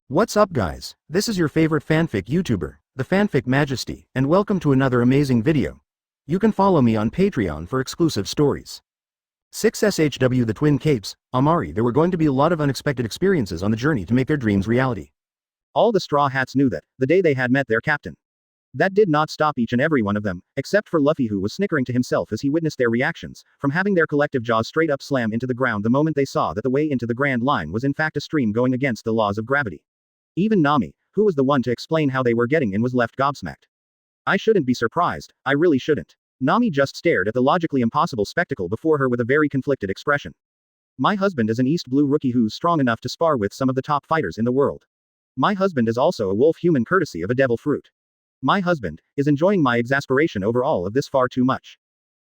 What's up guys, this is your favorite fanfic YouTuber, the Fanfic Majesty, and welcome to another amazing video. You can follow me on Patreon for exclusive stories. 6SHW The Twin Capes, Amari. There were going to be a lot of unexpected experiences on the journey to make their dreams reality. All the Straw Hats knew that, the day they had met their captain. That did not stop each and every one of them, except for Luffy, who was snickering to himself as he witnessed their reactions, from having their collective jaws straight up slam into the ground the moment they saw that the way into the Grand Line was in fact a stream going against the laws of gravity. Even Nami, who was the one to explain how they were getting in, was left gobsmacked. I shouldn't be surprised, I really shouldn't. Nami just stared at the logically impossible spectacle before her with a very conflicted expression. My husband is an East Blue rookie who's strong enough to spar with some of the top fighters in the world. My husband is also a wolf human courtesy of a devil fruit. My husband is enjoying my exasperation over all of this far too much.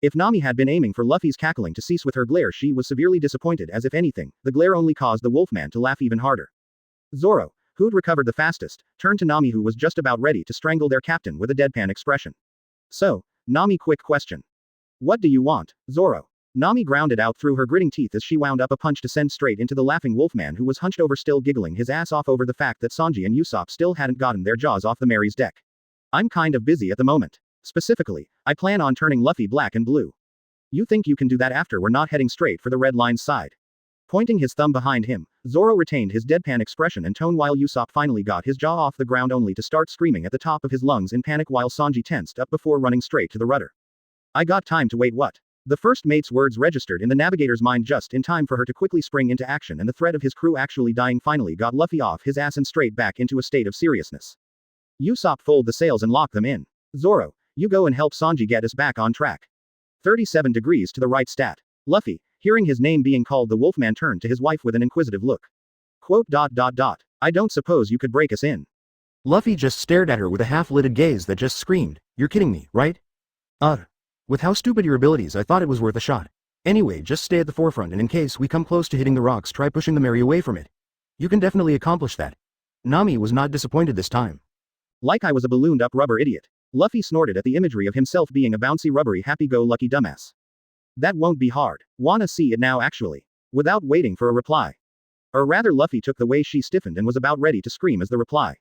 If Nami had been aiming for Luffy's cackling to cease with her glare, she was severely disappointed, as if anything, the glare only caused the Wolfman to laugh even harder. Zoro, who'd recovered the fastest, turned to Nami, who was just about ready to strangle their captain with a deadpan expression. So, Nami, quick question. What do you want, Zoro? Nami grounded out through her gritting teeth as she wound up a punch to send straight into the laughing Wolfman, who was hunched over, still giggling his ass off over the fact that Sanji and Usopp still hadn't gotten their jaws off the Mary's deck. I'm kind of busy at the moment. Specifically, I plan on turning Luffy black and blue. You think you can do that after we're not heading straight for the Red Line's side? Pointing his thumb behind him, Zoro retained his deadpan expression and tone while Usopp finally got his jaw off the ground, only to start screaming at the top of his lungs in panic while Sanji tensed up before running straight to the rudder. I got time to wait. What? The first mate's words registered in the navigator's mind just in time for her to quickly spring into action, and the threat of his crew actually dying finally got Luffy off his ass and straight back into a state of seriousness. Usopp, fold the sails and lock them in. Zoro, you go and help Sanji get us back on track. 37 degrees to the right stat. Luffy, hearing his name being called, the Wolfman turned to his wife with an inquisitive look. Quote, ... I don't suppose you could break us in. Luffy just stared at her with a half-lidded gaze that just screamed, you're kidding me, right? With how stupid your abilities, I thought it was worth a shot. Anyway, just stay at the forefront, and in case we come close to hitting the rocks, try pushing the Mary away from it. You can definitely accomplish that. Nami was not disappointed this time. Like I was a ballooned up rubber idiot. Luffy snorted at the imagery of himself being a bouncy rubbery happy-go-lucky dumbass. That won't be hard. Wanna see it now actually? Without waiting for a reply. Or rather, Luffy took the way she stiffened and was about ready to scream as the reply.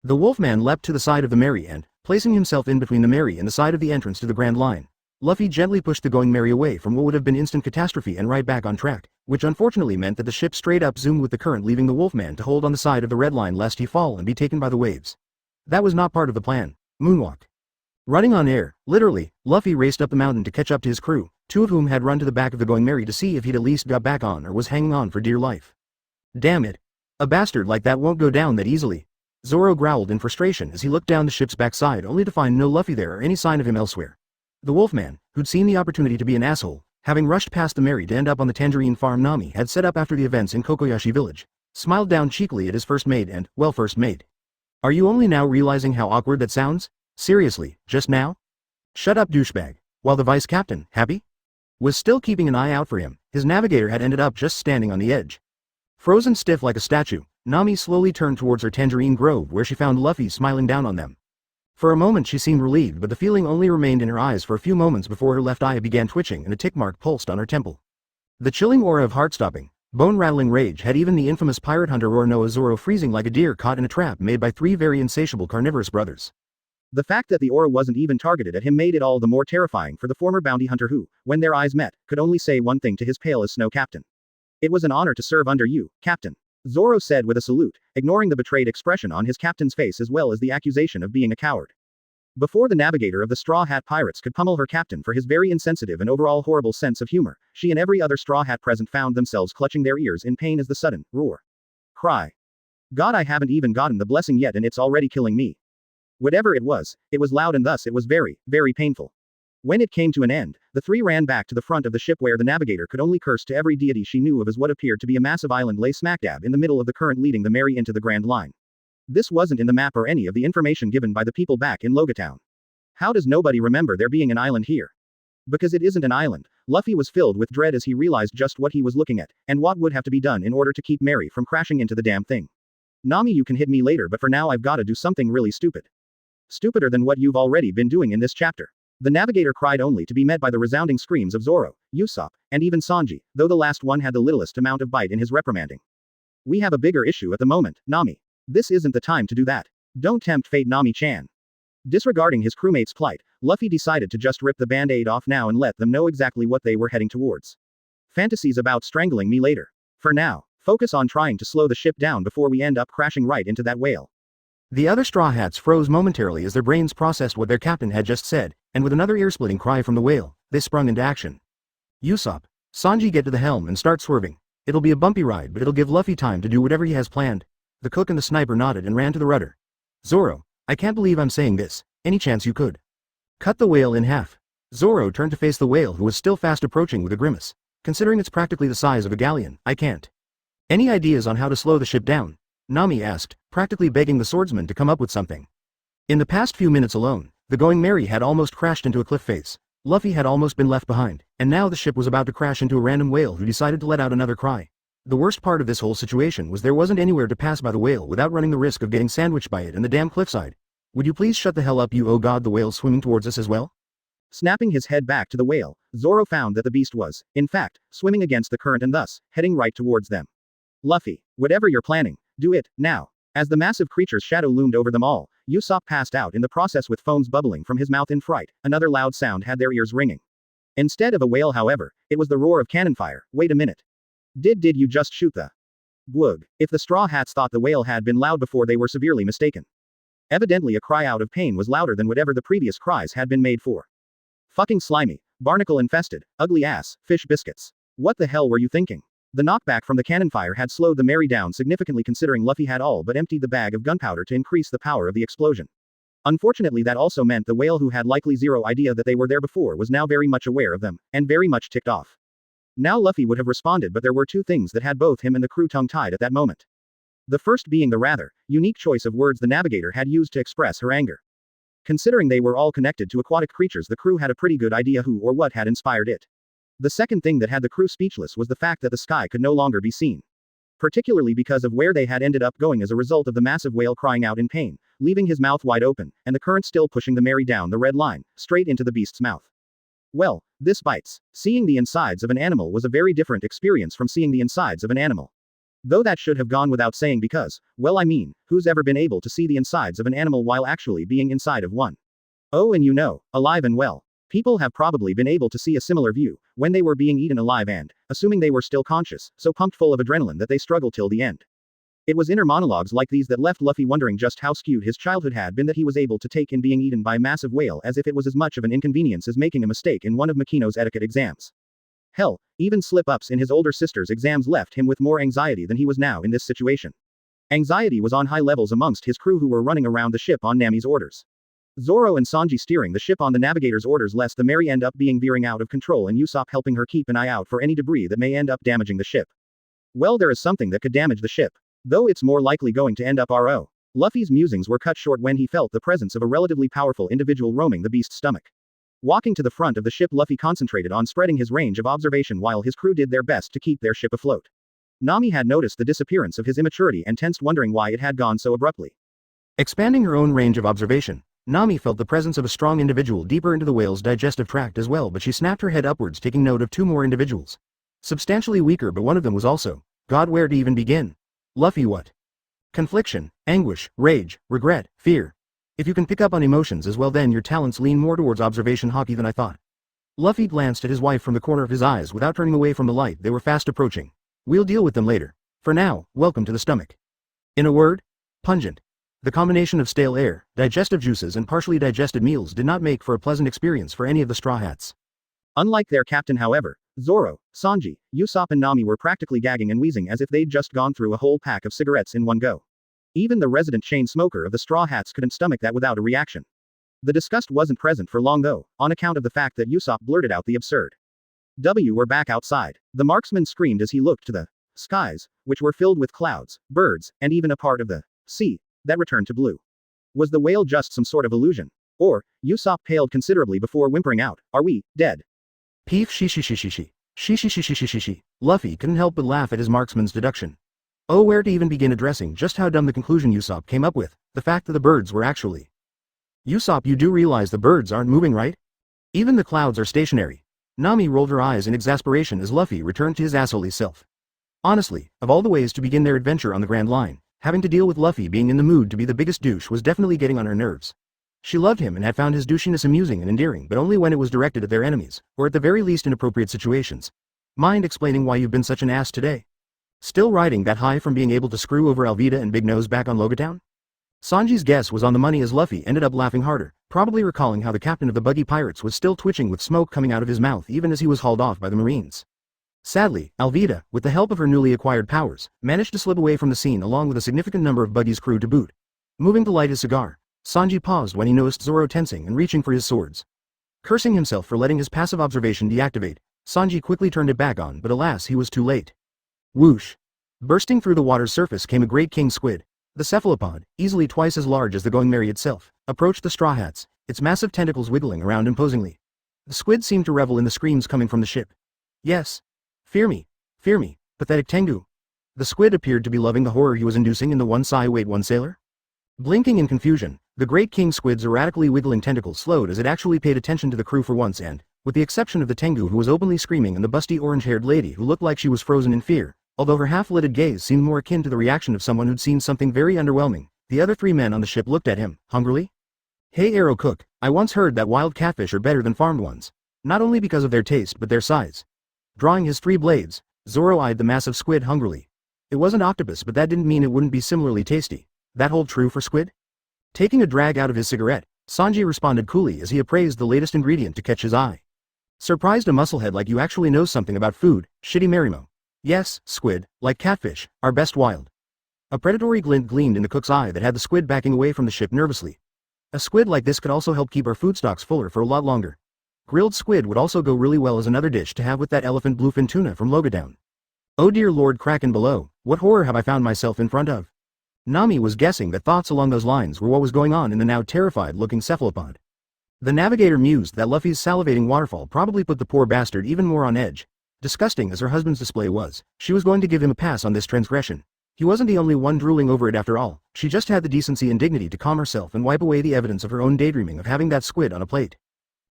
The Wolfman leapt to the side of the Mary and, placing himself in between the Mary and the side of the entrance to the Grand Line, Luffy gently pushed the going Mary away from what would have been instant catastrophe and right back on track, which unfortunately meant that the ship straight up zoomed with the current, leaving the Wolfman to hold on the side of the Red Line lest he fall and be taken by the waves. That was not part of the plan. Moonwalk. Running on air, literally, Luffy raced up the mountain to catch up to his crew, two of whom had run to the back of the going Mary to see if he'd at least got back on or was hanging on for dear life. Damn it. A bastard like that won't go down that easily. Zoro growled in frustration as he looked down the ship's backside, only to find no Luffy there or any sign of him elsewhere. The Wolfman, who'd seen the opportunity to be an asshole, having rushed past the Mary to end up on the Tangerine Farm Nami had set up after the events in Kokoyashi Village, smiled down cheekily at his first mate and, well, first mate. Are you only now realizing how awkward that sounds? Seriously, just now? Shut up, douchebag. While the vice captain, happy, was still keeping an eye out for him, his navigator had ended up just standing on the edge. Frozen stiff like a statue, Nami slowly turned towards her Tangerine Grove, where she found Luffy smiling down on them. For a moment she seemed relieved, but the feeling only remained in her eyes for a few moments before her left eye began twitching and a tick mark pulsed on her temple. The chilling aura of heart-stopping, bone-rattling rage had even the infamous pirate hunter Oronoa Zoro freezing like a deer caught in a trap made by three very insatiable carnivorous brothers. The fact that the aura wasn't even targeted at him made it all the more terrifying for the former bounty hunter who, when their eyes met, could only say one thing to his pale-as-snow captain. It was an honor to serve under you, Captain. Zoro said with a salute, ignoring the betrayed expression on his captain's face as well as the accusation of being a coward. Before the navigator of the Straw Hat Pirates could pummel her captain for his very insensitive and overall horrible sense of humor, she and every other Straw Hat present found themselves clutching their ears in pain as the sudden roar. Cry. God, I haven't even gotten the blessing yet and it's already killing me. Whatever it was loud and thus it was very, very painful. When it came to an end, the three ran back to the front of the ship where the navigator could only curse to every deity she knew of as what appeared to be a massive island lay smack dab in the middle of the current, leading the Mary into the Grand Line. This wasn't in the map or any of the information given by the people back in Logatown. How does nobody remember there being an island here? Because it isn't an island. Luffy was filled with dread as he realized just what he was looking at, and what would have to be done in order to keep Mary from crashing into the damn thing. Nami, you can hit me later, but for now I've gotta do something really stupid. Stupider than what you've already been doing in this chapter. The navigator cried, only to be met by the resounding screams of Zoro, Usopp, and even Sanji, though the last one had the littlest amount of bite in his reprimanding. We have a bigger issue at the moment, Nami. This isn't the time to do that. Don't tempt fate, Nami-chan. Disregarding his crewmate's plight, Luffy decided to just rip the band-aid off now and let them know exactly what they were heading towards. Fantasies about strangling me later. For now, focus on trying to slow the ship down before we end up crashing right into that whale. The other Straw Hats froze momentarily as their brains processed what their captain had just said, and with another ear-splitting cry from the whale, they sprung into action. Usopp, Sanji, get to the helm and start swerving. It'll be a bumpy ride, but it'll give Luffy time to do whatever he has planned. The cook and the sniper nodded and ran to the rudder. Zoro, I can't believe I'm saying this. Any chance you could cut the whale in half? Zoro turned to face the whale, who was still fast approaching with a grimace. Considering it's practically the size of a galleon, I can't. Any ideas on how to slow the ship down? Nami asked, practically begging the swordsman to come up with something. In the past few minutes alone, the Going Merry had almost crashed into a cliff face. Luffy had almost been left behind, and now the ship was about to crash into a random whale who decided to let out another cry. The worst part of this whole situation was there wasn't anywhere to pass by the whale without running the risk of getting sandwiched by it and the damn cliffside. Would you please shut the hell up, you? Oh god, the whale's swimming towards us as well? Snapping his head back to the whale, Zoro found that the beast was, in fact, swimming against the current and thus, heading right towards them. Luffy, whatever you're planning, do it, now. As the massive creature's shadow loomed over them all, Usopp passed out in the process with foams bubbling from his mouth in fright. Another loud sound had their ears ringing. Instead of a whale, however, it was the roar of cannon fire. Wait a minute. Did you just shoot the Gwug? If the Straw Hats thought the whale had been loud before, they were severely mistaken. Evidently a cry out of pain was louder than whatever the previous cries had been made for. Fucking slimy, barnacle-infested, ugly ass, fish biscuits. What the hell were you thinking? The knockback from the cannon fire had slowed the Merry down significantly, considering Luffy had all but emptied the bag of gunpowder to increase the power of the explosion. Unfortunately, that also meant the whale, who had likely zero idea that they were there before, was now very much aware of them, and very much ticked off. Now Luffy would have responded, but there were two things that had both him and the crew tongue-tied at that moment. The first being the rather unique choice of words the navigator had used to express her anger. Considering they were all connected to aquatic creatures, the crew had a pretty good idea who or what had inspired it. The second thing that had the crew speechless was the fact that the sky could no longer be seen. Particularly because of where they had ended up going as a result of the massive whale crying out in pain, leaving his mouth wide open, and the current still pushing the Merry down the red line, straight into the beast's mouth. Well, this bites. Seeing the insides of an animal was a very different experience from seeing the insides of an animal. Though that should have gone without saying because, well, I mean, who's ever been able to see the insides of an animal while actually being inside of one? Oh, and you know, alive and well. People have probably been able to see a similar view, when they were being eaten alive and, assuming they were still conscious, so pumped full of adrenaline that they struggled till the end. It was inner monologues like these that left Luffy wondering just how skewed his childhood had been, that he was able to take in being eaten by a massive whale as if it was as much of an inconvenience as making a mistake in one of Makino's etiquette exams. Hell, even slip-ups in his older sister's exams left him with more anxiety than he was now in this situation. Anxiety was on high levels amongst his crew, who were running around the ship on Nami's orders. Zoro and Sanji steering the ship on the navigator's orders, lest the Merry end up being veering out of control, and Usopp helping her keep an eye out for any debris that may end up damaging the ship. Well, there is something that could damage the ship. Though it's more likely going to end up RO. Luffy's musings were cut short when he felt the presence of a relatively powerful individual roaming the beast's stomach. Walking to the front of the ship, Luffy concentrated on spreading his range of observation while his crew did their best to keep their ship afloat. Nami had noticed the disappearance of his immaturity and tensed, wondering why it had gone so abruptly. Expanding her own range of observation, Nami felt the presence of a strong individual deeper into the whale's digestive tract as well, but she snapped her head upwards, taking note of two more individuals. Substantially weaker, but one of them was also, God, where to even begin? Luffy, what? Confliction, anguish, rage, regret, fear. If you can pick up on emotions as well, then your talents lean more towards observation hockey than I thought. Luffy glanced at his wife from the corner of his eyes without turning away from the light. They were fast approaching. We'll deal with them later. For now, welcome to the stomach. In a word, pungent. The combination of stale air, digestive juices and partially digested meals did not make for a pleasant experience for any of the Straw Hats. Unlike their captain, however, Zoro, Sanji, Usopp and Nami were practically gagging and wheezing as if they'd just gone through a whole pack of cigarettes in one go. Even the resident chain smoker of the Straw Hats couldn't stomach that without a reaction. The disgust wasn't present for long though, on account of the fact that Usopp blurted out the absurd. We're back outside. The marksman screamed as he looked to the skies, which were filled with clouds, birds, and even a part of the sea that returned to blue. Was the whale just some sort of illusion? Or, Usopp paled considerably before whimpering out, are we dead? Peef she. Luffy couldn't help but laugh at his marksman's deduction. Oh, where to even begin addressing just how dumb the conclusion Usopp came up with, the fact that the birds were actually. Usopp, you do realize the birds aren't moving, right? Even the clouds are stationary. Nami rolled her eyes in exasperation as Luffy returned to his assholey self. Honestly, of all the ways to begin their adventure on the Grand Line, Having to deal with Luffy being in the mood to be the biggest douche was definitely getting on her nerves. She loved him and had found his douchiness amusing and endearing, but only when it was directed at their enemies, or at the very least inappropriate situations. Mind explaining why you've been such an ass today? Still riding that high from being able to screw over Alvida and Big Nose back on Logatown? Sanji's guess was on the money as Luffy ended up laughing harder, probably recalling how the captain of the buggy pirates was still twitching with smoke coming out of his mouth even as he was hauled off by the Marines. Sadly, Alvida, with the help of her newly acquired powers, managed to slip away from the scene along with a significant number of Buggy's crew to boot. Moving to light his cigar, Sanji paused when he noticed Zoro tensing and reaching for his swords. Cursing himself for letting his passive observation deactivate, Sanji quickly turned it back on, but alas, he was too late. Whoosh! Bursting through the water's surface came a great king squid. The cephalopod, easily twice as large as the Going Merry itself, approached the Straw Hats, its massive tentacles wiggling around imposingly. The squid seemed to revel in the screams coming from the ship. Yes. Fear me, pathetic Tengu. The squid appeared to be loving the horror he was inducing in the one sailor. Blinking in confusion, the great king squid's erratically wiggling tentacles slowed as it actually paid attention to the crew for once and, with the exception of the Tengu who was openly screaming and the busty orange-haired lady who looked like she was frozen in fear, although her half-lidded gaze seemed more akin to the reaction of someone who'd seen something very underwhelming, the other three men on the ship looked at him, hungrily. Hey Arrow Cook, I once heard that wild catfish are better than farmed ones. Not only because of their taste but their size. Drawing his 3 blades, Zoro eyed the massive squid hungrily. It wasn't octopus, but that didn't mean it wouldn't be similarly tasty. That hold true for squid? Taking a drag out of his cigarette, Sanji responded coolly as he appraised the latest ingredient to catch his eye. Surprised a musclehead like you actually knows something about food, shitty Marimo. Yes, squid, like catfish, are best wild. A predatory glint gleamed in the cook's eye that had the squid backing away from the ship nervously. A squid like this could also help keep our food stocks fuller for a lot longer. Grilled squid would also go really well as another dish to have with that elephant bluefin tuna from Logatown. Oh dear Lord Kraken below, what horror have I found myself in front of? Nami was guessing that thoughts along those lines were what was going on in the now terrified-looking cephalopod. The navigator mused that Luffy's salivating waterfall probably put the poor bastard even more on edge. Disgusting as her husband's display was, she was going to give him a pass on this transgression. He wasn't the only one drooling over it after all, she just had the decency and dignity to calm herself and wipe away the evidence of her own daydreaming of having that squid on a plate.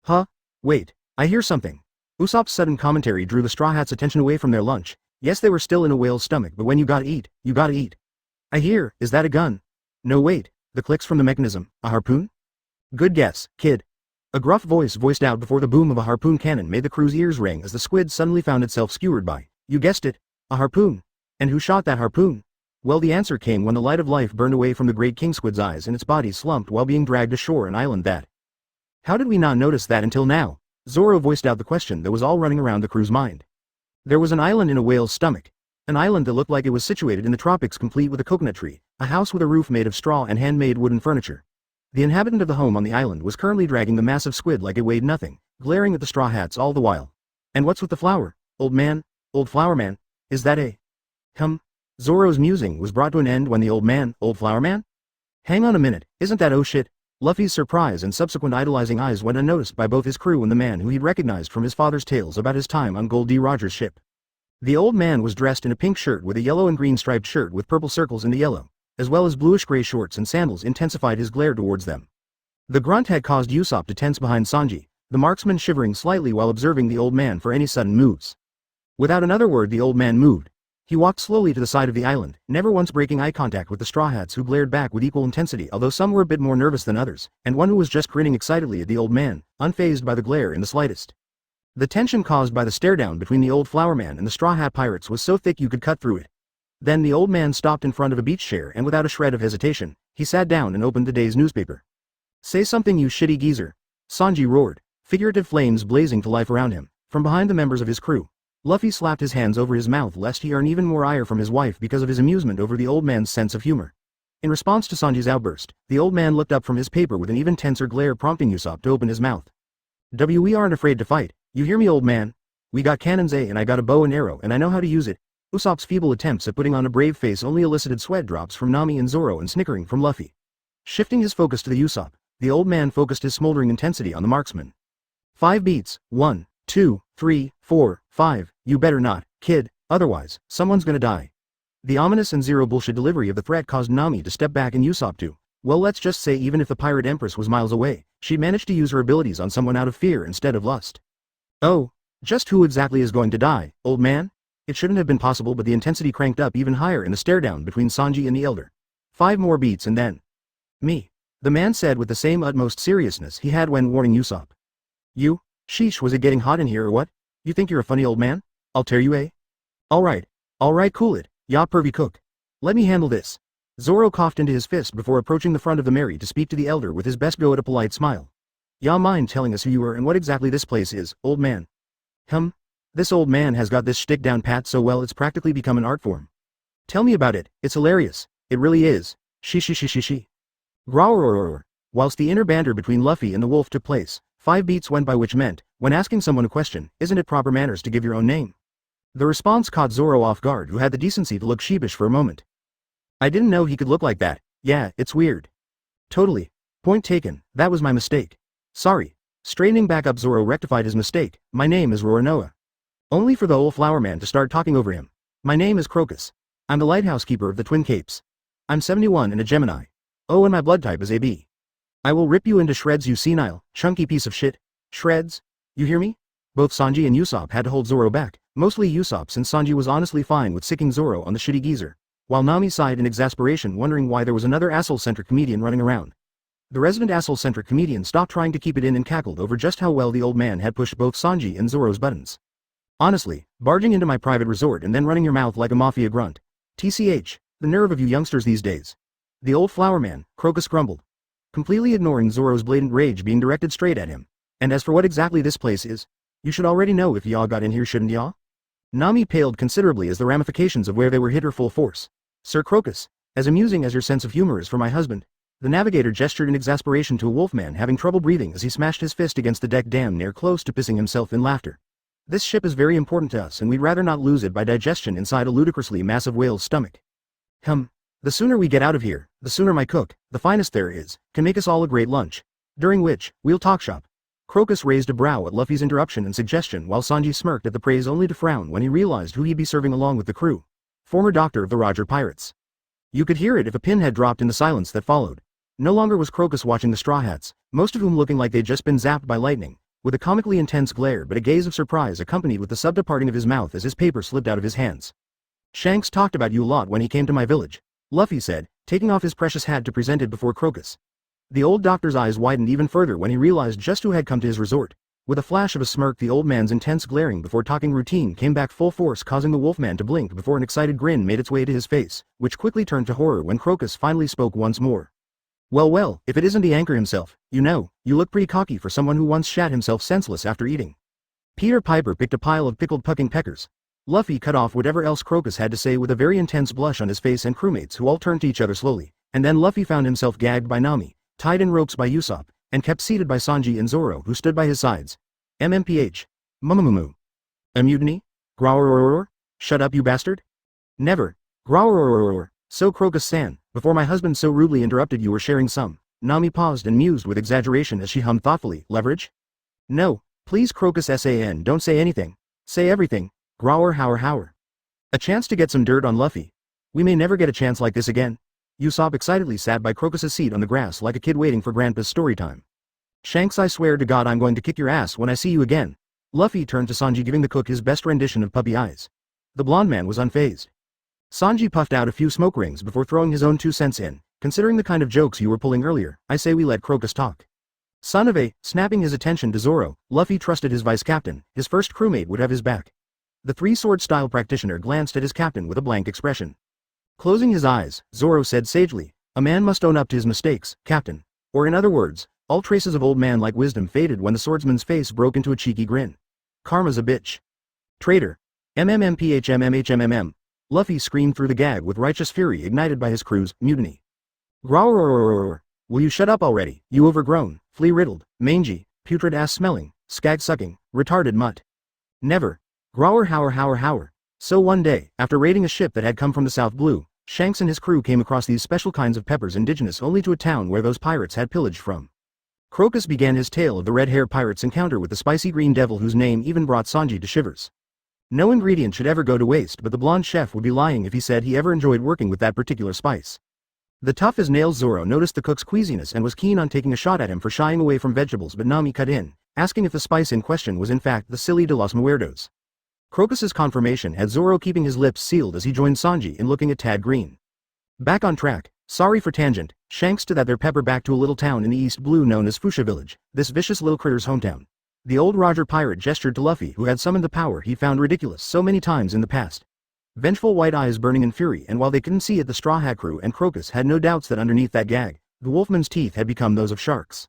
Huh? Wait, I hear something. Usopp's sudden commentary drew the Straw Hats' attention away from their lunch. Yes, they were still in a whale's stomach, but when you gotta eat, you gotta eat. I hear, is that a gun? No wait, the clicks from the mechanism, a harpoon? Good guess, kid. A gruff voice voiced out before the boom of a harpoon cannon made the crew's ears ring as the squid suddenly found itself skewered by, you guessed it, a harpoon. And who shot that harpoon? Well, the answer came when the light of life burned away from the great king squid's eyes and its body slumped while being dragged ashore an island that. How did we not notice that until now? Zoro voiced out the question that was all running around the crew's mind. There was an island in a whale's stomach. An island that looked like it was situated in the tropics complete with a coconut tree, a house with a roof made of straw and handmade wooden furniture. The inhabitant of the home on the island was currently dragging the massive squid like it weighed nothing, glaring at the Straw Hats all the while. And what's with the flower, old man, old flower man, is that a... Zoro's musing was brought to an end when the old flower man? Hang on a minute, isn't that oh shit? Luffy's surprise and subsequent idolizing eyes went unnoticed by both his crew and the man who he'd recognized from his father's tales about his time on Gold D. Rogers' ship. The old man was dressed in a pink shirt with a yellow and green striped shirt with purple circles in the yellow, as well as bluish-gray shorts and sandals intensified his glare towards them. The grunt had caused Usopp to tense behind Sanji, the marksman shivering slightly while observing the old man for any sudden moves. Without another word the old man moved. He walked slowly to the side of the island, never once breaking eye contact with the Straw Hats who glared back with equal intensity, although some were a bit more nervous than others, and one who was just grinning excitedly at the old man, unfazed by the glare in the slightest. The tension caused by the stare-down between the old flower man and the Straw Hat pirates was so thick you could cut through it. Then the old man stopped in front of a beach chair and without a shred of hesitation, he sat down and opened the day's newspaper. Say something, you shitty geezer. Sanji roared, figurative flames blazing to life around him, from behind the members of his crew. Luffy slapped his hands over his mouth lest he earn even more ire from his wife because of his amusement over the old man's sense of humor. In response to Sanji's outburst, the old man looked up from his paper with an even tenser glare prompting Usopp to open his mouth. We aren't afraid to fight, you hear me old man? We got cannons and I got a bow and arrow and I know how to use it. Usopp's feeble attempts at putting on a brave face only elicited sweat drops from Nami and Zoro and snickering from Luffy. Shifting his focus to the Usopp, the old man focused his smoldering intensity on the marksman. 5 beats, 1, 2, 3, 4, 5, you better not, kid, otherwise, someone's gonna die. The ominous and zero bullshit delivery of the threat caused Nami to step back and Usopp to, well, let's just say even if the pirate empress was miles away, she'd managed to use her abilities on someone out of fear instead of lust. Oh, just who exactly is going to die, old man? It shouldn't have been possible, but the intensity cranked up even higher in the stare-down between Sanji and the elder. 5 more beats and then. Me. The man said with the same utmost seriousness he had when warning Usopp. You? Sheesh, was it getting hot in here or what? You think you're a funny old man? I'll tear you, eh? Alright, cool it, ya pervy cook. Let me handle this. Zoro coughed into his fist before approaching the front of the Mary to speak to the elder with his best go at a polite smile. Ya mind telling us who you are and what exactly this place is, old man? This old man has got this shtick down pat so well it's practically become an art form. Tell me about it, it's hilarious, it really is. She. Growr. Whilst the inner banter between Luffy and the wolf took place, 5 beats went by, which meant, when asking someone a question, isn't it proper manners to give your own name? The response caught Zoro off guard, who had the decency to look sheepish for a moment. I didn't know he could look like that. Yeah, it's weird. Totally. Point taken, that was my mistake. Sorry. Straightening back up, Zoro rectified his mistake. My name is Roronoa. Only for the old flower man to start talking over him. My name is Crocus. I'm the lighthouse keeper of the Twin Capes. I'm 71 and a Gemini. Oh, and my blood type is AB. I will rip you into shreds, you senile, chunky piece of shit. Shreds? You hear me? Both Sanji and Usopp had to hold Zoro back, mostly Usopp since Sanji was honestly fine with sicking Zoro on the shitty geezer, while Nami sighed in exasperation, wondering why there was another asshole-centric comedian running around. The resident asshole-centric comedian stopped trying to keep it in and cackled over just how well the old man had pushed both Sanji and Zoro's buttons. Honestly, barging into my private resort and then running your mouth like a mafia grunt. TCH, the nerve of you youngsters these days. The old flower man, Crocus grumbled, completely ignoring Zoro's blatant rage being directed straight at him. And as for what exactly this place is, you should already know if y'all got in here, shouldn't y'all? Nami paled considerably as the ramifications of where they were hit her full force. Sir Crocus, as amusing as your sense of humor is for my husband. The navigator gestured in exasperation to a wolfman having trouble breathing as he smashed his fist against the deck, damn near close to pissing himself in laughter. This ship is very important to us and we'd rather not lose it by digestion inside a ludicrously massive whale's stomach. The sooner we get out of here, the sooner my cook, the finest there is, can make us all a great lunch. During which, we'll talk shop. Crocus raised a brow at Luffy's interruption and suggestion while Sanji smirked at the praise only to frown when he realized who he'd be serving along with the crew. Former doctor of the Roger Pirates. You could hear it if a pin had dropped in the silence that followed. No longer was Crocus watching the Straw Hats, most of whom looking like they'd just been zapped by lightning, with a comically intense glare but a gaze of surprise accompanied with the subtle parting of his mouth as his paper slipped out of his hands. Shanks talked about you a lot when he came to my village, Luffy said, taking off his precious hat to present it before Crocus. The old doctor's eyes widened even further when he realized just who had come to his resort. With a flash of a smirk, the old man's intense glaring before talking routine came back full force, causing the wolfman to blink before an excited grin made its way to his face, which quickly turned to horror when Crocus finally spoke once more. Well, if it isn't the anchor himself, you look pretty cocky for someone who once shat himself senseless after eating. Peter Piper picked a pile of pickled pucking peckers. Luffy cut off whatever else Crocus had to say with a very intense blush on his face, and crewmates who all turned to each other slowly, and then Luffy found himself gagged by Nami, tied in ropes by Usopp, and kept seated by Sanji and Zoro who stood by his sides. MMPH. Mumumu. A mutiny? Growr. Shut up, you bastard. Never. Growr. So Crocus-san, before my husband so rudely interrupted, you were sharing some. Nami paused and mused with exaggeration as she hummed thoughtfully. Leverage? No, please Crocus-san, don't say anything. Say everything. Growr hower. A chance to get some dirt on Luffy. We may never get a chance like this again. Usopp excitedly sat by Crocus's seat on the grass like a kid waiting for Grandpa's story time. Shanks, I swear to God I'm going to kick your ass when I see you again. Luffy turned to Sanji, giving the cook his best rendition of puppy eyes. The blonde man was unfazed. Sanji puffed out a few smoke rings before throwing his own 2 cents in. Considering the kind of jokes you were pulling earlier, I say we let Crocus talk. Son of a, snapping his attention to Zoro, Luffy trusted his vice captain, his first crewmate would have his back. The 3-sword style practitioner glanced at his captain with a blank expression. Closing his eyes, Zoro said sagely, a man must own up to his mistakes, Captain. Or in other words, all traces of old man-like wisdom faded when the swordsman's face broke into a cheeky grin. Karma's a bitch. Traitor. MMMPHMMHMMM. Luffy screamed through the gag with righteous fury ignited by his crew's mutiny. Growr. Will you shut up already, you overgrown, flea-riddled, mangy, putrid-ass smelling, skag-sucking, retarded mutt. Never. Growr hower. So one day, after raiding a ship that had come from the South Blue, Shanks and his crew came across these special kinds of peppers indigenous only to a town where those pirates had pillaged from. Crocus began his tale of the red-hair pirate's encounter with the spicy green devil whose name even brought Sanji to shivers. No ingredient should ever go to waste, but the blonde chef would be lying if he said he ever enjoyed working with that particular spice. The tough-as-nails Zoro noticed the cook's queasiness and was keen on taking a shot at him for shying away from vegetables, but Nami cut in, asking if the spice in question was in fact the Silly de los Muertos. Crocus's confirmation had Zoro keeping his lips sealed as he joined Sanji in looking at Tad Green. Back on track, Sorry for tangent, Shanks to that their pepper back to a little town in the East Blue known as Fuchsia Village, this vicious little critter's hometown. The old Roger pirate gestured to Luffy who had summoned the power he found ridiculous so many times in the past. Vengeful white eyes burning in fury, and while they couldn't see it, the Straw Hat crew and Crocus had no doubts that underneath that gag, the wolfman's teeth had become those of sharks.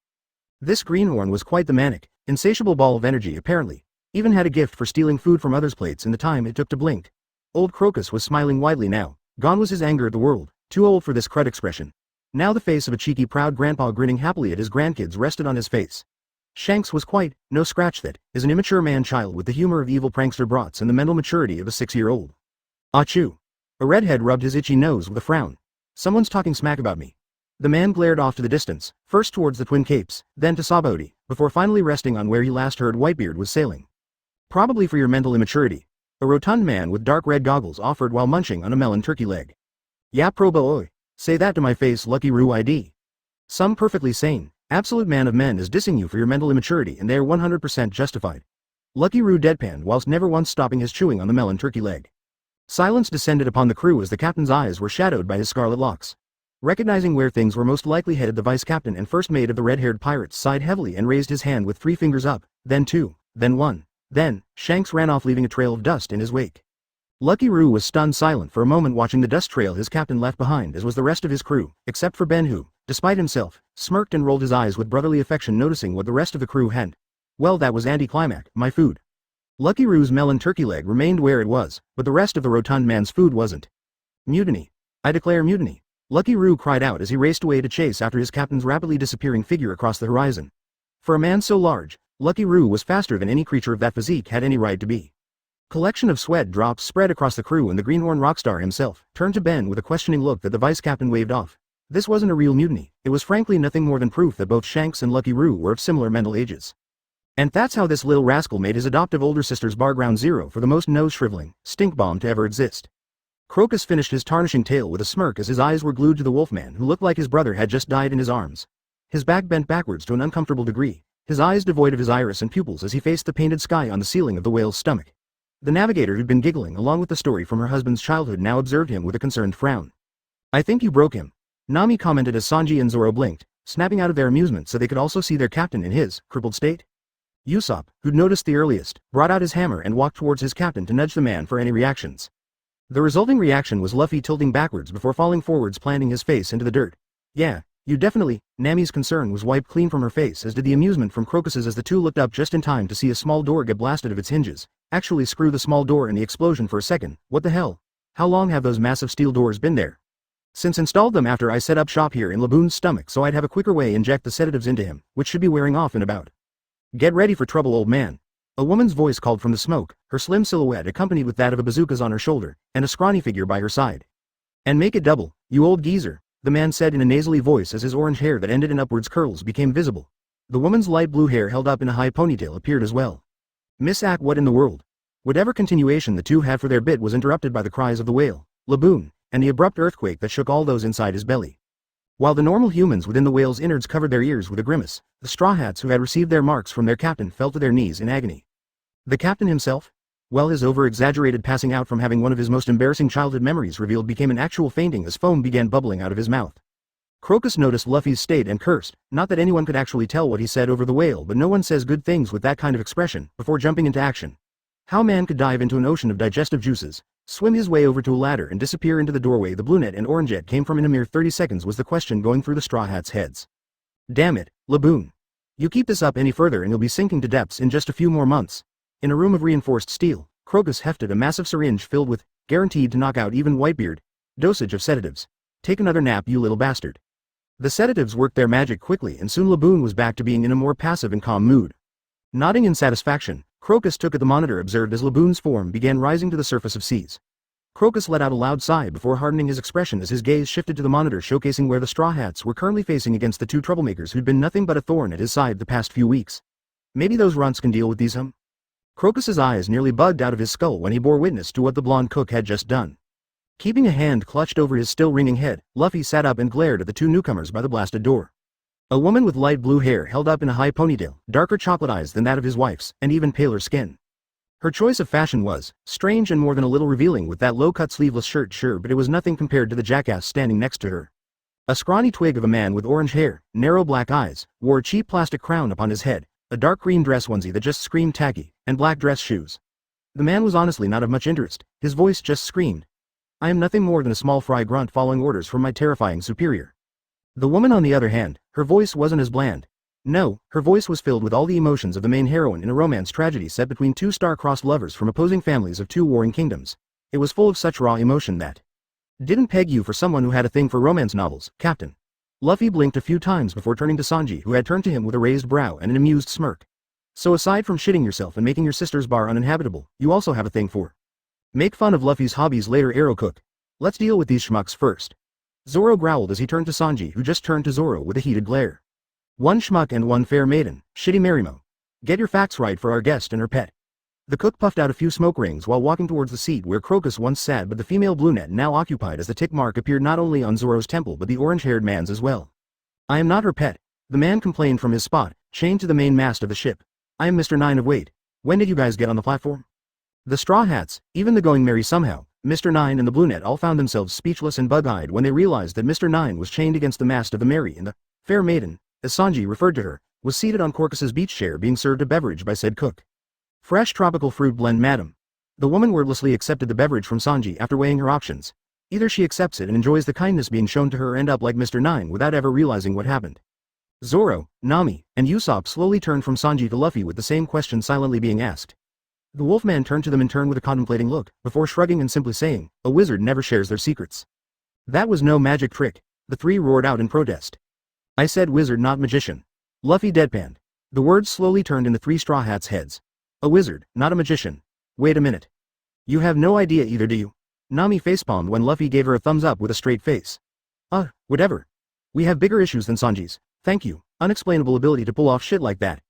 This greenhorn was quite the manic, insatiable ball of energy apparently, even had a gift for stealing food from others' plates in the time it took to blink. Old Crocus was smiling widely now, gone was his anger at the world, too old for this crud expression. Now the face of a cheeky proud grandpa grinning happily at his grandkids rested on his face. Shanks was quite, no scratch that, is an immature man-child with the humor of evil prankster brats and the mental maturity of a 6-year-old. Achoo. A redhead rubbed his itchy nose with a frown. Someone's talking smack about me. The man glared off to the distance, first towards the Twin Capes, then to Sabaody, before finally resting on where he last heard Whitebeard was sailing. Probably for your mental immaturity. A rotund man with dark red goggles offered while munching on a melon turkey leg. Ya proba oi. Say that to my face, Lucky Roo ID. Some perfectly sane, absolute man of men is dissing you for your mental immaturity, and they are 100% justified. Lucky Roo deadpanned whilst never once stopping his chewing on the melon turkey leg. Silence descended upon the crew as the captain's eyes were shadowed by his scarlet locks. Recognizing where things were most likely headed, the vice captain and first mate of the red-haired pirates sighed heavily and raised his hand with 3 fingers up, then 2, then 1. Then, Shanks ran off leaving a trail of dust in his wake. Lucky Roo was stunned silent for a moment watching the dust trail his captain left behind, as was the rest of his crew, except for Ben who, despite himself, smirked and rolled his eyes with brotherly affection noticing what the rest of the crew hadn't. Well, that was anticlimax, my food. Lucky Roo's melon turkey leg remained where it was, but the rest of the rotund man's food wasn't. Mutiny. I declare mutiny. Lucky Roo cried out as he raced away to chase after his captain's rapidly disappearing figure across the horizon. For a man so large, Lucky Roo was faster than any creature of that physique had any right to be. Collection of sweat drops spread across the crew, and the greenhorn rockstar himself turned to Ben with a questioning look that the vice captain waved off. This wasn't a real mutiny, it was frankly nothing more than proof that both Shanks and Lucky Roo were of similar mental ages. And that's how this little rascal made his adoptive older sister's bar ground zero for the most nose-shriveling stink bomb to ever exist. Crocus finished his tarnishing tale with a smirk as his eyes were glued to the wolfman who looked like his brother had just died in his arms. His back bent backwards to an uncomfortable degree, his eyes devoid of his iris and pupils as he faced the painted sky on the ceiling of the whale's stomach. The navigator who'd been giggling along with the story from her husband's childhood now observed him with a concerned frown. I think you broke him, Nami commented as Sanji and Zoro blinked, snapping out of their amusement so they could also see their captain in his crippled state. Usopp, who'd noticed the earliest, brought out his hammer and walked towards his captain to nudge the man for any reactions. The resulting reaction was Luffy tilting backwards before falling forwards, planting his face into the dirt. Yeah, you definitely. Nami's concern was wiped clean from her face, as did the amusement from Crocus's as the two looked up just in time to see a small door get blasted of its hinges. Actually screw the small door in the explosion for a second. What the hell? How long have those massive steel doors been there? Since installed them after I set up shop here in Laboon's stomach so I'd have a quicker way inject the sedatives into him, which should be wearing off in about. Get ready for trouble, old man. A woman's voice called from the smoke, her slim silhouette accompanied with that of a bazooka's on her shoulder, and a scrawny figure by her side. And make it double, you old geezer, the man said in a nasally voice as his orange hair that ended in upwards curls became visible. The woman's light blue hair held up in a high ponytail appeared as well. Miss Ack, what in the world? Whatever continuation the two had for their bit was interrupted by the cries of the whale, Laboon, and the abrupt earthquake that shook all those inside his belly. While the normal humans within the whale's innards covered their ears with a grimace, the Straw Hats who had received their marks from their captain fell to their knees in agony. The captain himself? Well, his over-exaggerated passing out from having one of his most embarrassing childhood memories revealed became an actual fainting as foam began bubbling out of his mouth. Crocus noticed Luffy's state and cursed, not that anyone could actually tell what he said over the whale, but no one says good things with that kind of expression, before jumping into action. How man could dive into an ocean of digestive juices, swim his way over to a ladder and disappear into the doorway the Bluenet and Orangeette came from in a mere 30 seconds was the question going through the Straw Hats' heads. Damn it, Laboon. You keep this up any further and you'll be sinking to depths in just a few more months. In a room of reinforced steel, Crocus hefted a massive syringe filled with, guaranteed to knock out even Whitebeard, dosage of sedatives. Take another nap, you little bastard. The sedatives worked their magic quickly and soon Laboon was back to being in a more passive and calm mood. Nodding in satisfaction, Crocus took at the monitor observed as Laboon's form began rising to the surface of seas. Crocus let out a loud sigh before hardening his expression as his gaze shifted to the monitor showcasing where the Straw Hats were currently facing against the two troublemakers who'd been nothing but a thorn at his side the past few weeks. Maybe those runts can deal with these Crocus's eyes nearly bugged out of his skull when he bore witness to what the blonde cook had just done. Keeping a hand clutched over his still ringing head, Luffy sat up and glared at the two newcomers by the blasted door. A woman with light blue hair held up in a high ponytail, darker chocolate eyes than that of his wife's, and even paler skin. Her choice of fashion was strange and more than a little revealing with that low-cut sleeveless shirt, sure, but it was nothing compared to the jackass standing next to her. A scrawny twig of a man with orange hair, narrow black eyes, wore a cheap plastic crown upon his head, a dark green dress onesie that just screamed tacky, and black dress shoes. The man was honestly not of much interest, his voice just screamed. I am nothing more than a small fry grunt following orders from my terrifying superior. The woman on the other hand, her voice wasn't as bland. No, her voice was filled with all the emotions of the main heroine in a romance tragedy set between two star-crossed lovers from opposing families of two warring kingdoms. It was full of such raw emotion that didn't peg you for someone who had a thing for romance novels, Captain. Luffy blinked a few times before turning to Sanji, who had turned to him with a raised brow and an amused smirk. So aside from shitting yourself and making your sister's bar uninhabitable, you also have a thing for make fun of Luffy's hobbies later, arrow cook. Let's deal with these schmucks first. Zoro growled as he turned to Sanji, who just turned to Zoro with a heated glare. One schmuck and one fair maiden, shitty Marimo. Get your facts right for our guest and her pet. The cook puffed out a few smoke rings while walking towards the seat where Crocus once sat, but the female brunette now occupied, as the tick mark appeared not only on Zoro's temple but the orange-haired man's as well. I am not her pet. The man complained from his spot, chained to the main mast of the ship. I am Mr. 9 of Wait. When did you guys get on the platform? The Straw Hats, even the Going Merry somehow, Mr. 9 and the brunette all found themselves speechless and bug-eyed when they realized that Mr. 9 was chained against the mast of the Merry, and the fair maiden, as Sanji referred to her, was seated on Crocus's beach chair being served a beverage by said cook. Fresh tropical fruit blend, madam. The woman wordlessly accepted the beverage from Sanji after weighing her options. Either she accepts it and enjoys the kindness being shown to her, or end up like Mr. 9 without ever realizing what happened. Zoro, Nami, and Usopp slowly turned from Sanji to Luffy with the same question silently being asked. The Wolfman turned to them in turn with a contemplating look, before shrugging and simply saying, a wizard never shares their secrets. That was no magic trick, the three roared out in protest. I said wizard, not magician. Luffy deadpanned. The words slowly turned in the three Straw Hats' heads. A wizard, not a magician. Wait a minute. You have no idea either, do you? Nami facepalmed when Luffy gave her a thumbs up with a straight face. Whatever. We have bigger issues than Sanji's, thank you, unexplainable ability to pull off shit like that.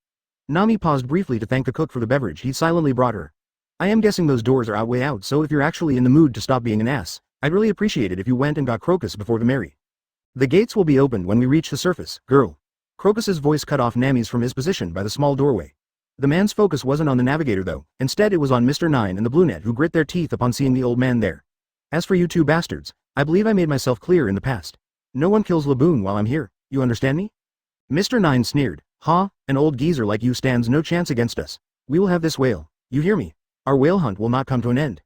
Nami paused briefly to thank the cook for the beverage he silently brought her. I am guessing those doors are way out, so if you're actually in the mood to stop being an ass, I'd really appreciate it if you went and got Crocus before the Merry. The gates will be opened when we reach the surface, girl. Crocus's voice cut off Nami's from his position by the small doorway. The man's focus wasn't on the navigator though, instead it was on Mr. 9 and the brunette, who grit their teeth upon seeing the old man there. As for you two bastards, I believe I made myself clear in the past. No one kills Laboon while I'm here, you understand me? Mr. 9 sneered. Ha, an old geezer like you stands no chance against us. We will have this whale, you hear me? Our whale hunt will not come to an end.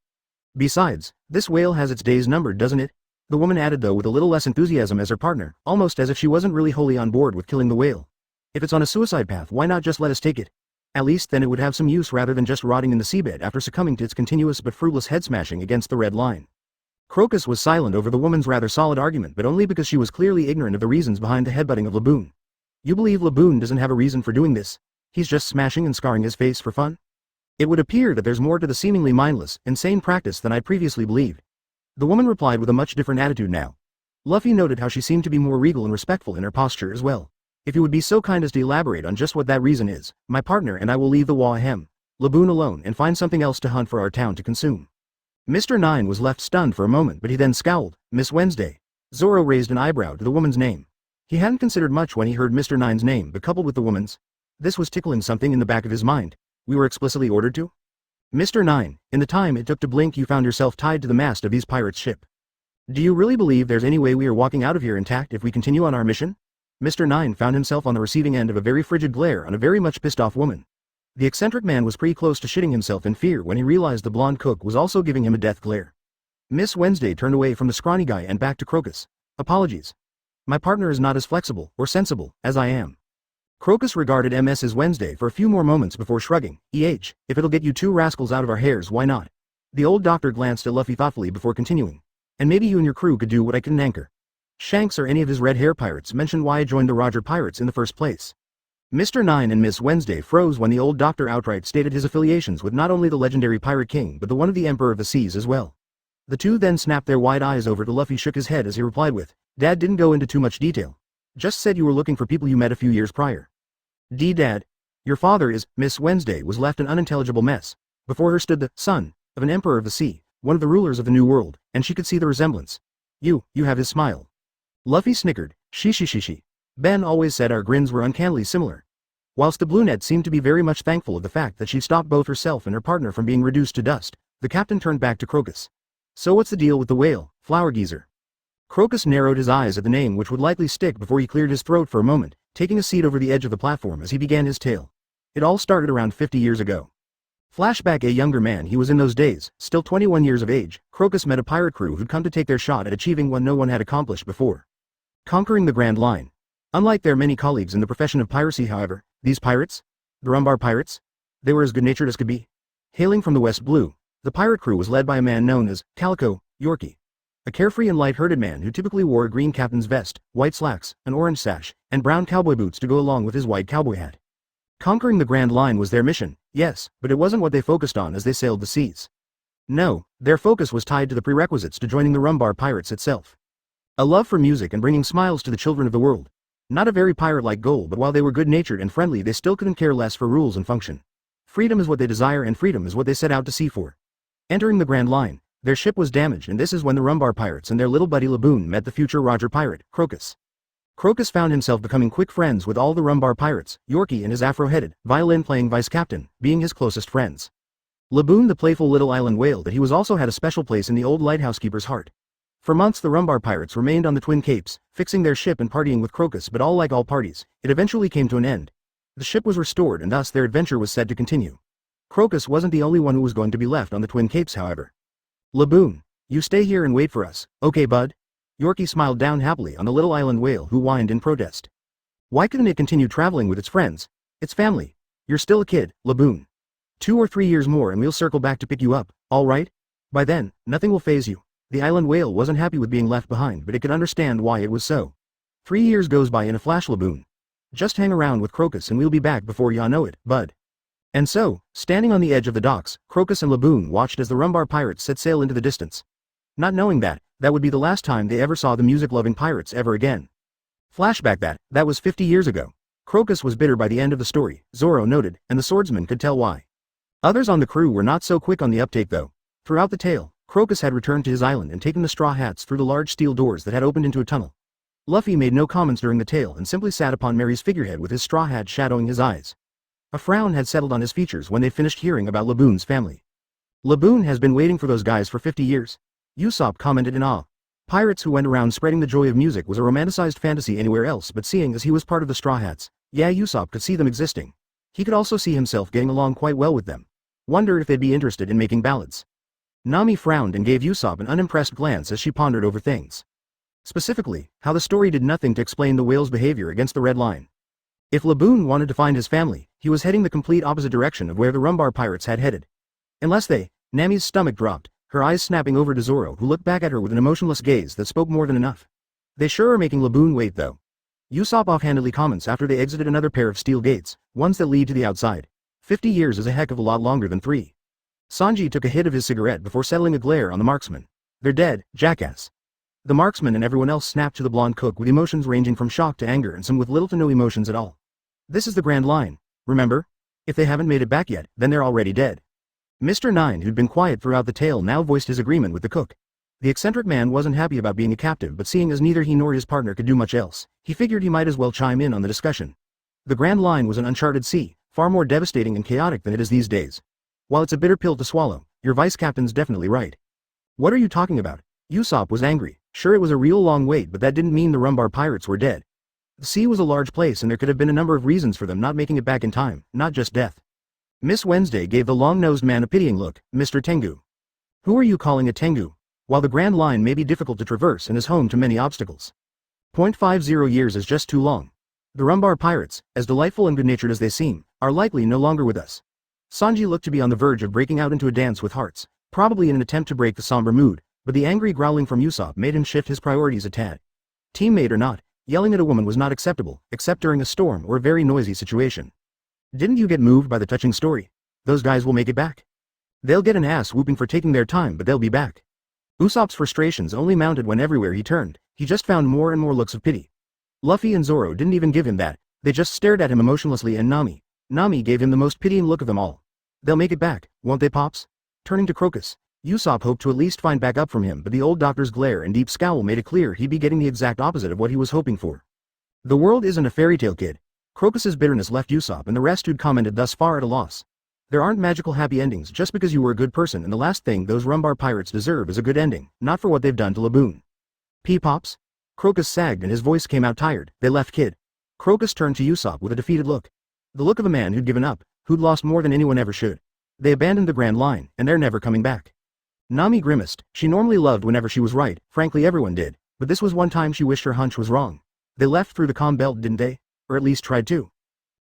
Besides, this whale has its days numbered, doesn't it? The woman added, though with a little less enthusiasm as her partner, almost as if she wasn't really wholly on board with killing the whale. If it's on a suicide path, why not just let us take it? At least then it would have some use rather than just rotting in the seabed after succumbing to its continuous but fruitless head smashing against the red line. Crocus was silent over the woman's rather solid argument, but only because she was clearly ignorant of the reasons behind the headbutting of Laboon. You believe Laboon doesn't have a reason for doing this? He's just smashing and scarring his face for fun? It would appear that there's more to the seemingly mindless, insane practice than I previously believed. The woman replied with a much different attitude now. Luffy noted how she seemed to be more regal and respectful in her posture as well. If you would be so kind as to elaborate on just what that reason is, my partner and I will leave the Wahem, Laboon alone, and find something else to hunt for our town to consume. Mr. 9 was left stunned for a moment, but he then scowled. Miss Wednesday. Zoro raised an eyebrow to the woman's name. He hadn't considered much when he heard Mr. 9's name, but coupled with the woman's, this was tickling something in the back of his mind. We were explicitly ordered to? Mr. 9, in the time it took to blink you found yourself tied to the mast of these pirates' ship. Do you really believe there's any way we are walking out of here intact if we continue on our mission? Mr. 9 found himself on the receiving end of a very frigid glare on a very much pissed off woman. The eccentric man was pretty close to shitting himself in fear when he realized the blonde cook was also giving him a death glare. Miss Wednesday turned away from the scrawny guy and back to Crocus. Apologies. My partner is not as flexible, or sensible, as I am. Crocus regarded Mrs. Wednesday for a few more moments before shrugging. If it'll get you two rascals out of our hairs, why not? The old doctor glanced at Luffy thoughtfully before continuing. And maybe you and your crew could do what I couldn't anchor. Shanks or any of his red hair pirates mentioned why I joined the Roger Pirates in the first place. Mr. 9 and Miss Wednesday froze when the old doctor outright stated his affiliations with not only the legendary Pirate King but the one of the Emperor of the Seas as well. The two then snapped their wide eyes over to Luffy, shook his head as he replied with, Dad didn't go into too much detail. Just said you were looking for people you met a few years prior. Dad. Your father is, Miss Wednesday was left an unintelligible mess. Before her stood the son of an Emperor of the Sea, one of the rulers of the New World, and she could see the resemblance. You have his smile. Luffy snickered. She. Ben always said our grins were uncannily similar. Whilst the brunette seemed to be very much thankful of the fact that she stopped both herself and her partner from being reduced to dust, the captain turned back to Crocus. So what's the deal with the whale, flower geezer? Crocus narrowed his eyes at the name which would likely stick before he cleared his throat for a moment, taking a seat over the edge of the platform as he began his tale. It all started around 50 years ago. Flashback: a younger man he was in those days, still 21 years of age, Crocus met a pirate crew who'd come to take their shot at achieving what no one had accomplished before. Conquering the Grand Line. Unlike their many colleagues in the profession of piracy, however, these pirates, the Rumbar Pirates, they were as good-natured as could be. Hailing from the West Blue, the pirate crew was led by a man known as Calico Yorkie. A carefree and light-hearted man who typically wore a green captain's vest, white slacks, an orange sash, and brown cowboy boots to go along with his white cowboy hat. Conquering the Grand Line was their mission, yes, but it wasn't what they focused on as they sailed the seas. No, their focus was tied to the prerequisites to joining the Rumbar Pirates itself. A love for music and bringing smiles to the children of the world. Not a very pirate-like goal, but while they were good-natured and friendly, they still couldn't care less for rules and function. Freedom is what they desire, and freedom is what they set out to sea for. Entering the Grand Line, their ship was damaged, and this is when the Rumbar Pirates and their little buddy Laboon met the future Roger Pirate, Crocus. Crocus found himself becoming quick friends with all the Rumbar Pirates, Yorkie and his afro-headed, violin-playing vice-captain, being his closest friends. Laboon, the playful little island whale that he was, also had a special place in the old lighthousekeeper's heart. For months the Rumbar Pirates remained on the Twin Capes, fixing their ship and partying with Crocus, but like all parties, it eventually came to an end. The ship was restored and thus their adventure was set to continue. Crocus wasn't the only one who was going to be left on the Twin Capes, however. Laboon, you stay here and wait for us, okay bud? Yorkie smiled down happily on the little island whale who whined in protest. Why couldn't it continue traveling with its friends, its family? You're still a kid, Laboon. 2 or 3 years more and we'll circle back to pick you up, all right? By then, nothing will faze you. The island whale wasn't happy with being left behind, but it could understand why it was so. 3 years goes by in a flash, Laboon. Just hang around with Crocus and we'll be back before ya know it, bud. And so, standing on the edge of the docks, Crocus and Laboon watched as the Rumbar Pirates set sail into the distance. Not knowing that would be the last time they ever saw the music-loving pirates ever again. Flashback: that was 50 years ago. Crocus was bitter by the end of the story, Zoro noted, and the swordsman could tell why. Others on the crew were not so quick on the uptake though. Throughout the tale, Crocus had returned to his island and taken the straw hats through the large steel doors that had opened into a tunnel. Luffy made no comments during the tale and simply sat upon Mary's figurehead with his straw hat shadowing his eyes. A frown had settled on his features when they finished hearing about Laboon's family. Laboon has been waiting for those guys for 50 years. Usopp commented in awe. Pirates who went around spreading the joy of music was a romanticized fantasy anywhere else, but seeing as he was part of the Straw Hats, yeah, Usopp could see them existing. He could also see himself getting along quite well with them. Wondered if they'd be interested in making ballads. Nami frowned and gave Usopp an unimpressed glance as she pondered over things. Specifically, how the story did nothing to explain the whale's behavior against the Red Line. If Laboon wanted to find his family, he was heading the complete opposite direction of where the Rumbar Pirates had headed. Unless Nami's stomach dropped, her eyes snapping over to Zoro, who looked back at her with an emotionless gaze that spoke more than enough. They sure are making Laboon wait though. Usopp offhandedly comments after they exited another pair of steel gates, ones that lead to the outside. 50 years is a heck of a lot longer than 3. Sanji took a hit of his cigarette before settling a glare on the marksman. They're dead, jackass. The marksman and everyone else snapped to the blonde cook with emotions ranging from shock to anger and some with little to no emotions at all. This is the Grand Line, remember? If they haven't made it back yet, then they're already dead. Mr. Nine, who'd been quiet throughout the tale, now voiced his agreement with the cook. The eccentric man wasn't happy about being a captive, but seeing as neither he nor his partner could do much else, he figured he might as well chime in on the discussion. The Grand Line was an uncharted sea, far more devastating and chaotic than it is these days. While it's a bitter pill to swallow, your vice-captain's definitely right. What are you talking about? Usopp was angry. Sure, it was a real long wait, but that didn't mean the Rumbar Pirates were dead. The sea was a large place and there could have been a number of reasons for them not making it back in time, not just death. Miss Wednesday gave the long-nosed man a pitying look. Mr. Tengu. Who are you calling a Tengu? While the Grand Line may be difficult to traverse and is home to many obstacles. 0.50 years is just too long. The Rumbar Pirates, as delightful and good-natured as they seem, are likely no longer with us. Sanji looked to be on the verge of breaking out into a dance with hearts, probably in an attempt to break the somber mood, but the angry growling from Usopp made him shift his priorities a tad. Teammate or not, yelling at a woman was not acceptable, except during a storm or a very noisy situation. Didn't you get moved by the touching story? Those guys will make it back. They'll get an ass whooping for taking their time, but they'll be back. Usopp's frustrations only mounted when everywhere he turned, he just found more and more looks of pity. Luffy and Zoro didn't even give him that, they just stared at him emotionlessly, and Nami gave him the most pitying look of them all. They'll make it back, won't they, Pops? Turning to Crocus, Usopp hoped to at least find back up from him, but the old doctor's glare and deep scowl made it clear he'd be getting the exact opposite of what he was hoping for. The world isn't a fairy tale, kid. Crocus's bitterness left Usopp and the rest who'd commented thus far at a loss. There aren't magical happy endings just because you were a good person, and the last thing those Rumbar Pirates deserve is a good ending, not for what they've done to Laboon. Pops? Crocus sagged and his voice came out tired. They left, kid. Crocus turned to Usopp with a defeated look. The look of a man who'd given up, who'd lost more than anyone ever should. They abandoned the Grand Line, and they're never coming back. Nami grimaced. She normally loved whenever she was right, frankly everyone did, but this was one time she wished her hunch was wrong. They left through the calm belt, didn't they? Or at least tried to.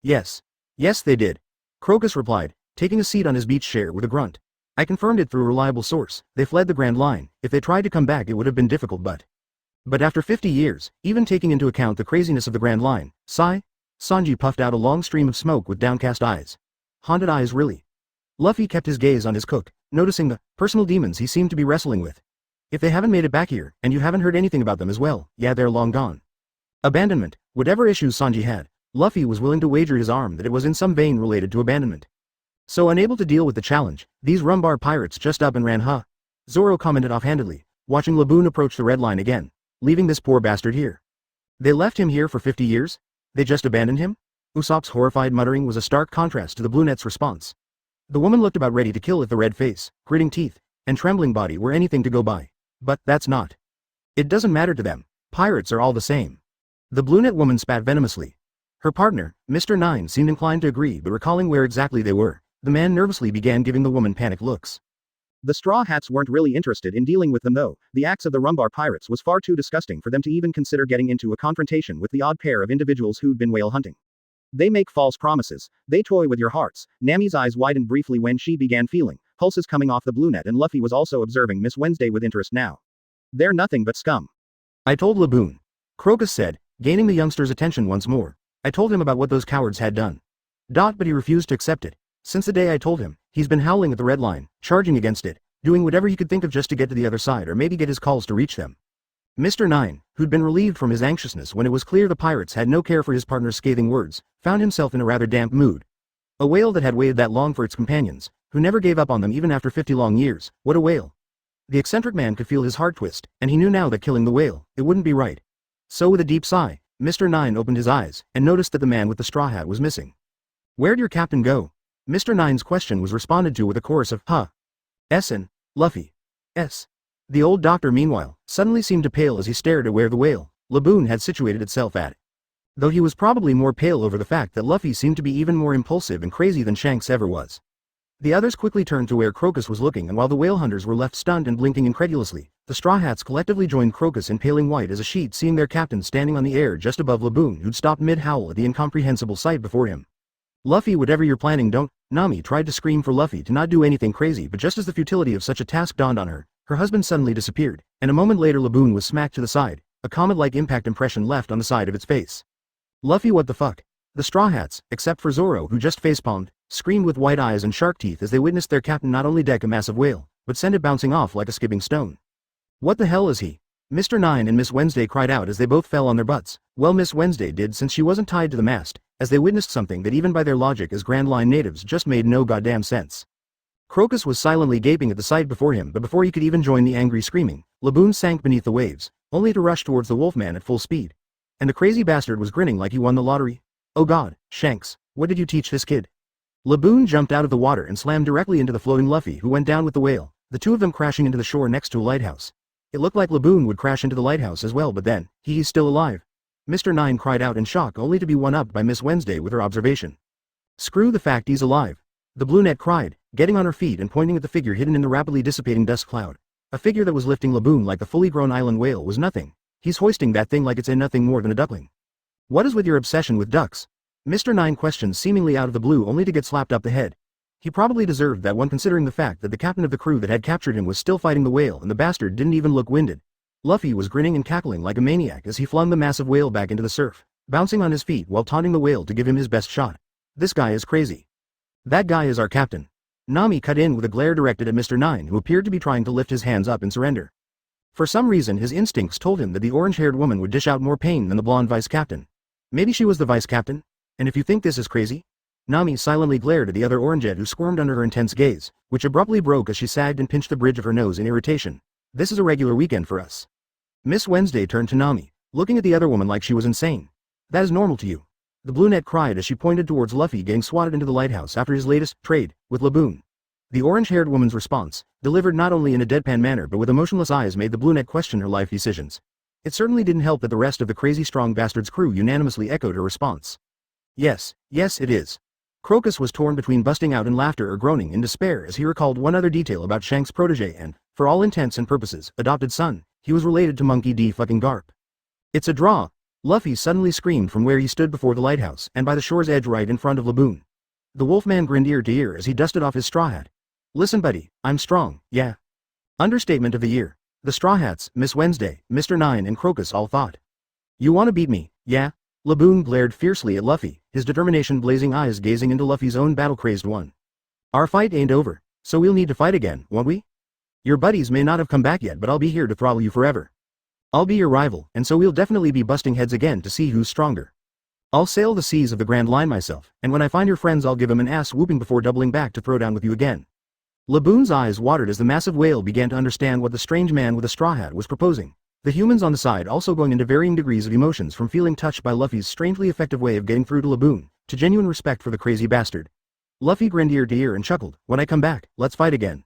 Yes. Yes they did. Crocus replied, taking a seat on his beach chair with a grunt. I confirmed it through a reliable source. They fled the Grand Line. If they tried to come back it would have been difficult but after 50 years, even taking into account the craziness of the Grand Line, sigh? Sanji puffed out a long stream of smoke with downcast eyes. Haunted eyes really. Luffy kept his gaze on his cook, noticing the personal demons he seemed to be wrestling with. If they haven't made it back here, and you haven't heard anything about them as well, yeah they're long gone. Abandonment. Whatever issues Sanji had, Luffy was willing to wager his arm that it was in some vein related to abandonment. So unable to deal with the challenge, these Rumbar pirates just up and ran, huh? Zoro commented offhandedly, watching Laboon approach the red line again. Leaving this poor bastard here. They left him here for 50 years? They just abandoned him? Usopp's horrified muttering was a stark contrast to the brunette's response. The woman looked about ready to kill if the red face, gritting teeth, and trembling body were anything to go by. But that's not. It doesn't matter to them. Pirates are all the same. The brunette woman spat venomously. Her partner, Mr. Nine, seemed inclined to agree, but recalling where exactly they were, the man nervously began giving the woman panicked looks. The Straw Hats weren't really interested in dealing with them though. The acts of the Rumbar pirates was far too disgusting for them to even consider getting into a confrontation with the odd pair of individuals who'd been whale hunting. They make false promises. They toy with your hearts. Nami's eyes widened briefly when she began feeling pulses coming off the brunette, and Luffy was also observing Miss Wednesday with interest now. They're nothing but scum. I told Laboon. Crocus said, gaining the youngster's attention once more. I told him about what those cowards had done. But he refused to accept it. Since the day I told him, he's been howling at the red line, charging against it, doing whatever he could think of just to get to the other side or maybe get his calls to reach them. Mr. Nine, who'd been relieved from his anxiousness when it was clear the pirates had no care for his partner's scathing words, found himself in a rather damp mood. A whale that had waited that long for its companions, who never gave up on them even after 50 long years, what a whale. The eccentric man could feel his heart twist, and he knew now that killing the whale, it wouldn't be right. So with a deep sigh, Mr. Nine opened his eyes, and noticed that the man with the straw hat was missing. Where'd your captain go? Mr. Nine's question was responded to with a chorus of, huh. S and Luffy. S. The old doctor meanwhile, suddenly seemed to pale as he stared at where the whale, Laboon, had situated itself at. Though he was probably more pale over the fact that Luffy seemed to be even more impulsive and crazy than Shanks ever was. The others quickly turned to where Crocus was looking, and while the whale hunters were left stunned and blinking incredulously, the Straw Hats collectively joined Crocus in paling white as a sheet, seeing their captain standing on the air just above Laboon, who'd stopped mid-howl at the incomprehensible sight before him. Luffy, whatever you're planning, don't. Nami tried to scream for Luffy to not do anything crazy, but just as the futility of such a task dawned on her, her husband suddenly disappeared, and a moment later Laboon was smacked to the side, a comet-like impact impression left on the side of its face. Luffy, what the fuck? The Straw Hats, except for Zoro who just facepalmed, screamed with white eyes and shark teeth as they witnessed their captain not only deck a massive whale, but send it bouncing off like a skipping stone. What the hell is he? Mr. Nine and Miss Wednesday cried out as they both fell on their butts. Well, Miss Wednesday did, since she wasn't tied to the mast, as they witnessed something that even by their logic as Grand Line natives just made no goddamn sense. Crocus was silently gaping at the sight before him, but before he could even join the angry screaming, Laboon sank beneath the waves, only to rush towards the Wolfman at full speed. And the crazy bastard was grinning like he won the lottery. Oh god, Shanks, what did you teach this kid? Laboon jumped out of the water and slammed directly into the floating Luffy, who went down with the whale, the two of them crashing into the shore next to a lighthouse. It looked like Laboon would crash into the lighthouse as well, but then, he's still alive. Mr. Nine cried out in shock, only to be one-upped by Miss Wednesday with her observation. Screw the fact he's alive. The brunette cried, getting on her feet and pointing at the figure hidden in the rapidly dissipating dust cloud. A figure that was lifting Laboon like the fully grown island whale was nothing. He's hoisting that thing like it's in nothing more than a duckling. What is with your obsession with ducks? Mr. Nine questioned seemingly out of the blue, only to get slapped up the head. He probably deserved that one, considering the fact that the captain of the crew that had captured him was still fighting the whale and the bastard didn't even look winded. Luffy was grinning and cackling like a maniac as he flung the massive whale back into the surf, bouncing on his feet while taunting the whale to give him his best shot. This guy is crazy. That guy is our captain. Nami cut in with a glare directed at Mr. Nine, who appeared to be trying to lift his hands up in surrender. For some reason his instincts told him that the orange-haired woman would dish out more pain than the blonde vice captain. Maybe she was the vice captain? And if you think this is crazy? Nami silently glared at the other orangeette, who squirmed under her intense gaze, which abruptly broke as she sagged and pinched the bridge of her nose in irritation. This is a regular weekend for us. Miss Wednesday turned to Nami, looking at the other woman like she was insane. That is normal to you. The brunette cried as she pointed towards Luffy getting swatted into the lighthouse after his latest trade with Laboon. The orange-haired woman's response, delivered not only in a deadpan manner but with emotionless eyes, made the brunette question her life decisions. It certainly didn't help that the rest of the crazy strong bastard's crew unanimously echoed her response. Yes, yes it is. Crocus was torn between busting out in laughter or groaning in despair as he recalled one other detail about Shank's protege and, for all intents and purposes, adopted son. He was related to Monkey D. fucking Garp. It's a draw. Luffy suddenly screamed from where he stood before the lighthouse and by the shore's edge right in front of Laboon. The Wolfman grinned ear to ear as he dusted off his straw hat. Listen buddy, I'm strong, yeah. Understatement of the year. The Straw Hats, Miss Wednesday, Mr. Nine and Crocus all thought. You wanna beat me, yeah? Laboon glared fiercely at Luffy, his determination blazing eyes gazing into Luffy's own battle-crazed one. Our fight ain't over, so we'll need to fight again, won't we? Your buddies may not have come back yet but I'll be here to throttle you forever. I'll be your rival, and so we'll definitely be busting heads again to see who's stronger. I'll sail the seas of the Grand Line myself, and when I find your friends I'll give 'em an ass whooping before doubling back to throw down with you again. Laboon's eyes watered as the massive whale began to understand what the strange man with the straw hat was proposing. The humans on the side also going into varying degrees of emotions from feeling touched by Luffy's strangely effective way of getting through to Laboon, to genuine respect for the crazy bastard. Luffy grinned ear to ear and chuckled, when I come back, let's fight again.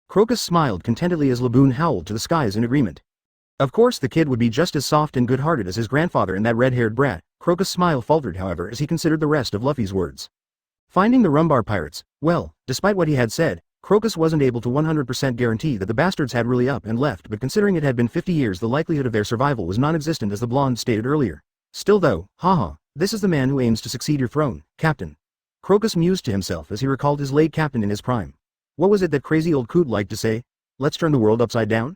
Crocus smiled contentedly as Laboon howled to the skies in agreement. Of course the kid would be just as soft and good-hearted as his grandfather and that red-haired brat. Crocus' smile faltered however as he considered the rest of Luffy's words. Finding the Rumbar pirates, well, despite what he had said, Crocus wasn't able to 100% guarantee that the bastards had really up and left but considering it had been 50 years the likelihood of their survival was non-existent as the blonde stated earlier. Still though, haha, this is the man who aims to succeed your throne, Captain. Crocus mused to himself as he recalled his late captain in his prime. What was it that crazy old coot liked to say? Let's turn the world upside down?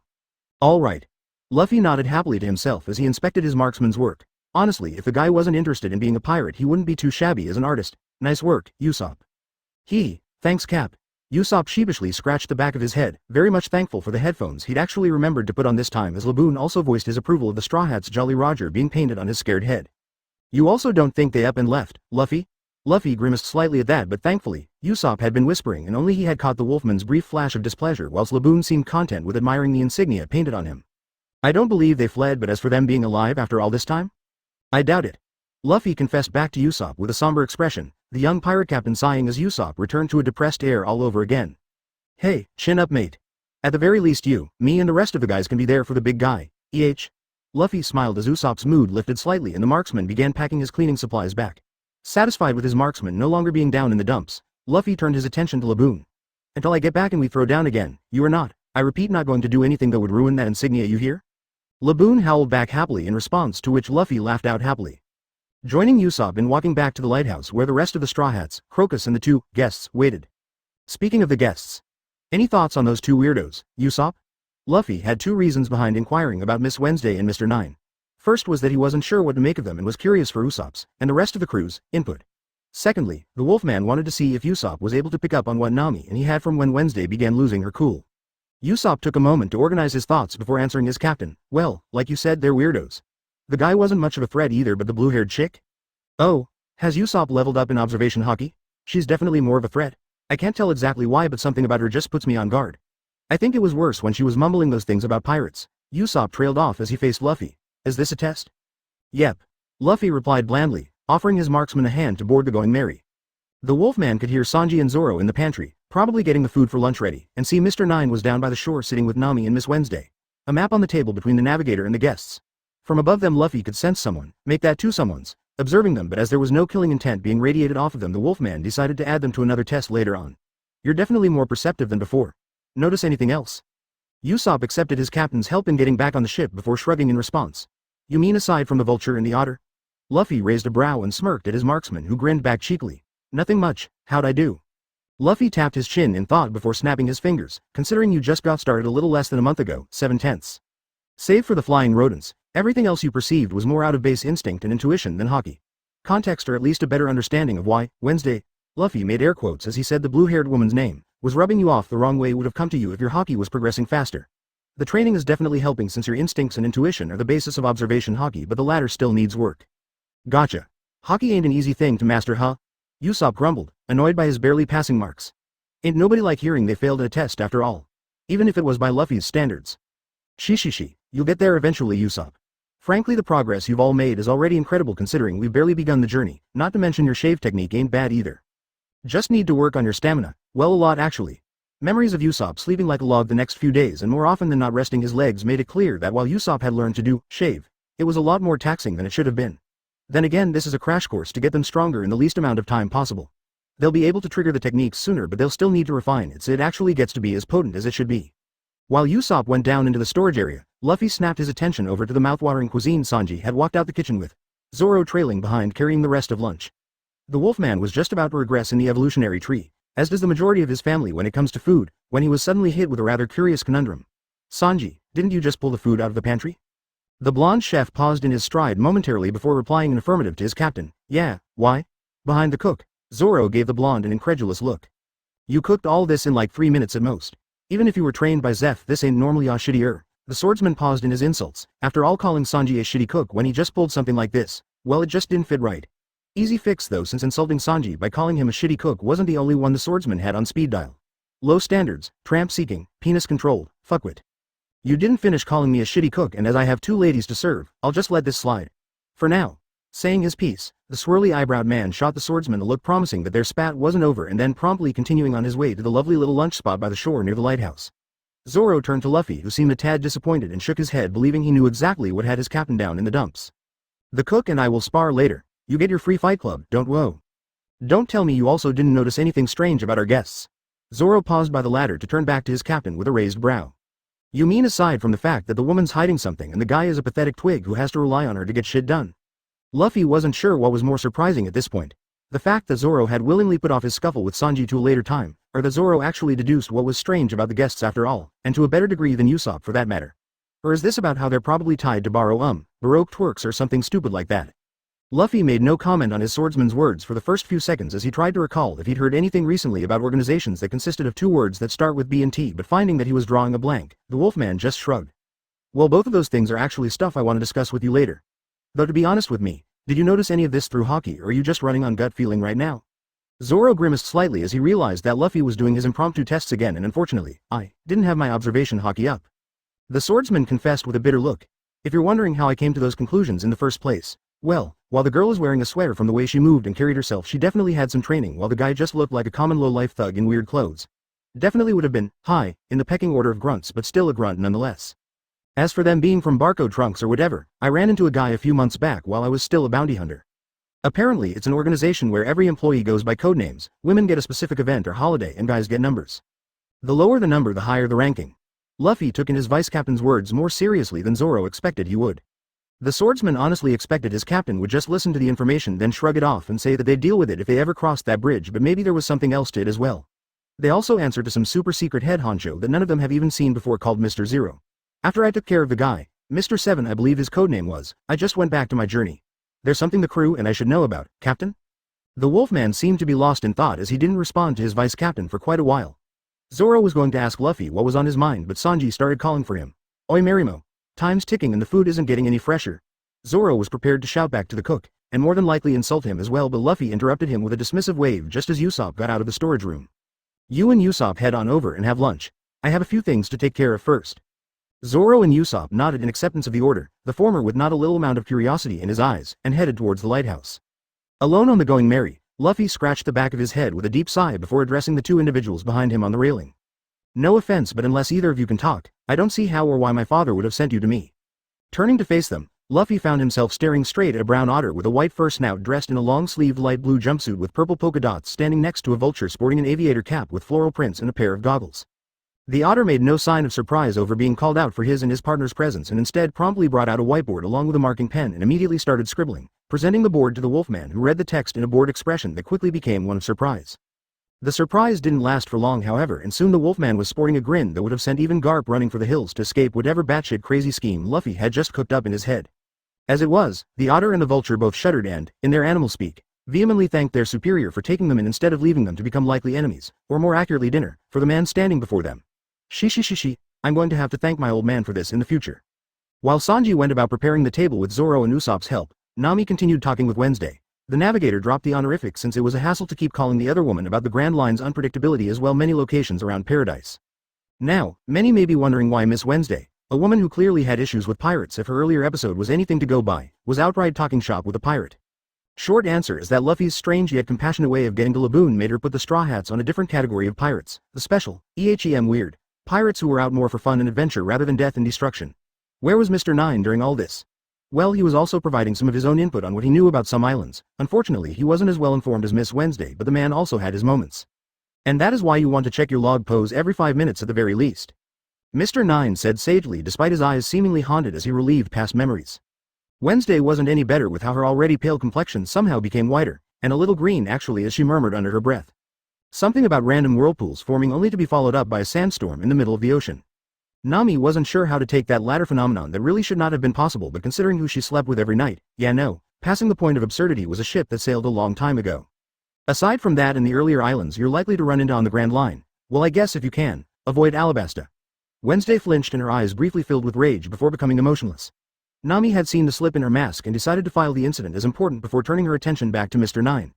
Alright. Luffy nodded happily to himself as he inspected his marksman's work. Honestly, if the guy wasn't interested in being a pirate he wouldn't be too shabby as an artist. Nice work, Usopp. Thanks Cap. Usopp sheepishly scratched the back of his head, very much thankful for the headphones he'd actually remembered to put on this time as Laboon also voiced his approval of the Straw Hat's Jolly Roger being painted on his scared head. You also don't think they up and left, Luffy? Luffy grimaced slightly at that but thankfully, Usopp had been whispering and only he had caught the Wolfman's brief flash of displeasure whilst Laboon seemed content with admiring the insignia painted on him. I don't believe they fled but as for them being alive after all this time? I doubt it. Luffy confessed back to Usopp with a somber expression, the young pirate captain sighing as Usopp returned to a depressed air all over again. Hey, chin up mate. At the very least you, me and the rest of the guys can be there for the big guy, Luffy smiled as Usopp's mood lifted slightly and the marksman began packing his cleaning supplies back. Satisfied with his marksman no longer being down in the dumps, Luffy turned his attention to Laboon. Until I get back and we throw down again, you are not, I repeat not going to do anything that would ruin that insignia you hear? Laboon howled back happily in response to which Luffy laughed out happily. Joining Usopp in walking back to the lighthouse where the rest of the Straw Hats, Crocus and the two guests waited. Speaking of the guests. Any thoughts on those two weirdos, Usopp? Luffy had two reasons behind inquiring about Miss Wednesday and Mr. Nine. First was that he wasn't sure what to make of them and was curious for Usopp's, and the rest of the crew's, input. Secondly, the Wolfman wanted to see if Usopp was able to pick up on what Nami and he had from when Wednesday began losing her cool. Usopp took a moment to organize his thoughts before answering his captain, well, like you said they're weirdos. The guy wasn't much of a threat either but the blue-haired chick? Oh, has Usopp leveled up in observation hockey? She's definitely more of a threat. I can't tell exactly why but something about her just puts me on guard. I think it was worse when she was mumbling those things about pirates. Usopp trailed off as he faced Luffy. Is this a test? Yep. Luffy replied blandly, offering his marksman a hand to board the Going Merry. The Wolfman could hear Sanji and Zoro in the pantry, probably getting the food for lunch ready, and see Mr. Nine was down by the shore sitting with Nami and Miss Wednesday. A map on the table between the navigator and the guests. From above them Luffy could sense someone, make that two someone's, observing them but as there was no killing intent being radiated off of them the Wolfman decided to add them to another test later on. You're definitely more perceptive than before. Notice anything else? Usopp accepted his captain's help in getting back on the ship before shrugging in response. You mean aside from the vulture and the otter? Luffy raised a brow and smirked at his marksman who grinned back cheekily. Nothing much, how'd I do? Luffy tapped his chin in thought before snapping his fingers, considering you just got started a little less than a month ago, 7/10. Save for the flying rodents, everything else you perceived was more out of base instinct and intuition than hockey. Context or at least a better understanding of why, Wednesday, Luffy made air quotes as he said the blue-haired woman's name, was rubbing you off the wrong way would have come to you if your hockey was progressing faster. The training is definitely helping since your instincts and intuition are the basis of observation hockey but the latter still needs work. Gotcha. Hockey ain't an easy thing to master huh? Usopp grumbled, annoyed by his barely passing marks. Ain't nobody like hearing they failed a test after all. Even if it was by Luffy's standards. She. You'll get there eventually Usopp. Frankly the progress you've all made is already incredible considering we've barely begun the journey, not to mention your shave technique ain't bad either. Just need to work on your stamina, well a lot actually. Memories of Usopp sleeping like a log the next few days and more often than not resting his legs made it clear that while Usopp had learned to shave, it was a lot more taxing than it should have been. Then again, this is a crash course to get them stronger in the least amount of time possible. They'll be able to trigger the techniques sooner, but they'll still need to refine it so it actually gets to be as potent as it should be. While Usopp went down into the storage area, Luffy snapped his attention over to the mouthwatering cuisine Sanji had walked out the kitchen with, Zoro trailing behind carrying the rest of lunch. The Wolfman was just about to regress in the evolutionary tree, as does the majority of his family when it comes to food, when he was suddenly hit with a rather curious conundrum. Sanji, didn't you just pull the food out of the pantry? The blonde chef paused in his stride momentarily before replying an affirmative to his captain. Yeah, why? Behind the cook. Zoro gave the blonde an incredulous look. You cooked all this in like 3 minutes at most. Even if you were trained by Zeph, this ain't normally a shittier. The swordsman paused in his insults, after all calling Sanji a shitty cook when he just pulled something like this. Well, it just didn't fit right. Easy fix though, since insulting Sanji by calling him a shitty cook wasn't the only one the swordsman had on speed dial. Low standards, tramp seeking, penis controlled, fuckwit. You didn't finish calling me a shitty cook, and as I have 2 ladies to serve, I'll just let this slide. For now. Saying his piece, the swirly eyebrowed man shot the swordsman a look promising that their spat wasn't over and then promptly continuing on his way to the lovely little lunch spot by the shore near the lighthouse. Zoro turned to Luffy, who seemed a tad disappointed and shook his head, believing he knew exactly what had his captain down in the dumps. The cook and I will spar later. You get your free fight club, don't whoa. Don't tell me you also didn't notice anything strange about our guests. Zoro paused by the ladder to turn back to his captain with a raised brow. You mean aside from the fact that the woman's hiding something and the guy is a pathetic twig who has to rely on her to get shit done? Luffy wasn't sure what was more surprising at this point. The fact that Zoro had willingly put off his scuffle with Sanji to a later time, or that Zoro actually deduced what was strange about the guests after all, and to a better degree than Usopp for that matter. Or is this about how they're probably tied to Baroque twerks or something stupid like that? Luffy made no comment on his swordsman's words for the first few seconds as he tried to recall if he'd heard anything recently about organizations that consisted of 2 words that start with B and T, but finding that he was drawing a blank, the Wolfman just shrugged. Well, both of those things are actually stuff I want to discuss with you later. Though to be honest with me, did you notice any of this through hockey, or are you just running on gut feeling right now? Zoro grimaced slightly as he realized that Luffy was doing his impromptu tests again, and unfortunately, I didn't have my observation hockey up. The swordsman confessed with a bitter look. If you're wondering how I came to those conclusions in the first place, well, while the girl was wearing a sweater from the way she moved and carried herself, she definitely had some training, while the guy just looked like a common low-life thug in weird clothes. Definitely would have been high in the pecking order of grunts, but still a grunt nonetheless. As for them being from Barcode Trunks or whatever, I ran into a guy a few months back while I was still a bounty hunter. Apparently it's an organization where every employee goes by code names, women get a specific event or holiday, and guys get numbers. The lower the number, the higher the ranking. Luffy took in his vice captain's words more seriously than Zoro expected he would. The swordsman honestly expected his captain would just listen to the information, then shrug it off and say that they'd deal with it if they ever crossed that bridge, but maybe there was something else to it as well. They also answered to some super secret head honcho that none of them have even seen before, called Mr. Zero. After I took care of the guy, Mr. 7 I believe his codename was, I just went back to my journey. There's something the crew and I should know about, Captain? The Wolfman seemed to be lost in thought as he didn't respond to his vice captain for quite a while. Zoro was going to ask Luffy what was on his mind, but Sanji started calling for him. Oi Marimo. Time's ticking and the food isn't getting any fresher. Zoro was prepared to shout back to the cook, and more than likely insult him as well, but Luffy interrupted him with a dismissive wave just as Usopp got out of the storage room. You and Usopp head on over and have lunch. I have a few things to take care of first. Zoro and Usopp nodded in acceptance of the order, the former with not a little amount of curiosity in his eyes, and headed towards the lighthouse. Alone on the Going Merry, Luffy scratched the back of his head with a deep sigh before addressing the 2 individuals behind him on the railing. No offense, but unless either of you can talk, I don't see how or why my father would have sent you to me. Turning to face them, Luffy found himself staring straight at a brown otter with a white fur snout dressed in a long-sleeved light blue jumpsuit with purple polka dots standing next to a vulture sporting an aviator cap with floral prints and a pair of goggles. The otter made no sign of surprise over being called out for his and his partner's presence, and instead promptly brought out a whiteboard along with a marking pen and immediately started scribbling, presenting the board to the Wolfman, who read the text in a bored expression that quickly became one of surprise. The surprise didn't last for long, however, and soon the Wolfman was sporting a grin that would have sent even Garp running for the hills to escape whatever batshit crazy scheme Luffy had just cooked up in his head. As it was, the otter and the vulture both shuddered and, in their animal speak, vehemently thanked their superior for taking them in instead of leaving them to become likely enemies, or more accurately dinner, for the man standing before them. Shishi, I'm going to have to thank my old man for this in the future. While Sanji went about preparing the table with Zoro and Usopp's help, Nami continued talking with Wednesday. The navigator dropped the honorific since it was a hassle to keep calling the other woman about the Grand Line's unpredictability as well many locations around Paradise. Now, many may be wondering why Miss Wednesday, a woman who clearly had issues with pirates if her earlier episode was anything to go by, was outright talking shop with a pirate. Short answer is that Luffy's strange yet compassionate way of getting to Laboon made her put the Straw Hats on a different category of pirates, the special, weird, pirates who were out more for fun and adventure rather than death and destruction. Where was Mr. Nine during all this? Well, he was also providing some of his own input on what he knew about some islands. Unfortunately, he wasn't as well informed as Miss Wednesday, but the man also had his moments. And that is why you want to check your log pose every 5 minutes at the very least. Mr. Nine said sagely, despite his eyes seemingly haunted as he relieved past memories. Wednesday wasn't any better with how her already pale complexion somehow became whiter, and a little green actually, as she murmured under her breath. Something about random whirlpools forming only to be followed up by a sandstorm in the middle of the ocean. Nami wasn't sure how to take that latter phenomenon that really should not have been possible, but considering who she slept with every night, passing the point of absurdity was a ship that sailed a long time ago. Aside from that and the earlier islands you're likely to run into on the Grand Line, well, I guess if you can, avoid Alabasta. Wednesday flinched and her eyes briefly filled with rage before becoming emotionless. Nami had seen the slip in her mask and decided to file the incident as important before turning her attention back to Mr. Nine.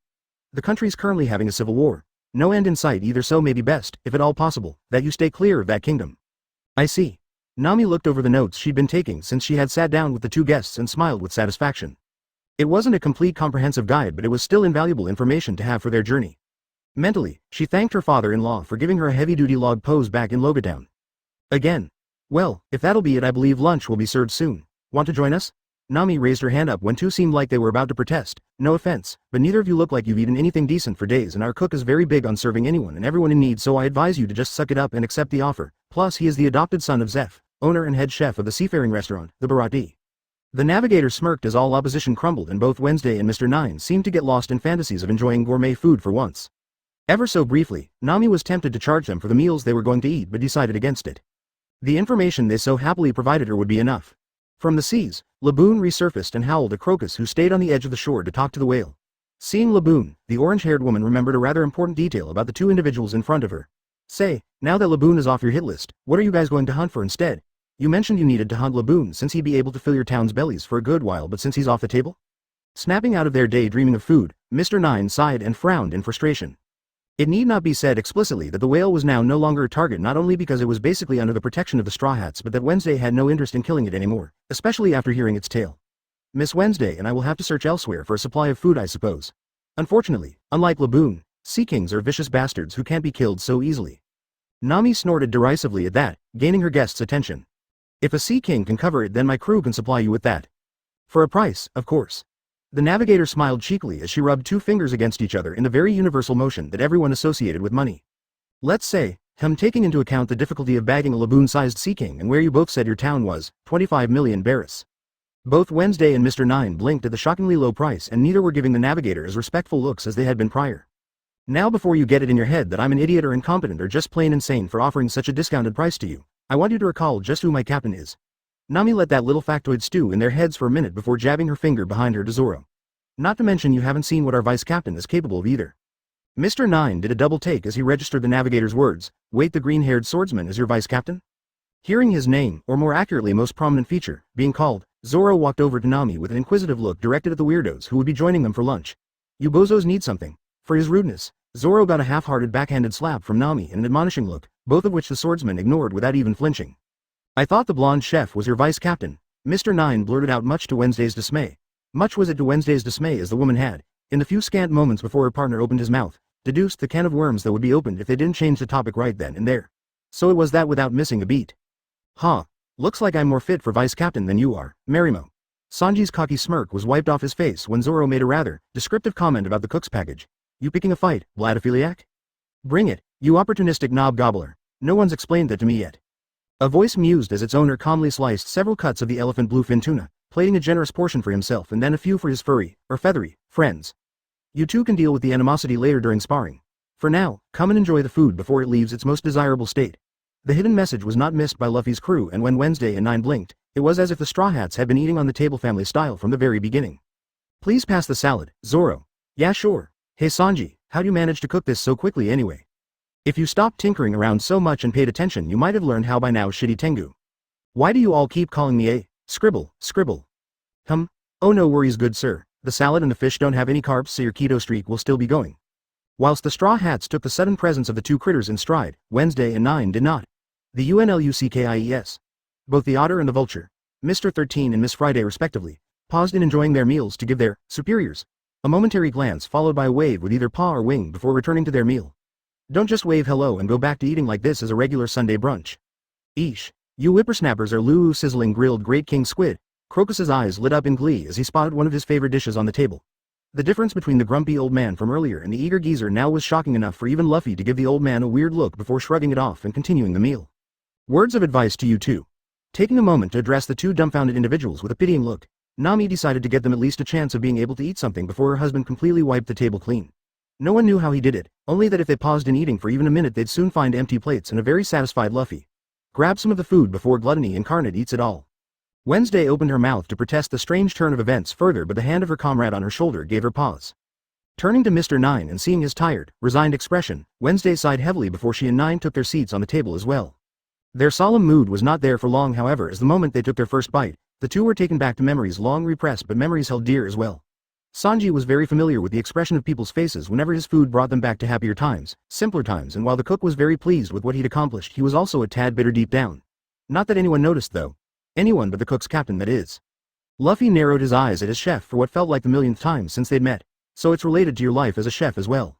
The country's currently having a civil war. No end in sight either, so may be best, if at all possible, that you stay clear of that kingdom. I see. Nami looked over the notes she'd been taking since she had sat down with the two guests and smiled with satisfaction. It wasn't a complete comprehensive guide, but it was still invaluable information to have for their journey. Mentally, she thanked her father-in-law for giving her a heavy-duty log pose back in Logatown. Again. Well, if that'll be it, I believe lunch will be served soon. Want to join us? Nami raised her hand up when two seemed like they were about to protest. No offense, but neither of you look like you've eaten anything decent for days, and our cook is very big on serving anyone and everyone in need, so I advise you to just suck it up and accept the offer. Plus, he is the adopted son of Zeph, owner and head chef of the seafaring restaurant, the Barati. The navigator smirked as all opposition crumbled, and both Wednesday and Mr. Nine seemed to get lost in fantasies of enjoying gourmet food for once. Ever so briefly, Nami was tempted to charge them for the meals they were going to eat but decided against it. The information they so happily provided her would be enough. From the seas, Laboon resurfaced and howled at Crocus, who stayed on the edge of the shore to talk to the whale. Seeing Laboon, the orange-haired woman remembered a rather important detail about the two individuals in front of her. Say, now that Laboon is off your hit list, what are you guys going to hunt for instead? You mentioned you needed to hunt Laboon since he'd be able to fill your town's bellies for a good while, but since he's off the table? Snapping out of their day dreaming of food, Mr. Nine sighed and frowned in frustration. It need not be said explicitly that the whale was now no longer a target, not only because it was basically under the protection of the Straw Hats, but that Wednesday had no interest in killing it anymore, especially after hearing its tale. Miss Wednesday and I will have to search elsewhere for a supply of food, I suppose. Unfortunately, unlike Laboon, sea kings are vicious bastards who can't be killed so easily. Nami snorted derisively at that, gaining her guests' attention. If a sea king can cover it, then my crew can supply you with that. For a price, of course. The navigator smiled cheekily as she rubbed two fingers against each other in the very universal motion that everyone associated with money. Let's say, taking into account the difficulty of bagging a Laboon-sized sea king and where you both said your town was, 25 million Barris. Both Wednesday and Mr. Nine blinked at the shockingly low price, and neither were giving the navigator as respectful looks as they had been prior. Now, before you get it in your head that I'm an idiot or incompetent or just plain insane for offering such a discounted price to you, I want you to recall just who my captain is. Nami let that little factoid stew in their heads for a minute before jabbing her finger behind her to Zoro. Not to mention you haven't seen what our vice captain is capable of either. Mr. Nine did a double take as he registered the navigator's words. Wait, the green-haired swordsman is your vice captain? Hearing his name, or more accurately most prominent feature, being called, Zoro walked over to Nami with an inquisitive look directed at the weirdos who would be joining them for lunch. You bozos need something. For his rudeness, Zoro got a half-hearted backhanded slap from Nami and an admonishing look, both of which the swordsman ignored without even flinching. I thought the blonde chef was your vice captain, Mr. Nine blurted out, much to Wednesday's dismay. Much was it to Wednesday's dismay as the woman had, in the few scant moments before her partner opened his mouth, deduced the can of worms that would be opened if they didn't change the topic right then and there. So it was that without missing a beat. Huh. Looks like I'm more fit for vice captain than you are, Marimo. Sanji's cocky smirk was wiped off his face when Zoro made a rather descriptive comment about the cook's package. You picking a fight, Vladophiliac? Bring it, you opportunistic knob gobbler. No one's explained that to me yet. A voice mused as its owner calmly sliced several cuts of the elephant bluefin tuna, plating a generous portion for himself and then a few for his furry, or feathery, friends. You two can deal with the animosity later during sparring. For now, come and enjoy the food before it leaves its most desirable state. The hidden message was not missed by Luffy's crew, and when Wednesday and Nine blinked, it was as if the Straw Hats had been eating on the table family style from the very beginning. Please pass the salad, Zoro. Yeah, sure. Hey Sanji, how'd you manage to cook this so quickly anyway? If you stopped tinkering around so much and paid attention, you might have learned how by now, shitty Tengu. Why do you all keep calling me a scribble? Oh, no worries, good sir. The salad and the fish don't have any carbs, so your keto streak will still be going. Whilst the Straw Hats took the sudden presence of the two critters in stride, Wednesday and Nine did not. The UNLUCKIES. Both the Otter and the Vulture, Mr. 13 and Miss Friday respectively, paused in enjoying their meals to give their superiors A momentary glance followed by a wave with either paw or wing before returning to their meal. Don't just wave hello and go back to eating like this as a regular Sunday brunch. Eesh. You whippersnappers are sizzling grilled Great King Squid. Crocus's eyes lit up in glee as he spotted one of his favorite dishes on the table. The difference between the grumpy old man from earlier and the eager geezer now was shocking enough for even Luffy to give the old man a weird look before shrugging it off and continuing the meal. Words of advice to you too. Taking a moment to address the two dumbfounded individuals with a pitying look, Nami decided to get them at least a chance of being able to eat something before her husband completely wiped the table clean. No one knew how he did it, only that if they paused in eating for even a minute they'd soon find empty plates and a very satisfied Luffy. Grab some of the food before gluttony incarnate eats it all. Wednesday opened her mouth to protest the strange turn of events further, but the hand of her comrade on her shoulder gave her pause. Turning to Mr. Nine and seeing his tired, resigned expression, Wednesday sighed heavily before she and Nine took their seats on the table as well. Their solemn mood was not there for long, however, as the moment they took their first bite, the two were taken back to memories long repressed but memories held dear as well. Sanji was very familiar with the expression of people's faces whenever his food brought them back to happier times, simpler times, and while the cook was very pleased with what he'd accomplished, he was also a tad bitter deep down. Not that anyone noticed though. Anyone but the cook's captain, that is. Luffy narrowed his eyes at his chef for what felt like the millionth time since they'd met. So it's related to your life as a chef as well.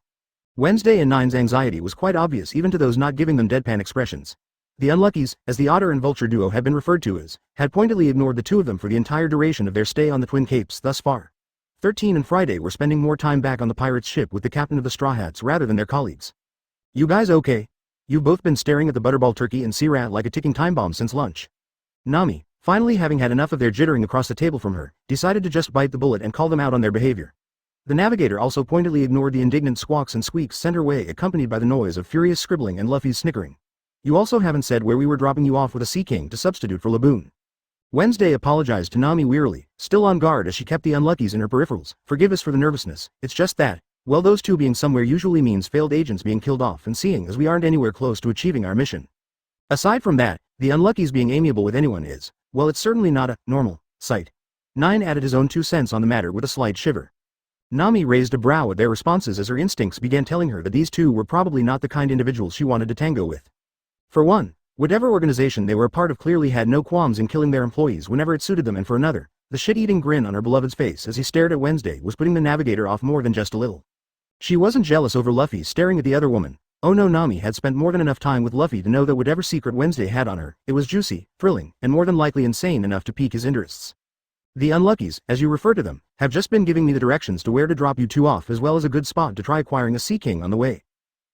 Wednesday and Nine's anxiety was quite obvious even to those not giving them deadpan expressions. The Unluckies, as the Otter and Vulture duo had been referred to as, had pointedly ignored the two of them for the entire duration of their stay on the Twin Capes thus far. 13 and Friday were spending more time back on the pirate's ship with the captain of the Straw Hats rather than their colleagues. You guys okay? You've both been staring at the butterball turkey and sea rat like a ticking time bomb since lunch. Nami, finally having had enough of their jittering across the table from her, decided to just bite the bullet and call them out on their behavior. The navigator also pointedly ignored the indignant squawks and squeaks sent her way, accompanied by the noise of furious scribbling and Luffy's snickering. You also haven't said where we were dropping you off with a Sea King to substitute for Laboon. Wednesday apologized to Nami wearily, still on guard as she kept the Unluckies in her peripherals. Forgive us for the nervousness, it's just that, well, those two being somewhere usually means failed agents being killed off, and seeing as we aren't anywhere close to achieving our mission. Aside from that, the Unluckies being amiable with anyone is, well, it's certainly not a normal sight. Nine added his own 2 cents on the matter with a slight shiver. Nami raised a brow at their responses as her instincts began telling her that these two were probably not the kind individuals she wanted to tango with. For one, whatever organization they were a part of clearly had no qualms in killing their employees whenever it suited them, and for another, the shit-eating grin on her beloved's face as he stared at Wednesday was putting the navigator off more than just a little. She wasn't jealous over Luffy staring at the other woman. Oh no, Nami had spent more than enough time with Luffy to know that whatever secret Wednesday had on her, it was juicy, thrilling, and more than likely insane enough to pique his interests. The Unluckies, as you refer to them, have just been giving me the directions to where to drop you two off, as well as a good spot to try acquiring a Sea King on the way.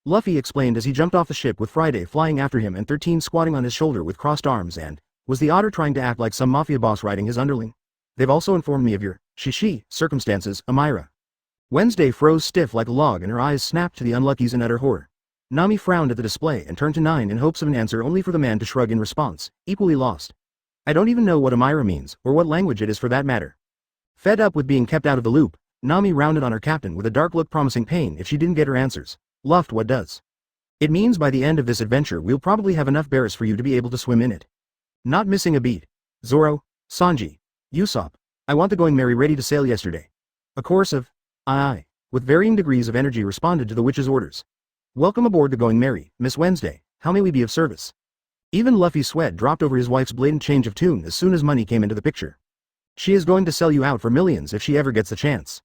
Luffy explained as he jumped off the ship with Friday flying after him and 13 squatting on his shoulder with crossed arms. And was the Otter trying to act like some mafia boss riding his underling? They've also informed me of your circumstances, Amira. Wednesday froze stiff like a log and her eyes snapped to the Unluckies in utter horror. Nami frowned at the display and turned to Nine in hopes of an answer, only for the man to shrug in response, equally lost. I don't even know what Amira means, or what language it is for that matter. Fed up with being kept out of the loop, Nami rounded on her captain with a dark look promising pain if she didn't get her answers. Luffed, what does? It means by the end of this adventure we'll probably have enough berries for you to be able to swim in it. Not missing a beat. Zoro, Sanji, Usopp, I want the Going Merry ready to sail yesterday. A chorus of, aye, with varying degrees of energy responded to the witch's orders. Welcome aboard the Going Merry, Miss Wednesday, how may we be of service? Even Luffy's sweat dropped over his wife's blatant change of tune as soon as money came into the picture. She is going to sell you out for millions if she ever gets the chance.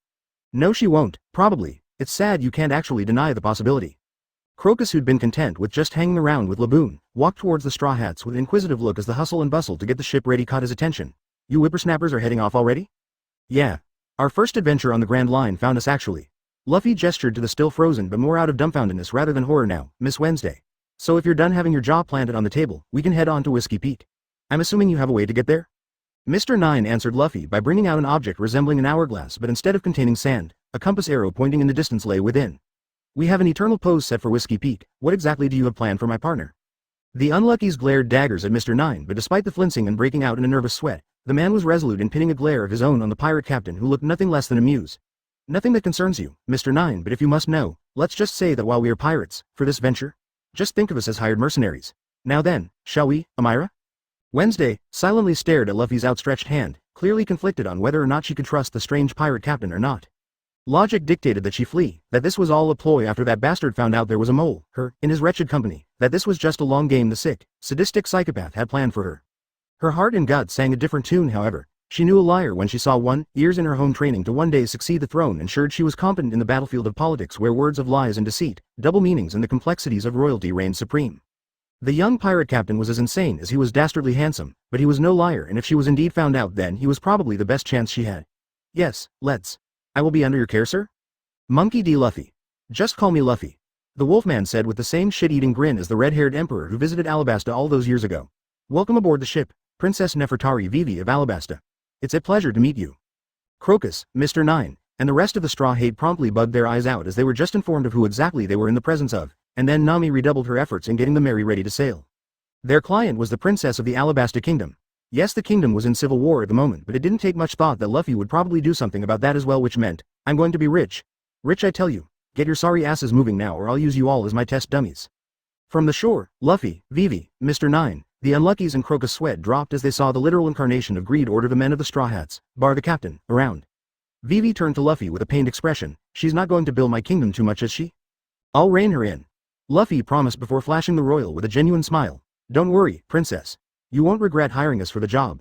No, she won't, probably. It's sad you can't actually deny the possibility. Crocus, who'd been content with just hanging around with Laboon, walked towards the Straw Hats with an inquisitive look as the hustle and bustle to get the ship ready caught his attention. You whippersnappers are heading off already? Yeah. Our first adventure on the Grand Line found us actually. Luffy gestured to the still frozen but more out of dumbfoundedness rather than horror now, Miss Wednesday. So if you're done having your jaw planted on the table, we can head on to Whiskey Peak. I'm assuming you have a way to get there? Mr. Nine answered Luffy by bringing out an object resembling an hourglass, but instead of containing sand, a compass arrow pointing in the distance lay within. We have an eternal pose set for Whiskey Peak. What exactly do you have planned for my partner? The Unluckies glared daggers at Mr. Nine, but despite the flincing and breaking out in a nervous sweat, the man was resolute in pinning a glare of his own on the pirate captain, who looked nothing less than amused. Nothing that concerns you, Mr. Nine, but if you must know, let's just say that while we are pirates, for this venture, just think of us as hired mercenaries. Now then, shall we, Amira? Wednesday silently stared at Luffy's outstretched hand, clearly conflicted on whether or not she could trust the strange pirate captain or not. Logic dictated that she flee, that this was all a ploy after that bastard found out there was a mole, in his wretched company, that this was just a long game the sick, sadistic psychopath had planned for her. Her heart and gut sang a different tune, however, She knew a liar when she saw one. Years in her home training to one day succeed the throne ensured she was competent in the battlefield of politics where words of lies and deceit, double meanings and the complexities of royalty reigned supreme. The young pirate captain was as insane as he was dastardly handsome, but he was no liar, and if she was indeed found out, then he was probably the best chance she had. Yes, let's. I will be under your care, sir? Monkey D. Luffy. Just call me Luffy. The Wolfman said with the same shit-eating grin as the red-haired emperor who visited Alabasta all those years ago. Welcome aboard the ship, Princess Nefertari Vivi of Alabasta. It's a pleasure to meet you. Crocus, Mr. 9, and the rest of the Straw Hat promptly bugged their eyes out as they were just informed of who exactly they were in the presence of, and then Nami redoubled her efforts in getting the Mary ready to sail. Their client was the princess of the Alabasta Kingdom. Yes, the kingdom was in civil war at the moment, but it didn't take much thought that Luffy would probably do something about that as well, which meant, I'm going to be rich. Rich, I tell you. Get your sorry asses moving now or I'll use you all as my test dummies. From the shore, Luffy, Vivi, Mr. 9, the Unluckies and Crocus sweat dropped as they saw the literal incarnation of greed order the men of the Straw Hats, bar the captain, around. Vivi turned to Luffy with a pained expression. She's not going to bill my kingdom too much, is she? I'll rein her in. Luffy promised before flashing the royal with a genuine smile. Don't worry, princess. You won't regret hiring us for the job.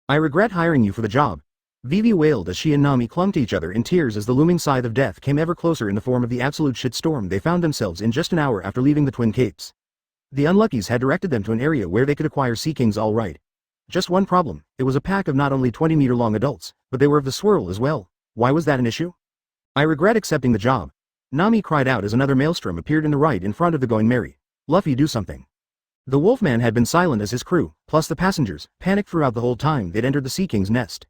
I regret hiring you for the job. Vivi wailed as she and Nami clung to each other in tears as the looming scythe of death came ever closer in the form of the absolute shitstorm they found themselves in just an hour after leaving the Twin Capes. The Unluckies had directed them to an area where they could acquire Sea Kings all right. Just one problem, it was a pack of not only 20-meter-long adults, but they were of the swirl as well. Why was that an issue? I regret accepting the job. Nami cried out as another maelstrom appeared in the right in front of the Going Merry. Luffy, do something. The Wolfman had been silent as his crew, plus the passengers, panicked throughout the whole time they'd entered the Sea King's nest.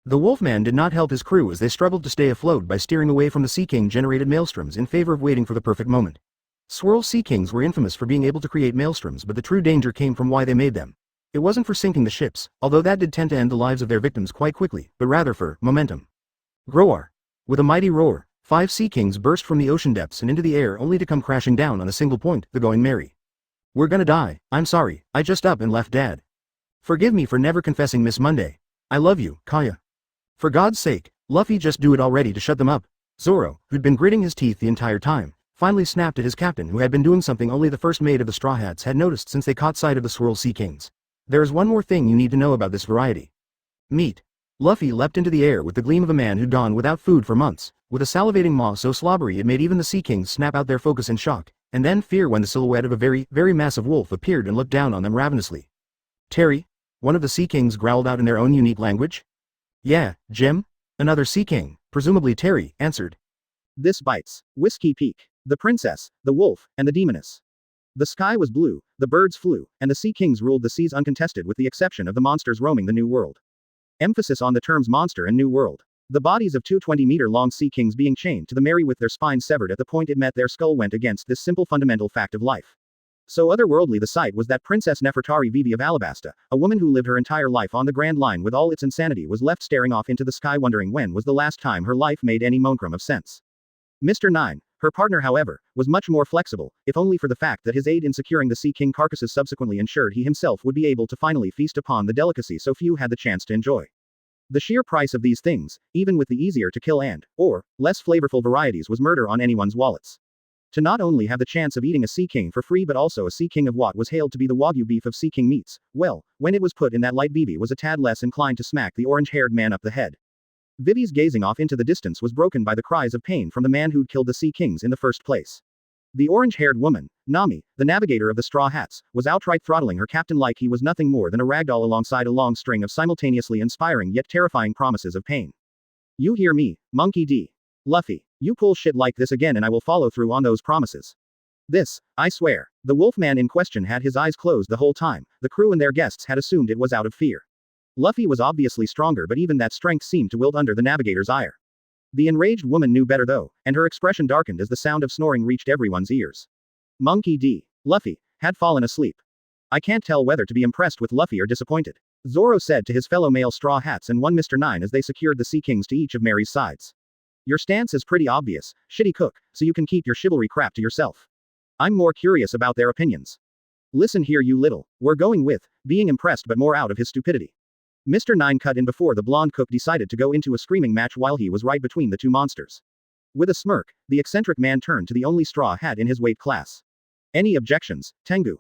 The Wolfman did not help his crew as they struggled to stay afloat by steering away from the Sea King-generated maelstroms in favor of waiting for the perfect moment. Swirl Sea Kings were infamous for being able to create maelstroms, but the true danger came from why they made them. It wasn't for sinking the ships, although that did tend to end the lives of their victims quite quickly, but rather for momentum. Groar. With a mighty roar, 5 Sea Kings burst from the ocean depths and into the air only to come crashing down on a single point, the Going Merry. We're gonna die. I'm sorry, I just up and left Dad. Forgive me for never confessing, Miss Monday. I love you, Kaya. For God's sake, Luffy, just do it already to shut them up. Zoro, who'd been gritting his teeth the entire time, finally snapped at his captain, who had been doing something only the first mate of the Straw Hats had noticed since they caught sight of the Swirl Sea Kings. There is one more thing you need to know about this variety. Meat. Luffy leapt into the air with the gleam of a man who'd gone without food for months, with a salivating maw so slobbery it made even the Sea Kings snap out their focus in shock, and then fear when the silhouette of a very, very massive wolf appeared and looked down on them ravenously. Terry? One of the Sea Kings growled out in their own unique language. Yeah, Jim? Another Sea King, presumably Terry, answered. This bites. Whiskey Peak. The princess, the wolf, and the demoness. The sky was blue, the birds flew, and the Sea Kings ruled the seas uncontested with the exception of the monsters roaming the New World. Emphasis on the terms monster and New World. The bodies of 2 20-meter-long Sea Kings being chained to the Merry with their spines severed at the point it met their skull went against this simple fundamental fact of life. So otherworldly the sight was that Princess Nefertari Vivi of Alabasta, a woman who lived her entire life on the Grand Line with all its insanity, was left staring off into the sky wondering when was the last time her life made any moncrum of sense. Mr. 9, her partner however, was much more flexible, if only for the fact that his aid in securing the Sea King carcasses subsequently ensured he himself would be able to finally feast upon the delicacy so few had the chance to enjoy. The sheer price of these things, even with the easier to kill and, or, less flavorful varieties, was murder on anyone's wallets. To not only have the chance of eating a Sea King for free but also a Sea King of what was hailed to be the Wagyu beef of Sea King meats, well, when it was put in that light, Vivi was a tad less inclined to smack the orange-haired man up the head. Vivi's gazing off into the distance was broken by the cries of pain from the man who'd killed the Sea Kings in the first place. The orange-haired woman, Nami, the navigator of the Straw Hats, was outright throttling her captain like he was nothing more than a ragdoll alongside a long string of simultaneously inspiring yet terrifying promises of pain. You hear me, Monkey D. Luffy, you pull shit like this again and I will follow through on those promises. This, I swear. The wolfman in question had his eyes closed the whole time. The crew and their guests had assumed it was out of fear. Luffy was obviously stronger, but even that strength seemed to wilt under the navigator's ire. The enraged woman knew better though, and her expression darkened as the sound of snoring reached everyone's ears. Monkey D. Luffy had fallen asleep. I can't tell whether to be impressed with Luffy or disappointed, Zoro said to his fellow male Straw Hats and one Mr. 9 as they secured the Sea Kings to each of Mary's sides. Your stance is pretty obvious, shitty cook, so you can keep your chivalry crap to yourself. I'm more curious about their opinions. Listen here, you little, we're going with being impressed but more out of his stupidity. Mr. 9 cut in before the blonde cook decided to go into a screaming match while he was right between the two monsters. With a smirk, the eccentric man turned to the only Straw Hat in his weight class. Any objections, Tengu?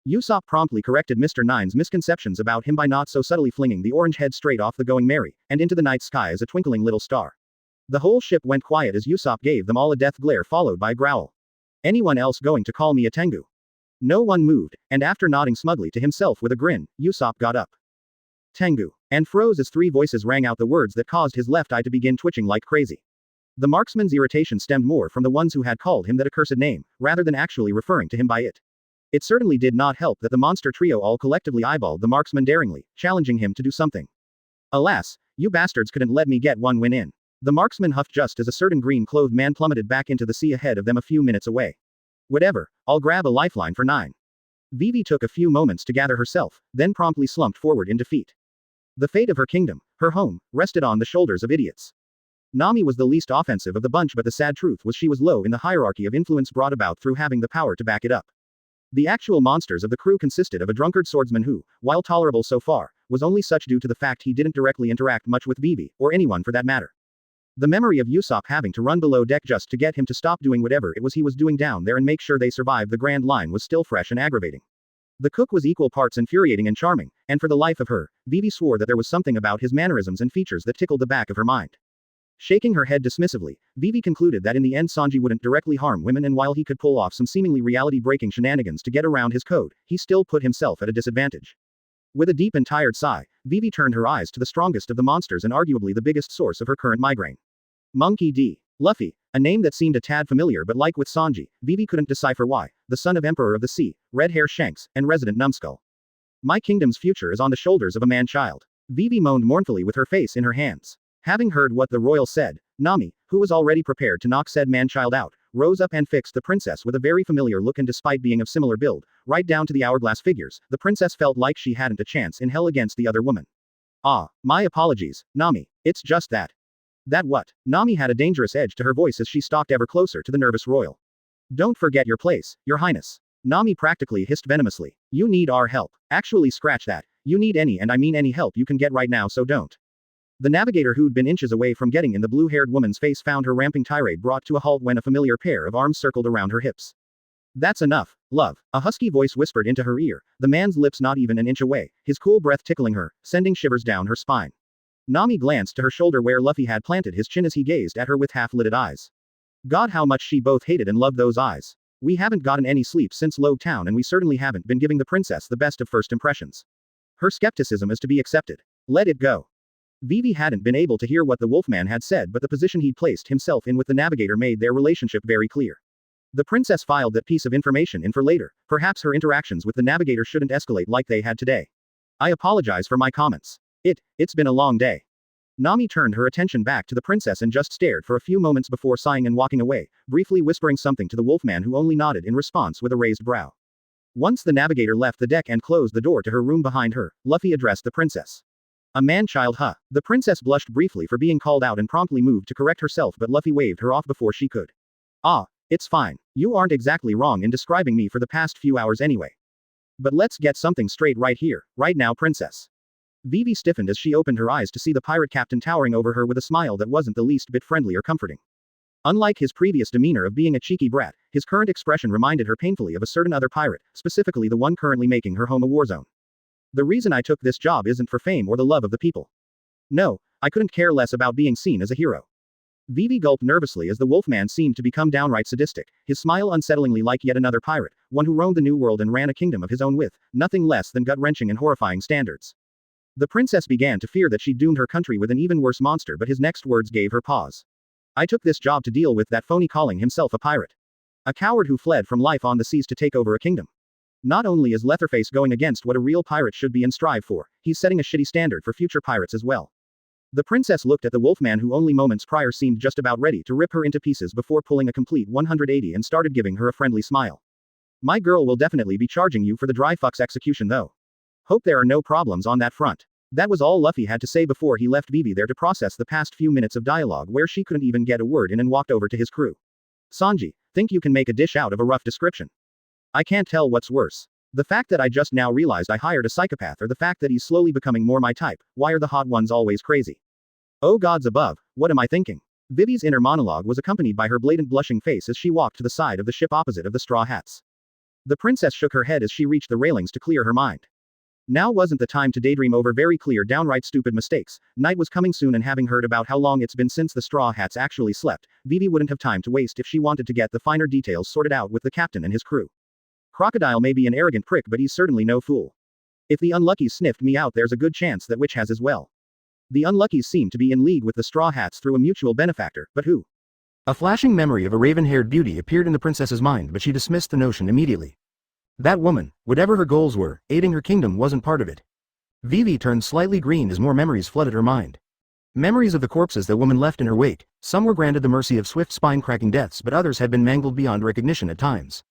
Usopp promptly corrected Mr. Nine's misconceptions about him by not so subtly flinging the orange head straight off the Going Merry, and into the night sky as a twinkling little star. The whole ship went quiet as Usopp gave them all a death glare followed by a growl. Anyone else going to call me a Tengu? No one moved, and after nodding smugly to himself with a grin, Usopp got up. Tengu. And froze as three voices rang out the words that caused his left eye to begin twitching like crazy. The marksman's irritation stemmed more from the ones who had called him that accursed name, rather than actually referring to him by it. It certainly did not help that the monster trio all collectively eyeballed the marksman daringly, challenging him to do something. Alas, you bastards couldn't let me get one win in. The marksman huffed just as a certain green-clothed man plummeted back into the sea ahead of them a few minutes away. Whatever, I'll grab a lifeline for 9. Vivi took a few moments to gather herself, then promptly slumped forward in defeat. The fate of her kingdom, her home, rested on the shoulders of idiots. Nami was the least offensive of the bunch, but the sad truth was she was low in the hierarchy of influence brought about through having the power to back it up. The actual monsters of the crew consisted of a drunkard swordsman who, while tolerable so far, was only such due to the fact he didn't directly interact much with Vivi, or anyone for that matter. The memory of Usopp having to run below deck just to get him to stop doing whatever it was he was doing down there and make sure they survived the Grand Line was still fresh and aggravating. The cook was equal parts infuriating and charming, and for the life of her, Vivi swore that there was something about his mannerisms and features that tickled the back of her mind. Shaking her head dismissively, Vivi concluded that in the end Sanji wouldn't directly harm women, and while he could pull off some seemingly reality-breaking shenanigans to get around his code, he still put himself at a disadvantage. With a deep and tired sigh, Vivi turned her eyes to the strongest of the monsters and arguably the biggest source of her current migraine. Monkey D. Luffy, a name that seemed a tad familiar, but like with Sanji, Vivi couldn't decipher why, the son of Emperor of the Sea, red hair Shanks, and resident numbskull. My kingdom's future is on the shoulders of a man-child. Vivi moaned mournfully with her face in her hands. Having heard what the royal said, Nami, who was already prepared to knock said man-child out, rose up and fixed the princess with a very familiar look, and despite being of similar build, right down to the hourglass figures, the princess felt like she hadn't a chance in hell against the other woman. Ah, my apologies, Nami, it's just that. That what? Nami had a dangerous edge to her voice as she stalked ever closer to the nervous royal. Don't forget your place, your highness. Nami practically hissed venomously. You need our help. Actually scratch that. You need any, and I mean any, help you can get right now, so don't. The navigator, who'd been inches away from getting in the blue-haired woman's face, found her ramping tirade brought to a halt when a familiar pair of arms circled around her hips. That's enough, love, a husky voice whispered into her ear, the man's lips not even an inch away, his cool breath tickling her, sending shivers down her spine. Nami glanced to her shoulder where Luffy had planted his chin as he gazed at her with half-lidded eyes. God, how much she both hated and loved those eyes. We haven't gotten any sleep since Log Town, and we certainly haven't been giving the princess the best of first impressions. Her skepticism is to be accepted. Let it go. Vivi hadn't been able to hear what the Wolfman had said, but the position he'd placed himself in with the navigator made their relationship very clear. The princess filed that piece of information in for later. Perhaps her interactions with the navigator shouldn't escalate like they had today. I apologize for my comments. It's been a long day. Nami turned her attention back to the princess and just stared for a few moments before sighing and walking away, briefly whispering something to the Wolfman, who only nodded in response with a raised brow. Once the navigator left the deck and closed the door to her room behind her, Luffy addressed the princess. A man-child, huh? The princess blushed briefly for being called out and promptly moved to correct herself, but Luffy waved her off before she could. Ah, it's fine. You aren't exactly wrong in describing me for the past few hours anyway. But let's get something straight right here, right now, princess. Vivi stiffened as she opened her eyes to see the pirate captain towering over her with a smile that wasn't the least bit friendly or comforting. Unlike his previous demeanor of being a cheeky brat, his current expression reminded her painfully of a certain other pirate, specifically the one currently making her home a war zone. The reason I took this job isn't for fame or the love of the people. No, I couldn't care less about being seen as a hero. Vivi gulped nervously as the Wolfman seemed to become downright sadistic, his smile unsettlingly like yet another pirate, one who roamed the New World and ran a kingdom of his own with nothing less than gut-wrenching and horrifying standards. The princess began to fear that she'd doomed her country with an even worse monster, but his next words gave her pause. I took this job to deal with that phony calling himself a pirate. A coward who fled from life on the seas to take over a kingdom. Not only is Leatherface going against what a real pirate should be and strive for, he's setting a shitty standard for future pirates as well. The princess looked at the Wolfman, who only moments prior seemed just about ready to rip her into pieces before pulling a complete 180 and started giving her a friendly smile. My girl will definitely be charging you for the dry fuck's execution though. Hope there are no problems on that front. That was all Luffy had to say before he left Vivi there to process the past few minutes of dialogue where she couldn't even get a word in, and walked over to his crew. Sanji, think you can make a dish out of a rough description? I can't tell what's worse. The fact that I just now realized I hired a psychopath, or the fact that he's slowly becoming more my type. Why are the hot ones always crazy? Oh gods above, what am I thinking? Vivi's inner monologue was accompanied by her blatant blushing face as she walked to the side of the ship opposite of the Straw Hats. The princess shook her head as she reached the railings to clear her mind. Now wasn't the time to daydream over very clear downright stupid mistakes. Night was coming soon, and having heard about how long it's been since the Straw Hats actually slept, Vivi wouldn't have time to waste if she wanted to get the finer details sorted out with the captain and his crew. Crocodile may be an arrogant prick, but he's certainly no fool. If the Unluckies sniffed me out, there's a good chance that Witch has as well. The Unluckies seem to be in league with the Straw Hats through a mutual benefactor, but who? A flashing memory of a raven-haired beauty appeared in the princess's mind, but she dismissed the notion immediately. That woman, whatever her goals were, aiding her kingdom wasn't part of it. Vivi turned slightly green as more memories flooded her mind. Memories of the corpses the woman left in her wake. Some were granted the mercy of swift spine-cracking deaths, but others had been mangled beyond recognition at times.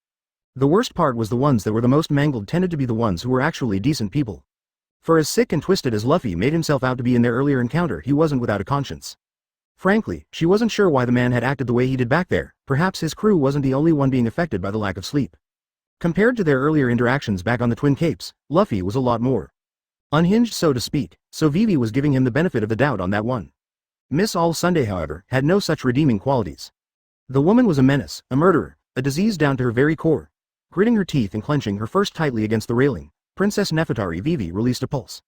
The worst part was the ones that were the most mangled tended to be the ones who were actually decent people. For as sick and twisted as Luffy made himself out to be in their earlier encounter, he wasn't without a conscience. Frankly, she wasn't sure why the man had acted the way he did back there. Perhaps his crew wasn't the only one being affected by the lack of sleep. Compared to their earlier interactions back on the Twin Capes, Luffy was a lot more unhinged, so to speak, so Vivi was giving him the benefit of the doubt on that one. Miss All Sunday, however, had no such redeeming qualities. The woman was a menace, a murderer, a disease down to her very core. Gritting her teeth and clenching her fist tightly against the railing, Princess Nefertari Vivi released a pulse.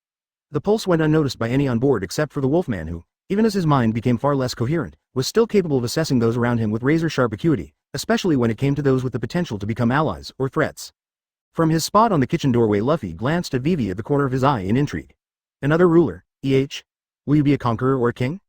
The pulse went unnoticed by any on board except for the Wolfman, who, even as his mind became far less coherent, was still capable of assessing those around him with razor-sharp acuity, especially when it came to those with the potential to become allies or threats. From his spot on the kitchen doorway, Luffy glanced at Vivi at the corner of his eye in intrigue. Another ruler, will you be a conqueror or a king?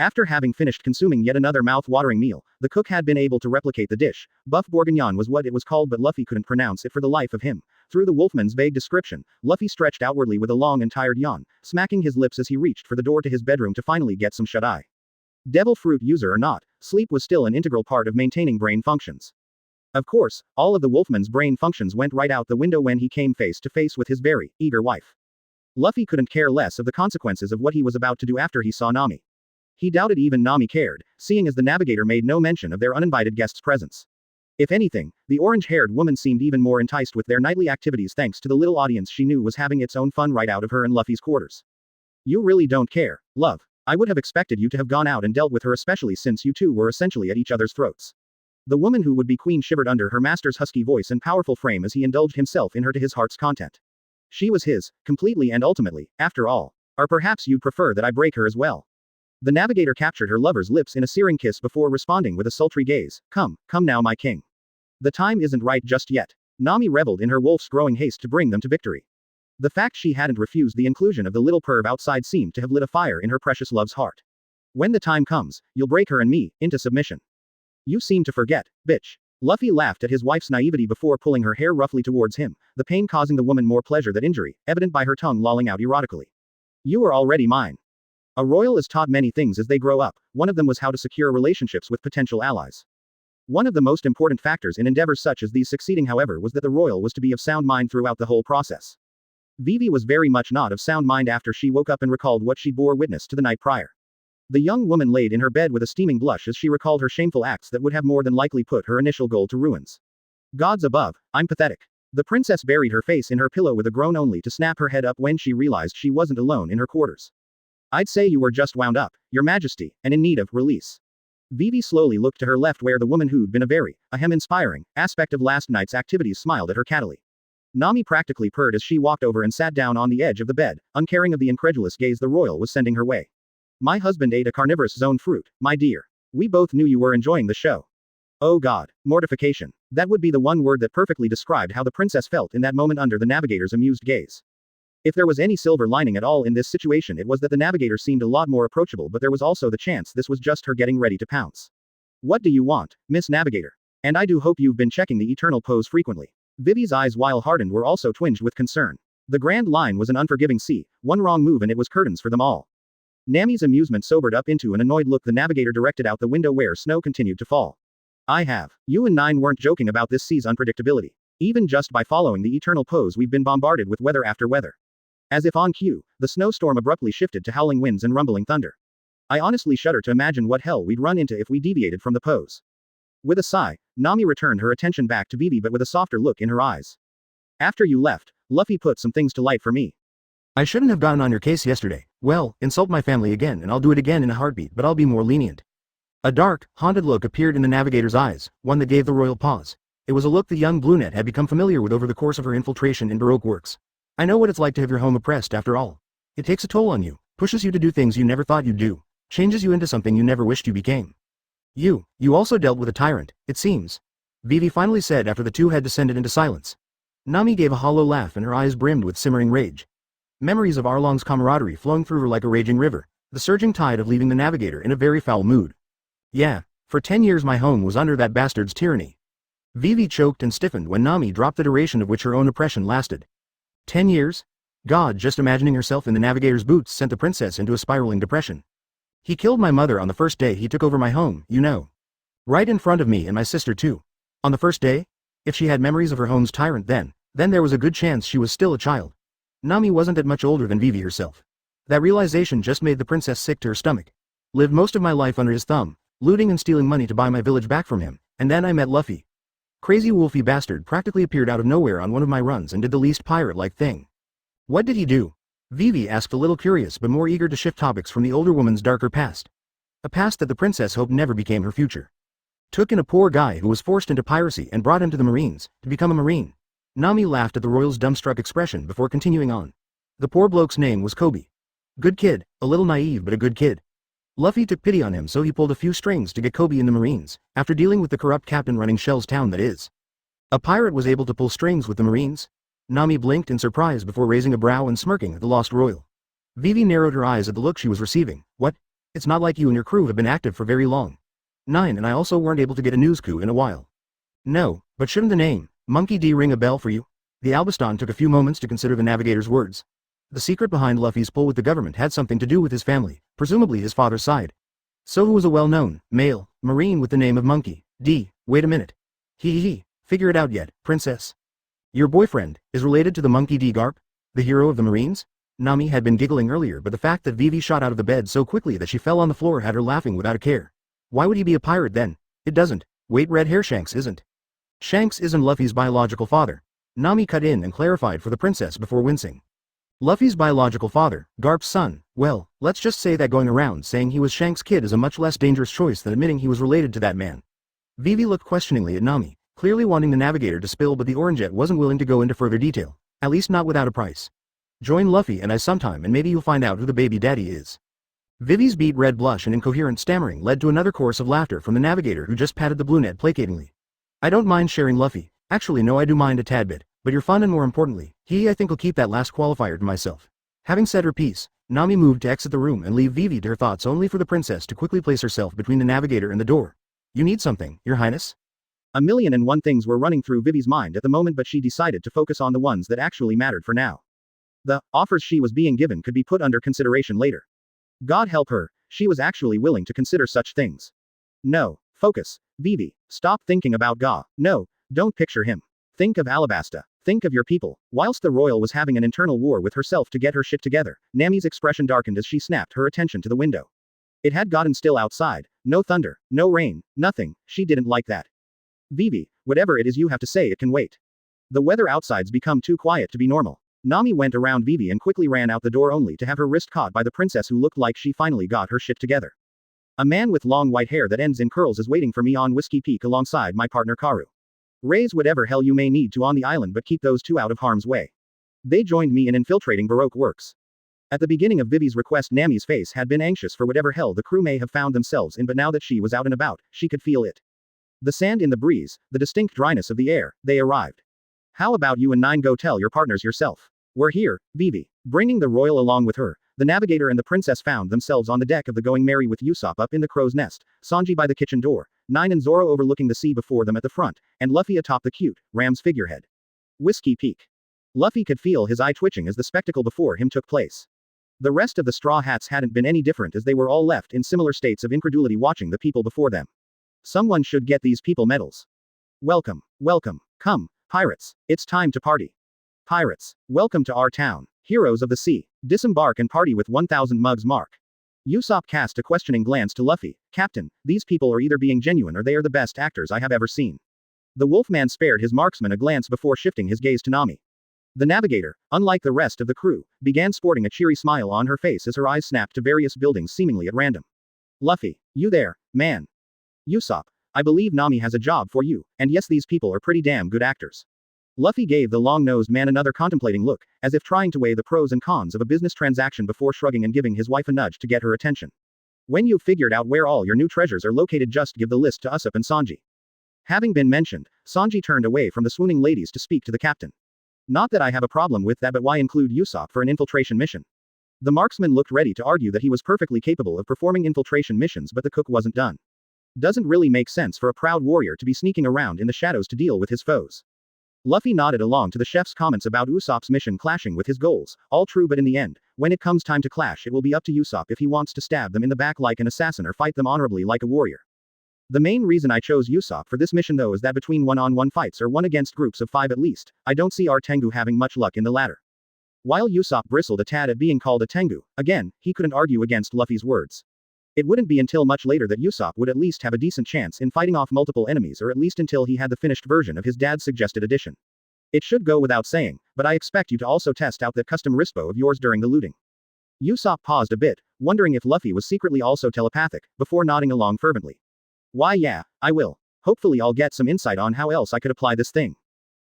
After having finished consuming yet another mouth-watering meal, the cook had been able to replicate the dish. Buff bourguignon was what it was called, but Luffy couldn't pronounce it for the life of him. Through the wolfman's vague description, Luffy stretched outwardly with a long and tired yawn, smacking his lips as he reached for the door to his bedroom to finally get some shut-eye. Devil fruit user or not, sleep was still an integral part of maintaining brain functions. Of course, all of the wolfman's brain functions went right out the window when he came face to face with his very eager wife. Luffy couldn't care less of the consequences of what he was about to do after he saw Nami. He doubted even Nami cared, seeing as the navigator made no mention of their uninvited guest's presence. If anything, the orange-haired woman seemed even more enticed with their nightly activities thanks to the little audience she knew was having its own fun right out of her and Luffy's quarters. You really don't care, love. I would have expected you to have gone out and dealt with her, especially since you two were essentially at each other's throats. The woman who would be queen shivered under her master's husky voice and powerful frame as he indulged himself in her to his heart's content. She was his, completely and ultimately, after all. Or perhaps you'd prefer that I break her as well. The navigator captured her lover's lips in a searing kiss before responding with a sultry gaze. Come now, my king. The time isn't right just yet. Nami reveled in her wolf's growing haste to bring them to victory. The fact she hadn't refused the inclusion of the little perv outside seemed to have lit a fire in her precious love's heart. When the time comes, you'll break her and me into submission. You seem to forget, bitch. Luffy laughed at his wife's naivety before pulling her hair roughly towards him, the pain causing the woman more pleasure than injury, evident by her tongue lolling out erotically. You are already mine. A royal is taught many things as they grow up. One of them was how to secure relationships with potential allies. One of the most important factors in endeavors such as these succeeding, however, was that the royal was to be of sound mind throughout the whole process. Vivi was very much not of sound mind after she woke up and recalled what she bore witness to the night prior. The young woman laid in her bed with a steaming blush as she recalled her shameful acts that would have more than likely put her initial goal to ruins. Gods above, I'm pathetic. The princess buried her face in her pillow with a groan, only to snap her head up when she realized she wasn't alone in her quarters. I'd say you were just wound up, your majesty, and in need of release. Vivi slowly looked to her left where the woman who'd been a inspiring aspect of last night's activities smiled at her cattily. Nami practically purred as she walked over and sat down on the edge of the bed, uncaring of the incredulous gaze the royal was sending her way. My husband ate a carnivorous zone fruit, my dear. We both knew you were enjoying the show. Oh God, mortification. That would be the one word that perfectly described how the princess felt in that moment under the navigator's amused gaze. If there was any silver lining at all in this situation, it was that the navigator seemed a lot more approachable, but there was also the chance this was just her getting ready to pounce. What do you want, Miss Navigator? And I do hope you've been checking the eternal pose frequently. Vivi's eyes, while hardened, were also twinged with concern. The Grand Line was an unforgiving sea, one wrong move and it was curtains for them all. Nami's amusement sobered up into an annoyed look the navigator directed out the window where snow continued to fall. I have. You and Nine weren't joking about this sea's unpredictability. Even just by following the eternal pose, we've been bombarded with weather after weather. As if on cue, the snowstorm abruptly shifted to howling winds and rumbling thunder. I honestly shudder to imagine what hell we'd run into if we deviated from the pose. With a sigh, Nami returned her attention back to Vivi, but with a softer look in her eyes. After you left, Luffy put some things to light for me. I shouldn't have gotten on your case yesterday. Well, insult my family again and I'll do it again in a heartbeat, but I'll be more lenient. A dark, haunted look appeared in the navigator's eyes, one that gave the royal pause. It was a look the young brunette had become familiar with over the course of her infiltration in Baroque works. I know what it's like to have your home oppressed after all. It takes a toll on you, pushes you to do things you never thought you'd do, changes you into something you never wished you became. You also dealt with a tyrant, it seems. Vivi finally said after the two had descended into silence. Nami gave a hollow laugh and her eyes brimmed with simmering rage. Memories of Arlong's camaraderie flowing through her like a raging river, the surging tide of leaving the navigator in a very foul mood. Yeah, for 10 years my home was under that bastard's tyranny. Vivi choked and stiffened when Nami dropped the duration of which her own oppression lasted. 10 years? God, just imagining herself in the navigator's boots sent the princess into a spiraling depression. He killed my mother on the first day he took over my home, you know. Right in front of me and my sister too. On the first day? If she had memories of her home's tyrant then there was a good chance she was still a child. Nami wasn't that much older than Vivi herself. That realization just made the princess sick to her stomach. Lived most of my life under his thumb, looting and stealing money to buy my village back from him, and then I met Luffy. Crazy wolfy bastard practically appeared out of nowhere on one of my runs and did the least pirate-like thing. What did he do? Vivi asked, a little curious but more eager to shift topics from the older woman's darker past. A past that the princess hoped never became her future. Took in a poor guy who was forced into piracy and brought him to the Marines, to become a Marine. Nami laughed at the royal's dumbstruck expression before continuing on. The poor bloke's name was Kobe. Good kid, a little naive but a good kid. Luffy took pity on him so he pulled a few strings to get Kobe in the Marines, after dealing with the corrupt captain running Shell's town that is. A pirate was able to pull strings with the Marines? Nami blinked in surprise before raising a brow and smirking at the lost royal. Vivi narrowed her eyes at the look she was receiving. What? It's not like you and your crew have been active for very long. 9 and I also weren't able to get a news coup in a while. No, but shouldn't the name, Monkey D, ring a bell for you? The Albiston took a few moments to consider the navigator's words. The secret behind Luffy's pull with the government had something to do with his family, presumably his father's side. So who was a well-known, male, Marine with the name of Monkey D? Wait a minute. Figure it out yet, princess. Your boyfriend is related to the Monkey D. Garp, the hero of the Marines? Nami had been giggling earlier, but the fact that Vivi shot out of the bed so quickly that she fell on the floor had her laughing without a care. Why would he be a pirate then? It doesn't. Wait, red hair Shanks isn't. Shanks isn't Luffy's biological father. Nami cut in and clarified for the princess before wincing. Luffy's biological father, Garp's son, well, let's just say that going around saying he was Shanks' kid is a much less dangerous choice than admitting he was related to that man. Vivi looked questioningly at Nami, clearly wanting the navigator to spill, but the Oranget wasn't willing to go into further detail, at least not without a price. Join Luffy and I sometime and maybe you'll find out who the baby daddy is. Vivi's beet red blush and incoherent stammering led to another chorus of laughter from the navigator, who just patted the brunette placatingly. I don't mind sharing, Luffy. Actually no, I do mind a tad bit, but you're fun and more importantly, I think I'll keep that last qualifier to myself. Having said her piece, Nami moved to exit the room and leave Vivi to her thoughts, only for the princess to quickly place herself between the navigator and the door. You need something, Your Highness? 1,000,001 things were running through Vivi's mind at the moment, but she decided to focus on the ones that actually mattered for now. The offers she was being given could be put under consideration later. God help her, she was actually willing to consider such things. No, focus, Vivi, stop thinking about Ga. No, don't picture him. Think of Alabasta. Think of your people. Whilst the royal was having an internal war with herself to get her shit together, Nami's expression darkened as she snapped her attention to the window. It had gotten still outside. No thunder, no rain, nothing. She didn't like that. Vivi, whatever it is you have to say, it can wait. The weather outside's become too quiet to be normal. Nami went around Vivi and quickly ran out the door, only to have her wrist caught by the princess, who looked like she finally got her shit together. A man with long white hair that ends in curls is waiting for me on Whiskey Peak alongside my partner Karu. Raise whatever hell you may need to on the island, but keep those two out of harm's way. They joined me in infiltrating Baroque works. At the beginning of Vivi's request, Nami's face had been anxious for whatever hell the crew may have found themselves in, but now that she was out and about, she could feel it. The sand in the breeze, the distinct dryness of the air. They arrived. How about you and 9 go tell your partners yourself? We're here, Vivi. Bringing the royal along with her, the navigator and the princess found themselves on the deck of the Going Merry, with Usopp up in the crow's nest, Sanji by the kitchen door, 9 and Zoro overlooking the sea before them at the front, and Luffy atop the cute ram's figurehead. Whiskey Peak. Luffy could feel his eye twitching as the spectacle before him took place. The rest of the Straw Hats hadn't been any different, as they were all left in similar states of incredulity watching the people before them. Someone should get these people medals. Welcome, welcome, come, pirates, it's time to party. Pirates, welcome to our town, heroes of the sea, disembark and party with 1,000 mugs mark. Usopp cast a questioning glance to Luffy. Captain, these people are either being genuine or they are the best actors I have ever seen. The Wolfman spared his marksman a glance before shifting his gaze to Nami. The navigator, unlike the rest of the crew, began sporting a cheery smile on her face as her eyes snapped to various buildings seemingly at random. Luffy, you there, man? Usopp, I believe Nami has a job for you, and yes, these people are pretty damn good actors. Luffy gave the long-nosed man another contemplating look, as if trying to weigh the pros and cons of a business transaction before shrugging and giving his wife a nudge to get her attention. When you've figured out where all your new treasures are located, just give the list to Usopp and Sanji. Having been mentioned, Sanji turned away from the swooning ladies to speak to the captain. Not that I have a problem with that, but why include Usopp for an infiltration mission? The marksman looked ready to argue that he was perfectly capable of performing infiltration missions, but the cook wasn't done. Doesn't really make sense for a proud warrior to be sneaking around in the shadows to deal with his foes. Luffy nodded along to the chef's comments about Usopp's mission clashing with his goals, all true, but in the end, when it comes time to clash, it will be up to Usopp if he wants to stab them in the back like an assassin or fight them honorably like a warrior. The main reason I chose Usopp for this mission though is that between one-on-one fights or one against groups of 5 at least, I don't see our Tengu having much luck in the latter. While Usopp bristled a tad at being called a Tengu, again, he couldn't argue against Luffy's words. It wouldn't be until much later that Usopp would at least have a decent chance in fighting off multiple enemies, or at least until he had the finished version of his dad's suggested addition. It should go without saying, but I expect you to also test out that custom wristbow of yours during the looting. Usopp paused a bit, wondering if Luffy was secretly also telepathic, before nodding along fervently. Why yeah, I will. Hopefully I'll get some insight on how else I could apply this thing.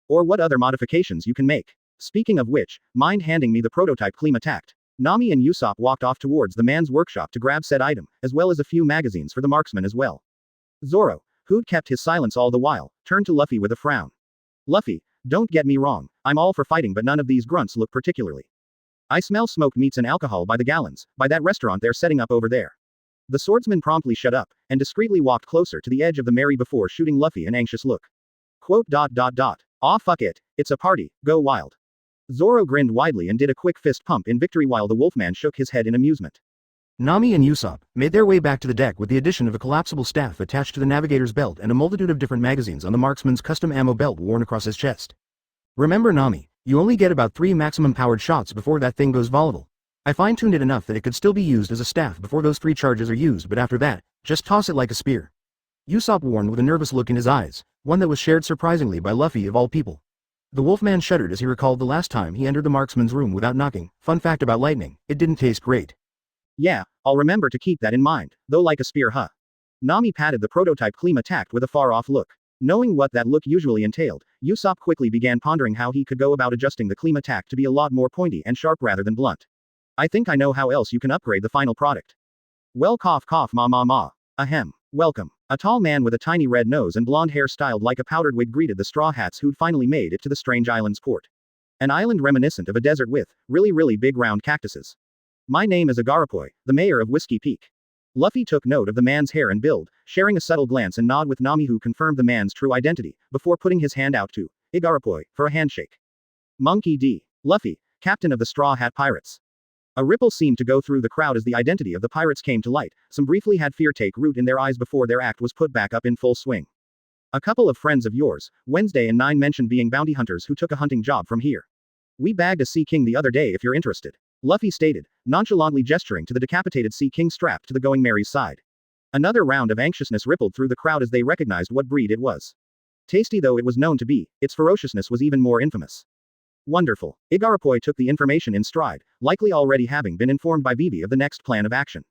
Or what other modifications you can make. Speaking of which, mind handing me the prototype Klima Tact. Nami and Usopp walked off towards the man's workshop to grab said item, as well as a few magazines for the marksman as well. Zoro, who'd kept his silence all the while, turned to Luffy with a frown. Luffy, don't get me wrong, I'm all for fighting, but none of these grunts look particularly. I smell smoked meats and alcohol by the gallons, by that restaurant they're setting up over there. The swordsman promptly shut up, and discreetly walked closer to the edge of the Mary before shooting Luffy an anxious look. Quote. Aw fuck it, it's a party, go wild. Zoro grinned widely and did a quick fist pump in victory while the wolfman shook his head in amusement. Nami and Usopp made their way back to the deck with the addition of a collapsible staff attached to the navigator's belt and a multitude of different magazines on the marksman's custom ammo belt worn across his chest. Remember Nami, you only get about 3 maximum powered shots before that thing goes volatile. I fine-tuned it enough that it could still be used as a staff before those 3 charges are used, but after that, just toss it like a spear. Usopp warned with a nervous look in his eyes, one that was shared surprisingly by Luffy of all people. The wolfman shuddered as he recalled the last time he entered the marksman's room without knocking. Fun fact about lightning, it didn't taste great. Yeah, I'll remember to keep that in mind, though like a spear huh. Nami patted the prototype Klima Tact with a far-off look. Knowing what that look usually entailed, Usopp quickly began pondering how he could go about adjusting the Klima Tact to be a lot more pointy and sharp rather than blunt. I think I know how else you can upgrade the final product. Well cough ma. Ahem. Welcome. A tall man with a tiny red nose and blonde hair styled like a powdered wig greeted the Straw Hats who'd finally made it to the strange island's port. An island reminiscent of a desert with really big round cactuses. My name is Agarapoy, the mayor of Whiskey Peak. Luffy took note of the man's hair and build, sharing a subtle glance and nod with Nami, who confirmed the man's true identity, before putting his hand out to Agarapoy for a handshake. Monkey D. Luffy, captain of the Straw Hat Pirates. A ripple seemed to go through the crowd as the identity of the pirates came to light. Some briefly had fear take root in their eyes before their act was put back up in full swing. A couple of friends of yours, Wednesday and 9, mentioned being bounty hunters who took a hunting job from here. We bagged a Sea King the other day if you're interested. Luffy stated, nonchalantly gesturing to the decapitated Sea King strapped to the Going Mary's side. Another round of anxiousness rippled through the crowd as they recognized what breed it was. Tasty though it was known to be, its ferociousness was even more infamous. Wonderful. Igarapoy took the information in stride, likely already having been informed by Vivi of the next plan of action.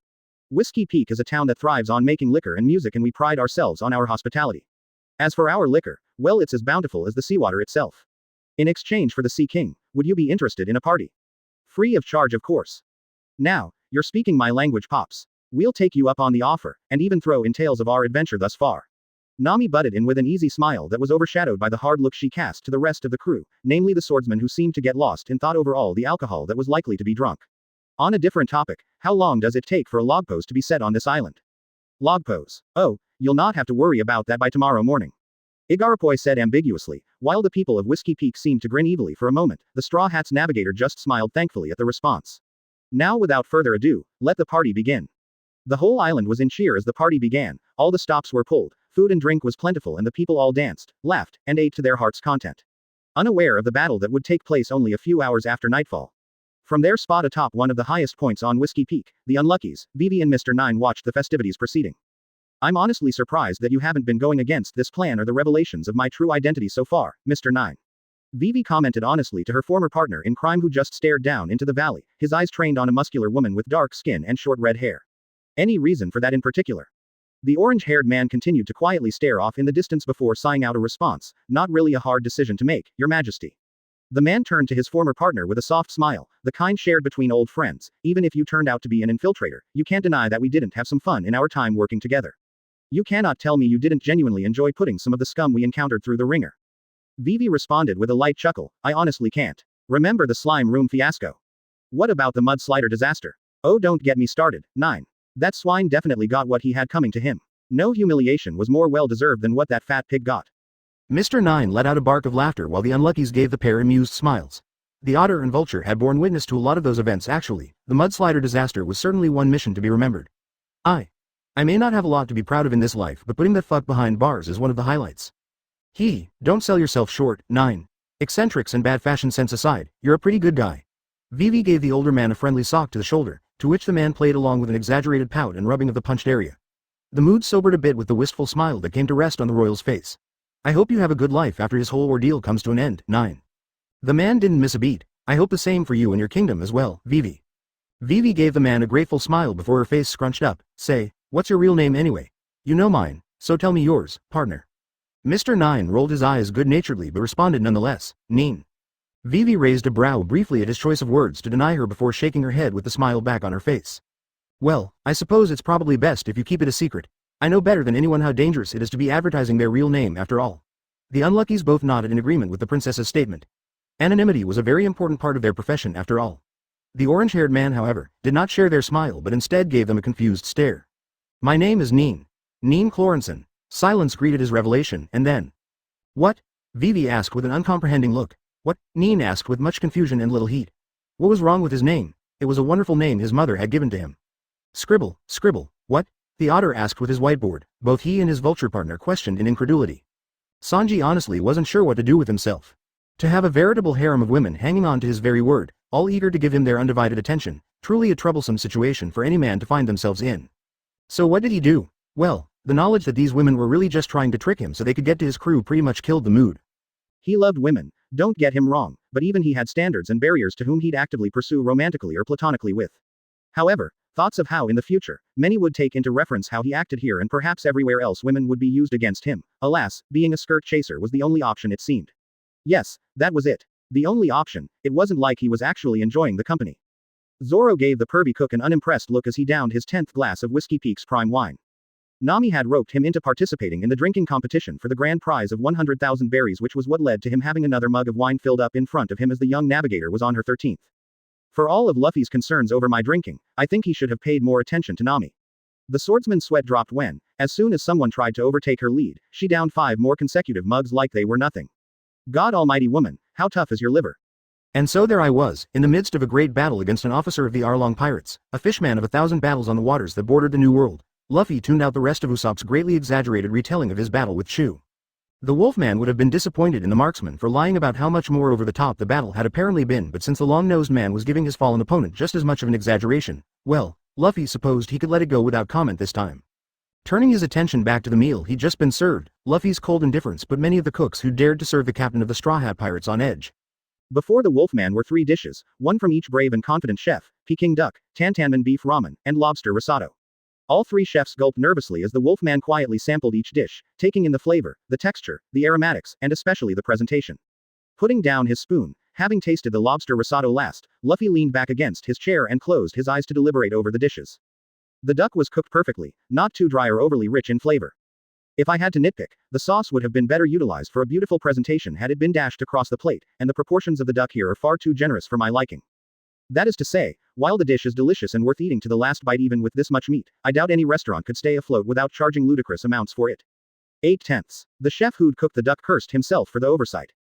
Whiskey Peak is a town that thrives on making liquor and music, and we pride ourselves on our hospitality. As for our liquor, well, it's as bountiful as the seawater itself. In exchange for the Sea King, would you be interested in a party? Free of charge, of course. Now, you're speaking my language, Pops. We'll take you up on the offer, and even throw in tales of our adventure thus far. Nami butted in with an easy smile that was overshadowed by the hard look she cast to the rest of the crew, namely the swordsman, who seemed to get lost in thought over all the alcohol that was likely to be drunk. On a different topic, how long does it take for a log pose to be set on this island? Log pose. Oh, you'll not have to worry about that by tomorrow morning. Igarapoy said ambiguously, while the people of Whiskey Peak seemed to grin evilly for a moment. The Straw Hat's navigator just smiled thankfully at the response. Now without further ado, let the party begin. The whole island was in cheer as the party began. All the stops were pulled, food and drink was plentiful, and the people all danced, laughed, and ate to their heart's content. Unaware of the battle that would take place only a few hours after nightfall. From their spot atop one of the highest points on Whiskey Peak, the Unluckies, Vivi and Mr. 9 watched the festivities proceeding. I'm honestly surprised that you haven't been going against this plan or the revelations of my true identity so far, Mr. 9. Vivi commented honestly to her former partner in crime, who just stared down into the valley, his eyes trained on a muscular woman with dark skin and short red hair. Any reason for that in particular? The orange-haired man continued to quietly stare off in the distance before sighing out a response. Not really a hard decision to make, Your Majesty. The man turned to his former partner with a soft smile, the kind shared between old friends. Even if you turned out to be an infiltrator, you can't deny that we didn't have some fun in our time working together. You cannot tell me you didn't genuinely enjoy putting some of the scum we encountered through the ringer. Vivi responded with a light chuckle. I honestly can't. Remember the slime room fiasco? What about the mudslider disaster? Oh, don't get me started. 9. That swine definitely got what he had coming to him. No humiliation was more well-deserved than what that fat pig got. Mr. 9 let out a bark of laughter while the unluckies gave the pair amused smiles. The otter and vulture had borne witness to a lot of those events actually. The mudslider disaster was certainly one mission to be remembered. I may not have a lot to be proud of in this life, but putting that fuck behind bars is one of the highlights. Don't sell yourself short. 9. Eccentrics and bad fashion sense aside, you're a pretty good guy. Vivi gave the older man a friendly sock to the shoulder, to which the man played along with an exaggerated pout and rubbing of the punched area. The mood sobered a bit with the wistful smile that came to rest on the royal's face. I hope you have a good life after his whole ordeal comes to an end. 9. The man didn't miss a beat. I hope the same for you and your kingdom as well, Vivi. Vivi gave the man a grateful smile before her face scrunched up. Say, what's your real name anyway? You know mine, so tell me yours, partner. Mr. 9 rolled his eyes good-naturedly but responded nonetheless, Neen. Vivi raised a brow briefly at his choice of words to deny her before shaking her head with the smile back on her face. Well, I suppose it's probably best if you keep it a secret. I know better than anyone how dangerous it is to be advertising their real name after all. The unluckies both nodded in agreement with the princess's statement. Anonymity was a very important part of their profession after all. The orange-haired man, however, did not share their smile but instead gave them a confused stare. My name is Neen. Neen Clorenson. Silence greeted his revelation, and then. What? Vivi asked with an uncomprehending look. What? Neen asked with much confusion and little heat. What was wrong with his name? It was a wonderful name his mother had given to him. Scribble, what? The otter asked with his whiteboard. Both he and his vulture partner questioned in incredulity. Sanji honestly wasn't sure what to do with himself. To have a veritable harem of women hanging on to his very word, all eager to give him their undivided attention, truly a troublesome situation for any man to find themselves in. So what did he do? Well, the knowledge that these women were really just trying to trick him so they could get to his crew pretty much killed the mood. He loved women, don't get him wrong, but even he had standards and barriers to whom he'd actively pursue romantically or platonically with. However, thoughts of how in the future, many would take into reference how he acted here and perhaps everywhere else women would be used against him. Alas, being a skirt chaser was the only option it seemed. Yes, that was it. The only option. It wasn't like he was actually enjoying the company. Zoro gave the pervy cook an unimpressed look as he downed his 10th glass of Whiskey Peak's prime wine. Nami had roped him into participating in the drinking competition for the grand prize of 100,000 berries, which was what led to him having another mug of wine filled up in front of him as the young navigator was on her 13th. For all of Luffy's concerns over my drinking, I think he should have paid more attention to Nami. The swordsman's sweat dropped when, as soon as someone tried to overtake her lead, she downed 5 more consecutive mugs like they were nothing. God almighty woman, how tough is your liver? And so there I was, in the midst of a great battle against an officer of the Arlong pirates, a fishman of 1,000 battles on the waters that bordered the New World. Luffy tuned out the rest of Usopp's greatly exaggerated retelling of his battle with Chu. The Wolfman would have been disappointed in the marksman for lying about how much more over the top the battle had apparently been, but since the long-nosed man was giving his fallen opponent just as much of an exaggeration, well, Luffy supposed he could let it go without comment this time. Turning his attention back to the meal he'd just been served, Luffy's cold indifference put many of the cooks who dared to serve the captain of the Straw Hat Pirates on edge. Before the Wolfman were 3 dishes, one from each brave and confident chef: Peking duck, Tantanmen beef ramen, and lobster risotto. All 3 chefs gulped nervously as the Wolfman quietly sampled each dish, taking in the flavor, the texture, the aromatics, and especially the presentation. Putting down his spoon, having tasted the lobster risotto last, Luffy leaned back against his chair and closed his eyes to deliberate over the dishes. The duck was cooked perfectly, not too dry or overly rich in flavor. If I had to nitpick, the sauce would have been better utilized for a beautiful presentation had it been dashed across the plate, and the proportions of the duck here are far too generous for my liking. That is to say, while the dish is delicious and worth eating to the last bite even with this much meat, I doubt any restaurant could stay afloat without charging ludicrous amounts for it. 8/10. The chef who'd cooked the duck cursed himself for the oversight.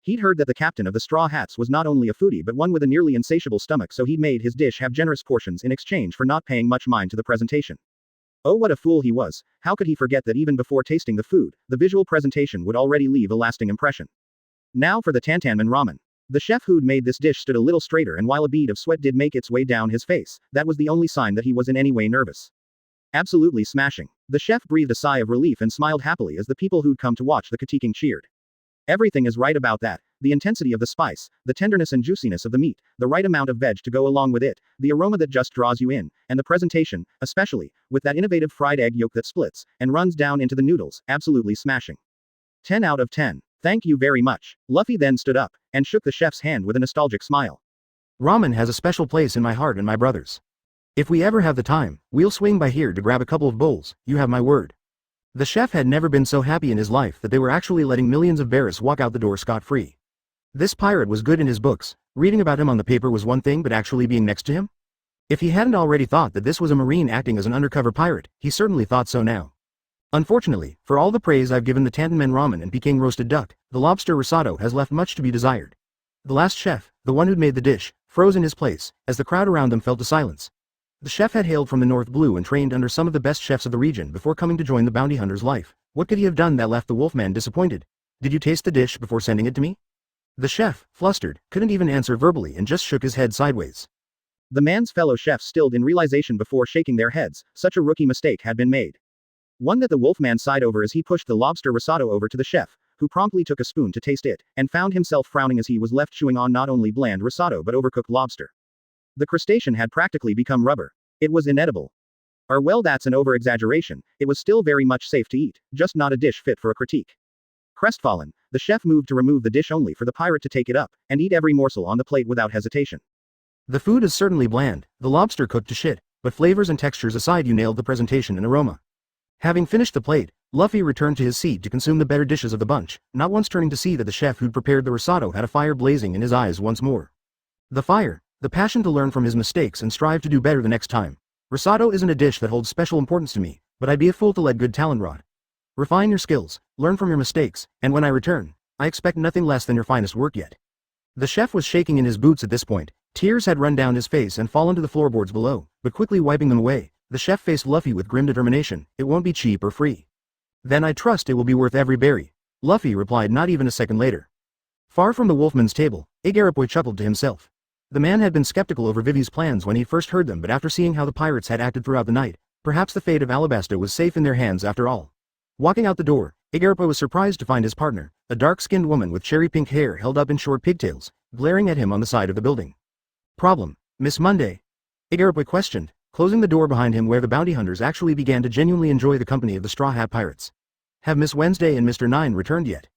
He'd heard that the captain of the Straw Hats was not only a foodie but one with a nearly insatiable stomach, so he'd made his dish have generous portions in exchange for not paying much mind to the presentation. Oh, what a fool he was. How could he forget that even before tasting the food, the visual presentation would already leave a lasting impression? Now for the Tantanmen ramen. The chef who'd made this dish stood a little straighter, and while a bead of sweat did make its way down his face, that was the only sign that he was in any way nervous. Absolutely smashing. The chef breathed a sigh of relief and smiled happily as the people who'd come to watch the critiquing cheered. Everything is right about that. the intensity of the spice, the tenderness and juiciness of the meat, the right amount of veg to go along with it, the aroma that just draws you in, and the presentation, especially, with that innovative fried egg yolk that splits and runs down into the noodles, absolutely smashing. 10 out of 10. Thank you very much. Luffy then stood up and shook the chef's hand with a nostalgic smile. Ramen has a special place in my heart and my brother's. If we ever have the time, we'll swing by here to grab a couple of bowls, you have my word. The chef had never been so happy in his life that they were actually letting millions of bears walk out the door scot-free. This pirate was good in his books, reading about him on the paper was one thing but actually being next to him? If he hadn't already thought that this was a marine acting as an undercover pirate, he certainly thought so now. Unfortunately, for all the praise I've given the Tantanmen ramen and Peking roasted duck, the lobster risotto has left much to be desired. The last chef, the one who'd made the dish, froze in his place, as the crowd around them fell to silence. The chef had hailed from the North Blue and trained under some of the best chefs of the region before coming to join the bounty hunter's life. What could he have done that left the wolfman disappointed? Did you taste the dish before sending it to me? The chef, flustered, couldn't even answer verbally and just shook his head sideways. The man's fellow chefs stilled in realization before shaking their heads, such a rookie mistake had been made. One that the wolfman sighed over as he pushed the lobster risotto over to the chef, who promptly took a spoon to taste it, and found himself frowning as he was left chewing on not only bland risotto but overcooked lobster. The crustacean had practically become rubber. It was inedible. Or well, that's an over-exaggeration, it was still very much safe to eat, just not a dish fit for a critique. Crestfallen, the chef moved to remove the dish only for the pirate to take it up, and eat every morsel on the plate without hesitation. The food is certainly bland, the lobster cooked to shit, but flavors and textures aside you nailed the presentation and aroma. Having finished the plate, Luffy returned to his seat to consume the better dishes of the bunch, not once turning to see that the chef who'd prepared the risotto had a fire blazing in his eyes once more. The fire, the passion to learn from his mistakes and strive to do better the next time. Risotto isn't a dish that holds special importance to me, but I'd be a fool to let good talent rot. Refine your skills, learn from your mistakes, and when I return, I expect nothing less than your finest work yet. The chef was shaking in his boots at this point, tears had run down his face and fallen to the floorboards below, but quickly wiping them away, the chef faced Luffy with grim determination. It won't be cheap or free. Then I trust it will be worth every berry. Luffy replied not even a second later. Far from the wolfman's table, Igaropoy chuckled to himself. The man had been skeptical over Vivi's plans when he first heard them, but after seeing how the pirates had acted throughout the night, perhaps the fate of Alabasta was safe in their hands after all. Walking out the door, Igaropoy was surprised to find his partner, a dark-skinned woman with cherry-pink hair held up in short pigtails, glaring at him on the side of the building. Problem, Miss Monday? Igaropoy questioned, closing the door behind him where the bounty hunters actually began to genuinely enjoy the company of the Straw Hat Pirates. Have Miss Wednesday and Mr. Nine returned yet?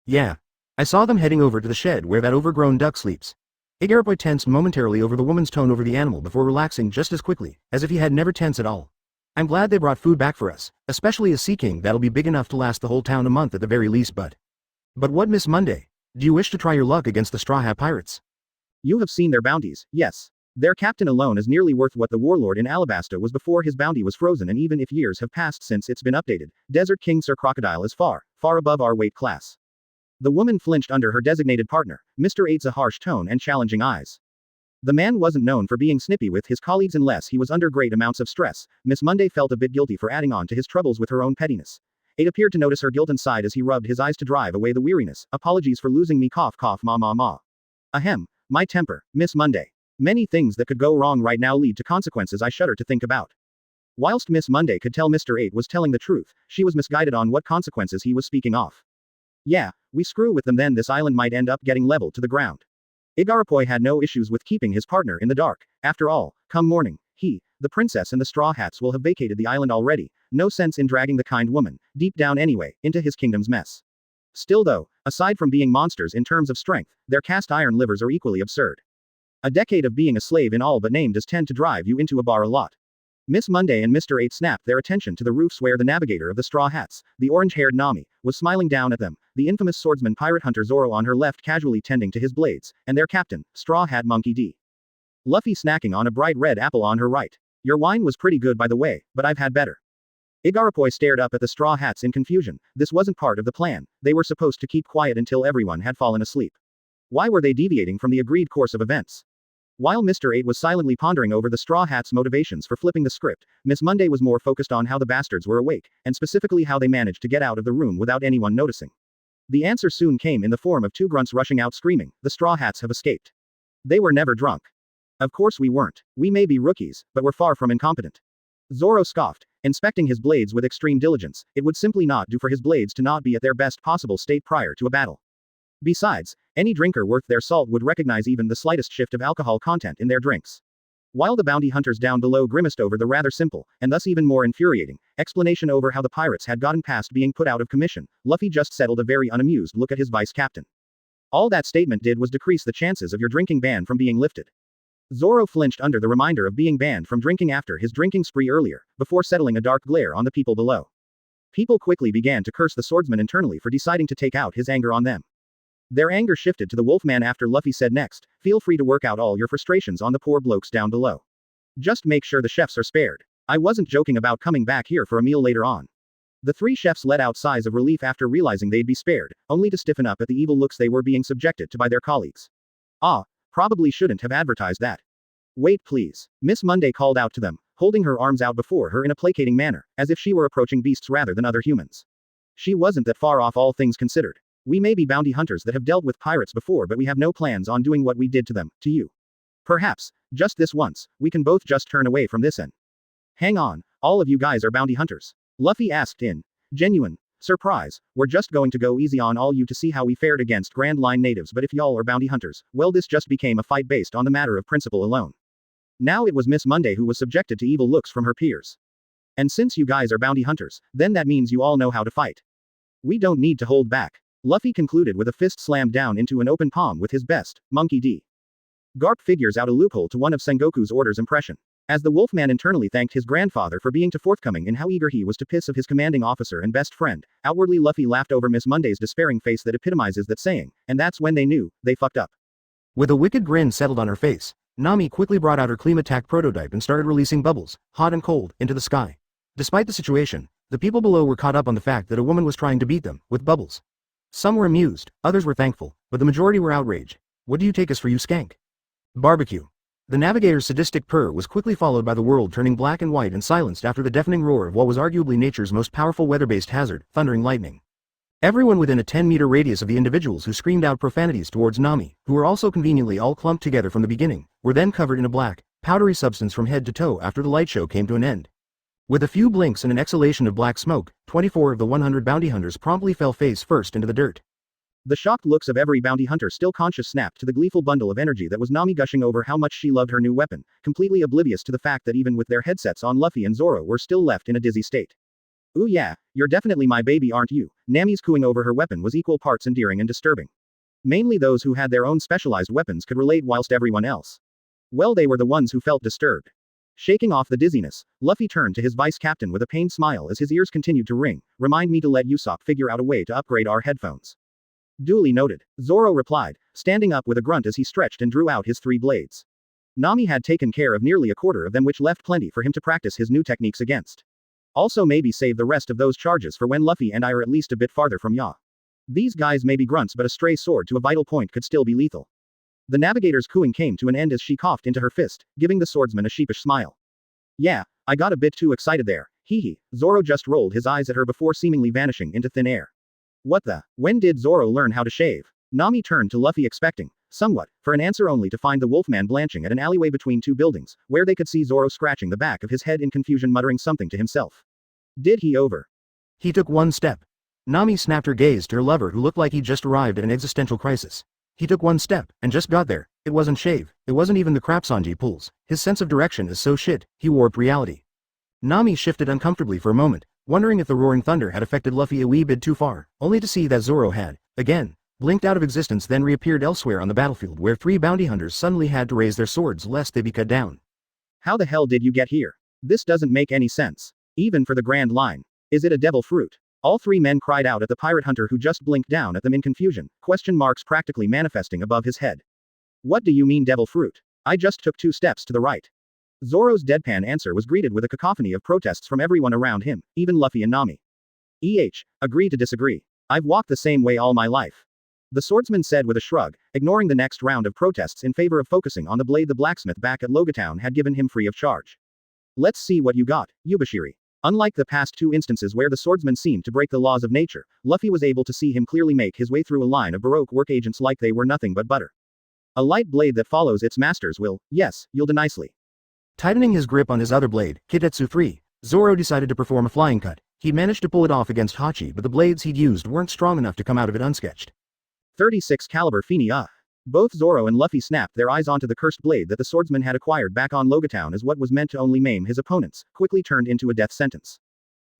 Yeah. I saw them heading over to the shed where that overgrown duck sleeps. Igaropoy tensed momentarily over the woman's tone over the animal before relaxing just as quickly, as if he had never tensed at all. I'm glad they brought food back for us, especially a sea king that'll be big enough to last the whole town a month at the very least. But what, Miss Monday? Do you wish to try your luck against the Straw Hat Pirates? You have seen their bounties, yes. Their captain alone is nearly worth what the warlord in Alabasta was before his bounty was frozen, and even if years have passed since it's been updated, Desert King Sir Crocodile is far, far above our weight class. The woman flinched under her designated partner, Mr. 8's harsh tone and challenging eyes. The man wasn't known for being snippy with his colleagues unless he was under great amounts of stress. Miss Monday felt a bit guilty for adding on to his troubles with her own pettiness. 8 appeared to notice her guilt and sighed as he rubbed his eyes to drive away the weariness. Apologies for losing me, cough cough, ma ma ma. Ahem, my temper, Miss Monday. Many things that could go wrong right now lead to consequences I shudder to think about. Whilst Miss Monday could tell Mr. 8 was telling the truth, she was misguided on what consequences he was speaking of. Yeah, we screw with them, then this island might end up getting leveled to the ground. Igaropoy had no issues with keeping his partner in the dark. After all, come morning, he, the princess and the Straw Hats will have vacated the island already. No sense in dragging the kind woman, deep down anyway, into his kingdom's mess. Still though, aside from being monsters in terms of strength, their cast iron livers are equally absurd. A decade of being a slave in all but name does tend to drive you into a bar a lot. Miss Monday and Mr. 8 snapped their attention to the roofs where the navigator of the Straw Hats, the orange-haired Nami, was smiling down at them, the infamous swordsman pirate hunter Zoro on her left casually tending to his blades, and their captain, Straw Hat Monkey D. Luffy snacking on a bright red apple on her right. Your wine was pretty good by the way, but I've had better. Igaropoy stared up at the Straw Hats in confusion. This wasn't part of the plan. They were supposed to keep quiet until everyone had fallen asleep. Why were they deviating from the agreed course of events? While Mr. 8 was silently pondering over the Straw Hats' motivations for flipping the script, Miss Monday was more focused on how the bastards were awake, and specifically how they managed to get out of the room without anyone noticing. The answer soon came in the form of two grunts rushing out screaming, "The Straw Hats have escaped. They were never drunk." Of course we weren't. We may be rookies, but we're far from incompetent. Zoro scoffed, inspecting his blades with extreme diligence. It would simply not do for his blades to not be at their best possible state prior to a battle. Besides, Any drinker worth their salt would recognize even the slightest shift of alcohol content in their drinks. While the bounty hunters down below grimaced over the rather simple, and thus even more infuriating, explanation over how the pirates had gotten past being put out of commission, Luffy just settled a very unamused look at his vice captain. All that statement did was decrease the chances of your drinking ban from being lifted. Zoro flinched under the reminder of being banned from drinking after his drinking spree earlier, before settling a dark glare on the people below. People quickly began to curse the swordsman internally for deciding to take out his anger on them. Their anger shifted to the Wolfman after Luffy said next, "Feel free to work out all your frustrations on the poor blokes down below. Just make sure the chefs are spared. I wasn't joking about coming back here for a meal later on." The three chefs let out sighs of relief after realizing they'd be spared, only to stiffen up at the evil looks they were being subjected to by their colleagues. Probably shouldn't have advertised that. "Wait please." Miss Monday called out to them, holding her arms out before her in a placating manner, as if she were approaching beasts rather than other humans. She wasn't that far off all things considered. "We may be bounty hunters that have dealt with pirates before, but we have no plans on doing what we did to them, to you. Perhaps, just this once, we can both just turn away from this and—" "Hang on, all of you guys are bounty hunters?" Luffy asked in genuine surprise. "We're just going to go easy on all you to see how we fared against Grand Line natives, but if y'all are bounty hunters, well, this just became a fight based on the matter of principle alone." Now it was Miss Monday who was subjected to evil looks from her peers. "And since you guys are bounty hunters, then that means you all know how to fight. We don't need to hold back," Luffy concluded with a fist slammed down into an open palm with his best, Monkey D. Garp figures out a loophole to one of Sengoku's orders impression. As the Wolfman internally thanked his grandfather for being too forthcoming in how eager he was to piss of his commanding officer and best friend, outwardly Luffy laughed over Miss Monday's despairing face that epitomizes that saying, and that's when they knew, they fucked up. With a wicked grin settled on her face, Nami quickly brought out her Climatak prototype and started releasing bubbles, hot and cold, into the sky. Despite the situation, the people below were caught up on the fact that a woman was trying to beat them, with bubbles. Some were amused, others were thankful, but the majority were outraged. "What do you take us for, you skank? Barbecue." The navigator's sadistic purr was quickly followed by the world turning black and white and silenced after the deafening roar of what was arguably nature's most powerful weather-based hazard, thundering lightning. Everyone within a 10-meter radius of the individuals who screamed out profanities towards Nami, who were also conveniently all clumped together from the beginning, were then covered in a black, powdery substance from head to toe after the light show came to an end. With a few blinks and an exhalation of black smoke, 24 of the 100 bounty hunters promptly fell face first into the dirt. The shocked looks of every bounty hunter still conscious snapped to the gleeful bundle of energy that was Nami gushing over how much she loved her new weapon, completely oblivious to the fact that even with their headsets on, Luffy and Zoro were still left in a dizzy state. "Ooh yeah, you're definitely my baby, aren't you?" Nami's cooing over her weapon was equal parts endearing and disturbing. Mainly those who had their own specialized weapons could relate, whilst everyone else, well, they were the ones who felt disturbed. Shaking off the dizziness, Luffy turned to his vice captain with a pained smile as his ears continued to ring. "Remind me to let Usopp figure out a way to upgrade our headphones." "Duly noted," Zoro replied, standing up with a grunt as he stretched and drew out his 3 blades. Nami had taken care of nearly a quarter of them, which left plenty for him to practice his new techniques against. Also maybe save the rest of those charges for when Luffy and I are at least a bit farther from Ya. These guys may be grunts, but a stray sword to a vital point could still be lethal. The navigator's cooing came to an end as she coughed into her fist, giving the swordsman a sheepish smile. "Yeah, I got a bit too excited there, hee." Zoro just rolled his eyes at her before seemingly vanishing into thin air. "What the? When did Zoro learn how to shave?" Nami turned to Luffy expecting, somewhat, for an answer only to find the Wolfman blanching at an alleyway between 2 buildings, where they could see Zoro scratching the back of his head in confusion, muttering something to himself. "Did he over?" "He took one step." Nami snapped her gaze to her lover, who looked like he'd just arrived at an existential crisis. "He took one step, and just got there. It wasn't shave, it wasn't even the crap Sanji pulls. His sense of direction is so shit, he warped reality." Nami shifted uncomfortably for a moment, wondering if the roaring thunder had affected Luffy a wee bit too far, only to see that Zoro had, again, blinked out of existence, then reappeared elsewhere on the battlefield, where 3 bounty hunters suddenly had to raise their swords lest they be cut down. "How the hell did you get here? This doesn't make any sense. Even for the Grand Line. Is it a devil fruit?" All 3 men cried out at the pirate hunter, who just blinked down at them in confusion, question marks practically manifesting above his head. "What do you mean devil fruit? I just took 2 steps to the right." Zoro's deadpan answer was greeted with a cacophony of protests from everyone around him, even Luffy and Nami. Agree to disagree. I've walked the same way all my life," the swordsman said with a shrug, ignoring the next round of protests in favor of focusing on the blade the blacksmith back at Logatown had given him free of charge. "Let's see what you got, Yubashiri." Unlike the past 2 instances where the swordsman seemed to break the laws of nature, Luffy was able to see him clearly make his way through a line of Baroque work agents like they were nothing but butter. "A light blade that follows its master's will, yes, you'll do nicely." Tightening his grip on his other blade, Kitetsu 3, Zoro decided to perform a flying cut. He'd managed to pull it off against Hachi, but the blades he'd used weren't strong enough to come out of it unsketched. 36 caliber Fini Both Zoro and Luffy snapped their eyes onto the cursed blade that the swordsman had acquired back on Logatown as what was meant to only maim his opponents, quickly turned into a death sentence.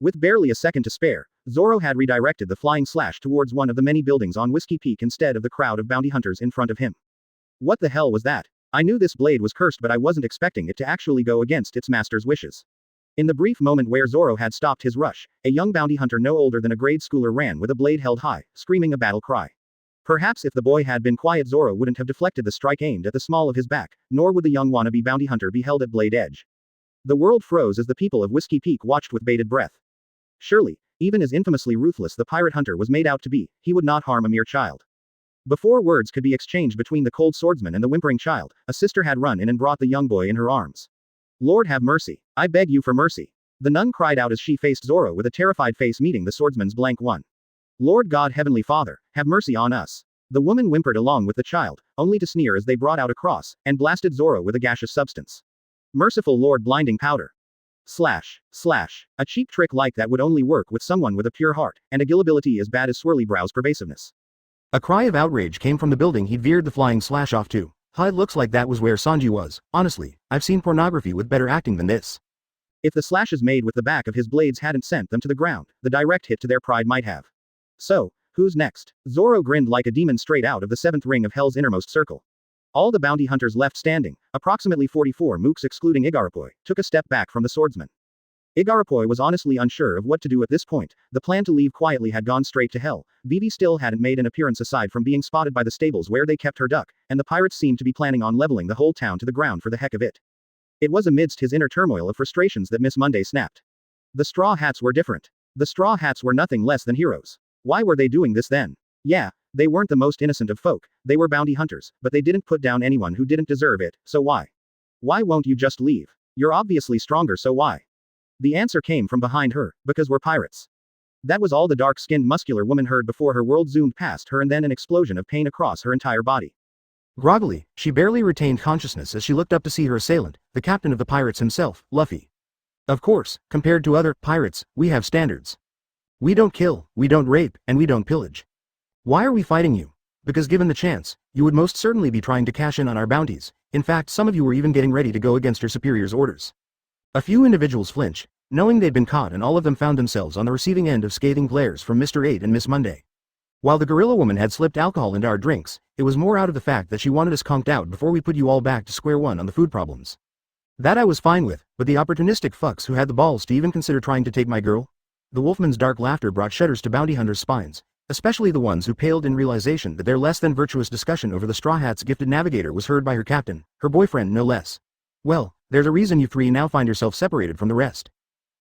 With barely a second to spare, Zoro had redirected the flying slash towards one of the many buildings on Whiskey Peak instead of the crowd of bounty hunters in front of him. What the hell was that? I knew this blade was cursed, but I wasn't expecting it to actually go against its master's wishes. In the brief moment where Zoro had stopped his rush, a young bounty hunter no older than a grade schooler ran with a blade held high, screaming a battle cry. Perhaps if the boy had been quiet, Zoro wouldn't have deflected the strike aimed at the small of his back, nor would the young wannabe bounty hunter be held at blade edge. The world froze as the people of Whiskey Peak watched with bated breath. Surely, even as infamously ruthless the pirate hunter was made out to be, he would not harm a mere child. Before words could be exchanged between the cold swordsman and the whimpering child, a sister had run in and brought the young boy in her arms. Lord have mercy. I beg you for mercy. The nun cried out as she faced Zoro with a terrified face meeting the swordsman's blank one. Lord God, Heavenly Father, have mercy on us. The woman whimpered along with the child, only to sneer as they brought out a cross, and blasted Zoro with a gaseous substance. Merciful Lord, blinding powder. Slash. Slash. A cheap trick like that would only work with someone with a pure heart, and a gillability as bad as Swirly Brow's pervasiveness. A cry of outrage came from the building he'd veered the flying slash off to. It looks like that was where Sanji was. Honestly, I've seen pornography with better acting than this. If the slashes made with the back of his blades hadn't sent them to the ground, the direct hit to their pride might have. So, who's next? Zoro grinned like a demon straight out of the seventh ring of Hell's innermost circle. All the bounty hunters left standing, approximately 44 mooks excluding Igarappoi, took a step back from the swordsman. Igarappoi was honestly unsure of what to do at this point. The plan to leave quietly had gone straight to hell. Vivi still hadn't made an appearance aside from being spotted by the stables where they kept her duck, and the pirates seemed to be planning on leveling the whole town to the ground for the heck of it. It was amidst his inner turmoil of frustrations that Miss Monday snapped. The Straw Hats were different. The Straw Hats were nothing less than heroes. Why were they doing this then? Yeah, they weren't the most innocent of folk, they were bounty hunters, but they didn't put down anyone who didn't deserve it, so why? Why won't you just leave? You're obviously stronger, so why? The answer came from behind her, because we're pirates. That was all the dark-skinned muscular woman heard before her world zoomed past her and then an explosion of pain across her entire body. Groggily, she barely retained consciousness as she looked up to see her assailant, the captain of the pirates himself, Luffy. Of course, compared to other pirates, we have standards. We don't kill, we don't rape, and we don't pillage. Why are we fighting you? Because given the chance, you would most certainly be trying to cash in on our bounties. In fact, some of you were even getting ready to go against your superior's orders. A few individuals flinch, knowing they'd been caught, and all of them found themselves on the receiving end of scathing glares from Mr. 8 and Miss Monday. While the gorilla woman had slipped alcohol into our drinks, it was more out of the fact that she wanted us conked out before we put you all back to square one on the food problems. That I was fine with, but the opportunistic fucks who had the balls to even consider trying to take my girl? The wolfman's dark laughter brought shudders to bounty hunters' spines, especially the ones who paled in realization that their less than virtuous discussion over the Straw Hat's gifted navigator was heard by her captain, her boyfriend no less. Well, there's a reason you three now find yourself separated from the rest.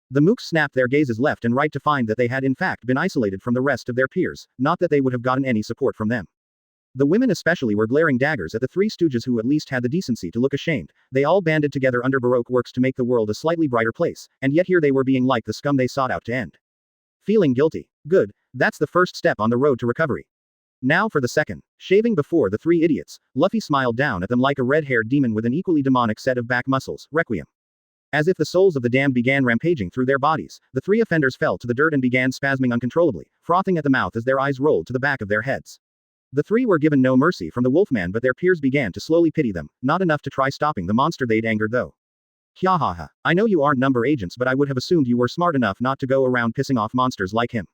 The mooks snapped their gazes left and right to find that they had in fact been isolated from the rest of their peers, not that they would have gotten any support from them. The women especially were glaring daggers at the three stooges who at least had the decency to look ashamed. They all banded together under Baroque works to make the world a slightly brighter place, and yet here they were being like the scum they sought out to end. Feeling guilty. Good. That's the first step on the road to recovery. Now for the second. Shaving before the three idiots, Luffy smiled down at them like a red-haired demon with an equally demonic set of back muscles, Requiem. As if the souls of the damned began rampaging through their bodies, the three offenders fell to the dirt and began spasming uncontrollably, frothing at the mouth as their eyes rolled to the back of their heads. The three were given no mercy from the Wolfman, but their peers began to slowly pity them, not enough to try stopping the monster they'd angered though. Kyahaha. I know you aren't number agents, but I would have assumed you were smart enough not to go around pissing off monsters like him.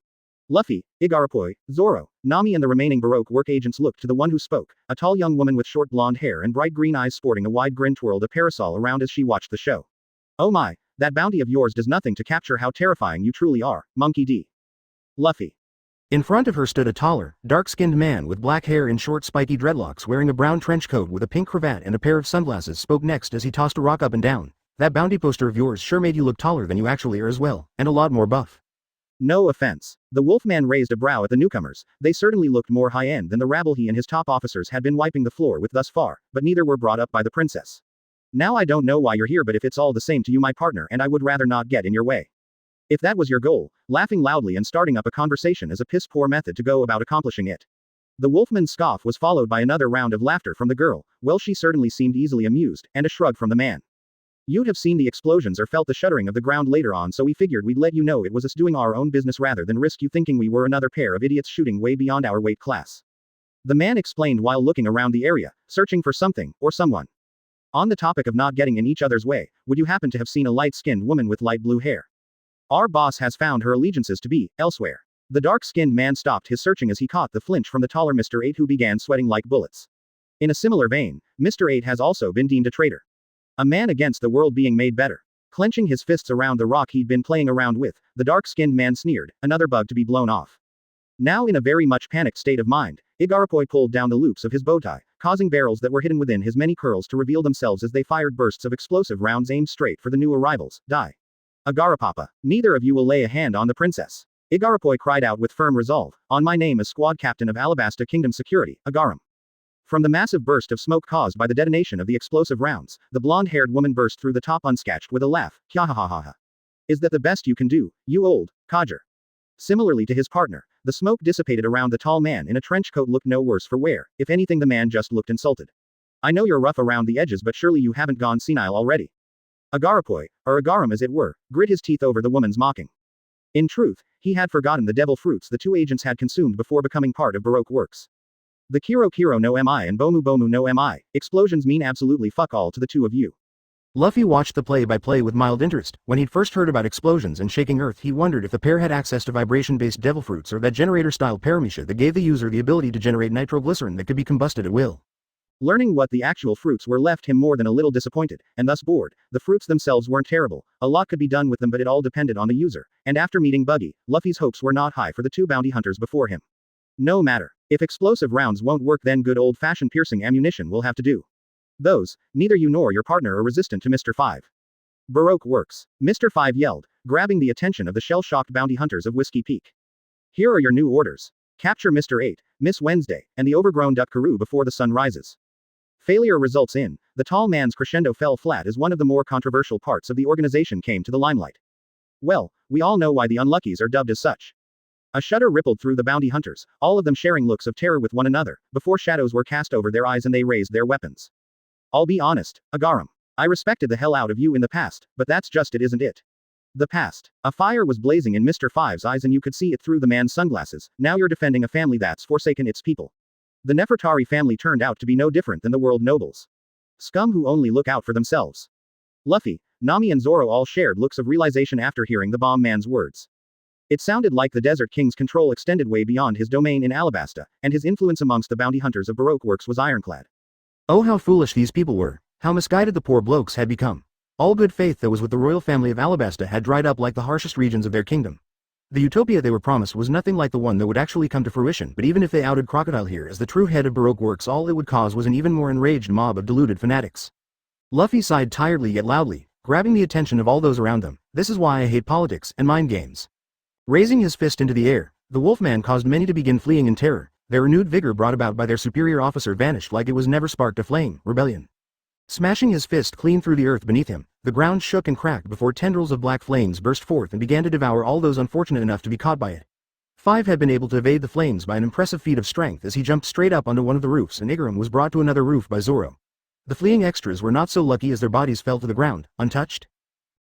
Luffy, Igarappoi, Zoro, Nami and the remaining Baroque work agents looked to the one who spoke, a tall young woman with short blonde hair and bright green eyes sporting a wide grin twirled a parasol around as she watched the show. Oh my, that bounty of yours does nothing to capture how terrifying you truly are, Monkey D. Luffy. In front of her stood a taller, dark-skinned man with black hair and short spiky dreadlocks wearing a brown trench coat with a pink cravat and a pair of sunglasses. Spoke next as he tossed a rock up and down. That bounty poster of yours sure made you look taller than you actually are as well, and a lot more buff. No offense. The Wolfman raised a brow at the newcomers. They certainly looked more high-end than the rabble he and his top officers had been wiping the floor with thus far, but neither were brought up by the princess. Now I don't know why you're here, but if it's all the same to you, my partner, and I would rather not get in your way. If that was your goal, laughing loudly and starting up a conversation is a piss-poor method to go about accomplishing it. The Wolfman's scoff was followed by another round of laughter from the girl. Well, she certainly seemed easily amused, and a shrug from the man. You'd have seen the explosions or felt the shuddering of the ground later on, so we figured we'd let you know it was us doing our own business rather than risk you thinking we were another pair of idiots shooting way beyond our weight class. The man explained while looking around the area, searching for something, or someone. On the topic of not getting in each other's way, would you happen to have seen a light-skinned woman with light blue hair? Our boss has found her allegiances to be elsewhere. The dark-skinned man stopped his searching as he caught the flinch from the taller Mr. 8, who began sweating like bullets. In a similar vein, Mr. 8 has also been deemed a traitor. A man against the world being made better. Clenching his fists around the rock he'd been playing around with, the dark-skinned man sneered, another bug to be blown off. Now in a very much panicked state of mind, Igarappoi pulled down the loops of his bow tie, causing barrels that were hidden within his many curls to reveal themselves as they fired bursts of explosive rounds aimed straight for the new arrivals. Die. Igarappapa, neither of you will lay a hand on the princess. Igarappoi cried out with firm resolve, on my name as squad captain of Alabasta Kingdom Security, Agaram. From the massive burst of smoke caused by the detonation of the explosive rounds, the blonde-haired woman burst through the top unscathed with a laugh, Kyahahaha. Is that the best you can do, you old codger? Similarly to his partner, the smoke dissipated around the tall man in a trench coat looked no worse for wear, if anything the man just looked insulted. I know you're rough around the edges, but surely you haven't gone senile already. Igarappoi, or Agaram as it were, grit his teeth over the woman's mocking. In truth, he had forgotten the devil fruits the two agents had consumed before becoming part of Baroque works. The Kiro Kiro no Mi and Bomu Bomu no Mi, explosions mean absolutely fuck all to the two of you. Luffy watched the play-by-play with mild interest. When he'd first heard about explosions and shaking earth, he wondered if the pair had access to vibration-based devil fruits or that generator-style paramecia that gave the user the ability to generate nitroglycerin that could be combusted at will. Learning what the actual fruits were left him more than a little disappointed, and thus bored. The fruits themselves weren't terrible, a lot could be done with them, but it all depended on the user, and after meeting Buggy, Luffy's hopes were not high for the two bounty hunters before him. No matter. If explosive rounds won't work, then good old-fashioned piercing ammunition will have to do. Those, neither you nor your partner are resistant to Mr. 5. Baroque works. Mr. 5 yelled, grabbing the attention of the shell-shocked bounty hunters of Whiskey Peak. Here are your new orders. Capture Mr. 8, Miss Wednesday, and the overgrown Duckaroo before the sun rises. Failure results in, the tall man's crescendo fell flat as one of the more controversial parts of the organization came to the limelight. Well, we all know why the unluckies are dubbed as such. A shudder rippled through the bounty hunters, all of them sharing looks of terror with one another, before shadows were cast over their eyes and they raised their weapons. I'll be honest, Agaram. I respected the hell out of you in the past, but that's just it, isn't it? The past. A fire was blazing in Mr. 5's eyes and you could see it through the man's sunglasses. Now you're defending a family that's forsaken its people. The Nefertari family turned out to be no different than the world nobles. Scum who only look out for themselves. Luffy, Nami and Zoro all shared looks of realization after hearing the bomb man's words. It sounded like the Desert King's control extended way beyond his domain in Alabasta, and his influence amongst the bounty hunters of Baroque works was ironclad. Oh, how foolish these people were, how misguided the poor blokes had become. All good faith that was with the royal family of Alabasta had dried up like the harshest regions of their kingdom. The utopia they were promised was nothing like the one that would actually come to fruition, but even if they outed Crocodile here as the true head of Baroque works, all it would cause was an even more enraged mob of deluded fanatics. Luffy sighed tiredly yet loudly, grabbing the attention of all those around them. This is why I hate politics and mind games. Raising his fist into the air, the Wolfman caused many to begin fleeing in terror. Their renewed vigor brought about by their superior officer vanished like it was never sparked a flame, rebellion. Smashing his fist clean through the earth beneath him, the ground shook and cracked before tendrils of black flames burst forth and began to devour all those unfortunate enough to be caught by it. 5 had been able to evade the flames by an impressive feat of strength as he jumped straight up onto one of the roofs, and Igaram was brought to another roof by Zoro. The fleeing extras were not so lucky as their bodies fell to the ground, untouched.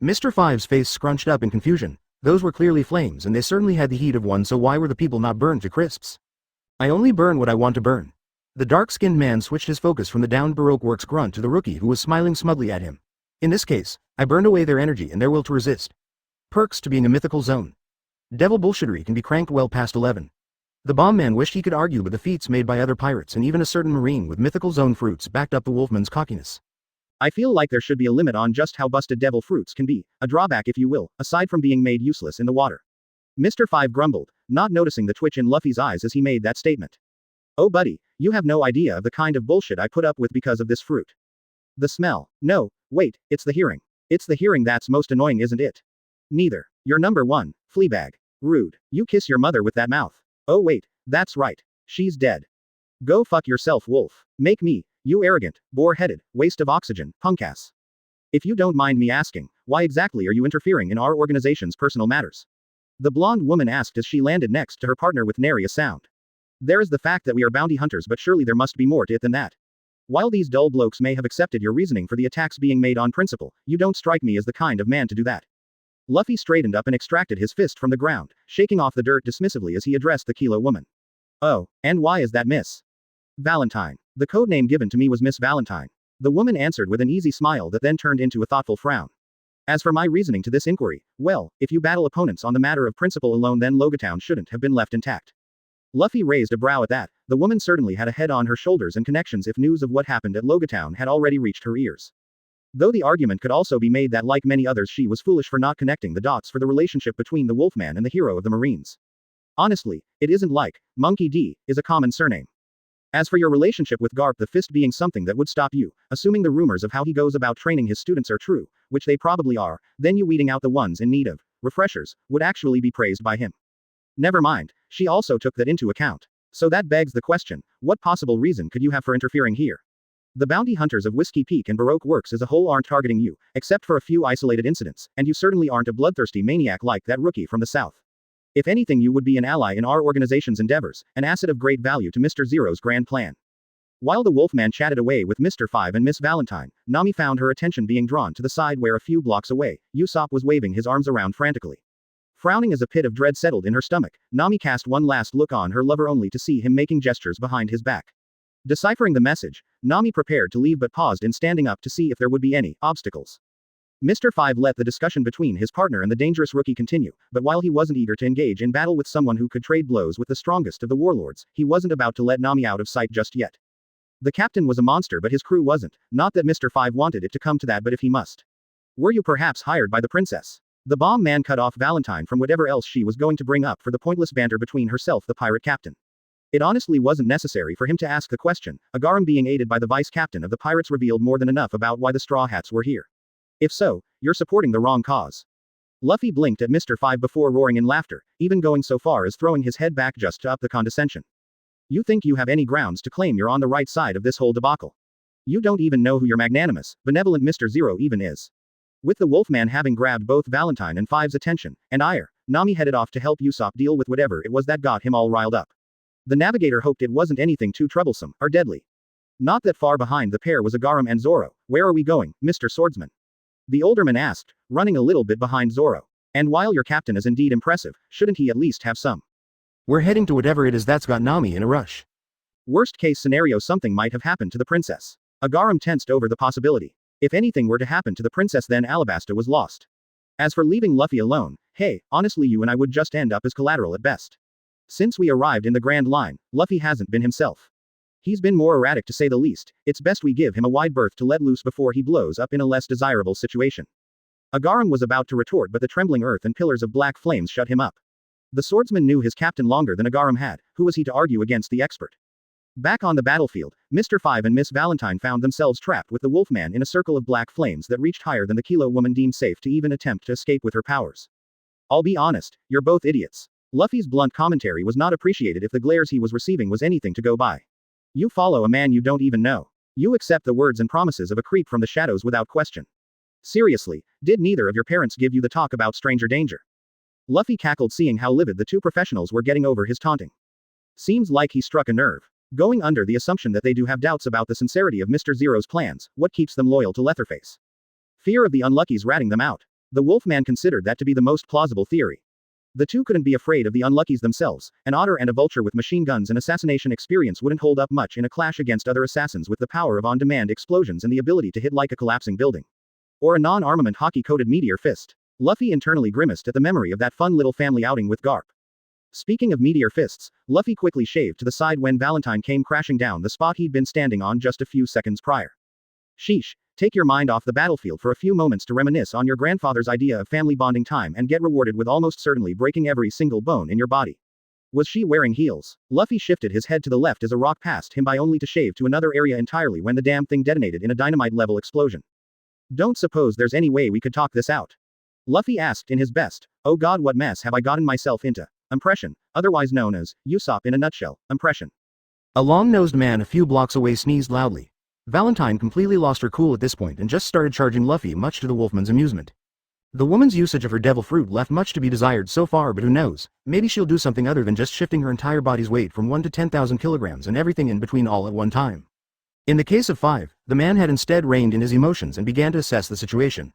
Mr. 5's face scrunched up in confusion. Those were clearly flames and they certainly had the heat of one, so why were the people not burned to crisps? I only burn what I want to burn. The dark-skinned man switched his focus from the downed Baroque works grunt to the rookie who was smiling smugly at him. In this case, I burned away their energy and their will to resist. Perks to being a mythical zone. Devil bullshittery can be cranked well past 11. The bomb man wished he could argue with the feats made by other pirates, and even a certain marine with mythical zone fruits backed up the Wolfman's cockiness. I feel like there should be a limit on just how busted devil fruits can be, a drawback if you will, aside from being made useless in the water. Mr. 5 grumbled, not noticing the twitch in Luffy's eyes as he made that statement. Oh buddy, you have no idea of the kind of bullshit I put up with because of this fruit. The smell. No, wait, it's the hearing. It's the hearing that's most annoying, isn't it? Neither. You're number 1, Fleabag. Rude. You kiss your mother with that mouth. Oh wait, that's right. She's dead. Go fuck yourself, Wolf. Make me, you arrogant, bore-headed, waste of oxygen, punkass. If you don't mind me asking, why exactly are you interfering in our organization's personal matters? The blonde woman asked as she landed next to her partner with nary a sound. There is the fact that we are bounty hunters, but surely there must be more to it than that. While these dull blokes may have accepted your reasoning for the attacks being made on principle, you don't strike me as the kind of man to do that. Luffy straightened up and extracted his fist from the ground, shaking off the dirt dismissively as he addressed the Kilo woman. Oh, and why is that, miss? Valentine. The code name given to me was Miss Valentine. The woman answered with an easy smile that then turned into a thoughtful frown. As for my reasoning to this inquiry, well, if you battle opponents on the matter of principle alone, then Logatown shouldn't have been left intact. Luffy raised a brow at that. The woman certainly had a head on her shoulders and connections if news of what happened at Logatown had already reached her ears. Though the argument could also be made that like many others she was foolish for not connecting the dots for the relationship between the Wolfman and the hero of the Marines. Honestly, it isn't like, Monkey D, is a common surname. As for your relationship with Garp the Fist being something that would stop you, assuming the rumors of how he goes about training his students are true, which they probably are, then you weeding out the ones in need of refreshers would actually be praised by him. Never mind, she also took that into account. So that begs the question, what possible reason could you have for interfering here? The bounty hunters of Whiskey Peak and Baroque Works as a whole aren't targeting you, except for a few isolated incidents, and you certainly aren't a bloodthirsty maniac like that rookie from the south. If anything, you would be an ally in our organization's endeavors, an asset of great value to Mr. Zero's grand plan. While the Wolfman chatted away with Mr. 5 and Miss Valentine, Nami found her attention being drawn to the side where a few blocks away, Usopp was waving his arms around frantically. Frowning as a pit of dread settled in her stomach, Nami cast one last look on her lover only to see him making gestures behind his back. Deciphering the message, Nami prepared to leave but paused in standing up to see if there would be any obstacles. Mr. 5 let the discussion between his partner and the dangerous rookie continue, but while he wasn't eager to engage in battle with someone who could trade blows with the strongest of the warlords, he wasn't about to let Nami out of sight just yet. The captain was a monster but his crew wasn't, not that Mr. 5 wanted it to come to that, but if he must. Were you perhaps hired by the princess? The bomb man cut off Valentine from whatever else she was going to bring up for the pointless banter between herself the pirate captain. It honestly wasn't necessary for him to ask the question. Agaram being aided by the vice captain of the pirates revealed more than enough about why the Straw Hats were here. If so, you're supporting the wrong cause. Luffy blinked at Mr. 5 before roaring in laughter, even going so far as throwing his head back just to up the condescension. You think you have any grounds to claim you're on the right side of this whole debacle? You don't even know who your magnanimous, benevolent Mr. Zero even is. With the Wolfman having grabbed both Valentine and Five's attention, and ire, Nami headed off to help Usopp deal with whatever it was that got him all riled up. The navigator hoped it wasn't anything too troublesome, or deadly. Not that far behind the pair was Agaram and Zoro. Where are we going, Mr. Swordsman? The older man asked, running a little bit behind Zoro. And while your captain is indeed impressive, shouldn't he at least have some? We're heading to whatever it is that's got Nami in a rush. Worst case scenario, something might have happened to the princess. Agaram tensed over the possibility. If anything were to happen to the princess, then Alabasta was lost. As for leaving Luffy alone, hey, honestly you and I would just end up as collateral at best. Since we arrived in the Grand Line, Luffy hasn't been himself. He's been more erratic to say the least. It's best we give him a wide berth to let loose before he blows up in a less desirable situation. Agaram was about to retort, but the trembling earth and pillars of black flames shut him up. The swordsman knew his captain longer than Agaram had. Who was he to argue against the expert? Back on the battlefield, Mr. 5 and Miss Valentine found themselves trapped with the Wolfman in a circle of black flames that reached higher than the Kilo woman deemed safe to even attempt to escape with her powers. I'll be honest, you're both idiots. Luffy's blunt commentary was not appreciated if the glares he was receiving was anything to go by. You follow a man you don't even know. You accept the words and promises of a creep from the shadows without question. Seriously, did neither of your parents give you the talk about stranger danger? Luffy cackled, seeing how livid the two professionals were getting over his taunting. Seems like he struck a nerve. Going under the assumption that they do have doubts about the sincerity of Mr. Zero's plans, what keeps them loyal to Leatherface? Fear of the Unluckies ratting them out. The Wolfman considered that to be the most plausible theory. The two couldn't be afraid of the Unluckies themselves. An otter and a vulture with machine guns and assassination experience wouldn't hold up much in a clash against other assassins with the power of on-demand explosions and the ability to hit like a collapsing building. Or a non-armament hockey-coated meteor fist. Luffy internally grimaced at the memory of that fun little family outing with Garp. Speaking of meteor fists, Luffy quickly shaved to the side when Valentine came crashing down the spot he'd been standing on just a few seconds prior. Sheesh, take your mind off the battlefield for a few moments to reminisce on your grandfather's idea of family bonding time and get rewarded with almost certainly breaking every single bone in your body. Was she wearing heels? Luffy shifted his head to the left as a rock passed him by, only to shave to another area entirely when the damn thing detonated in a dynamite-level explosion. Don't suppose there's any way we could talk this out? Luffy asked in his best, oh god, what mess have I gotten myself into? Impression, otherwise known as Usopp in a nutshell, impression. A long-nosed man a few blocks away sneezed loudly. Valentine completely lost her cool at this point and just started charging Luffy, much to the Wolfman's amusement. The woman's usage of her devil fruit left much to be desired so far, but who knows, maybe she'll do something other than just shifting her entire body's weight from 1 to 10,000 kilograms and everything in between all at one time. In the case of 5, the man had instead reined in his emotions and began to assess the situation.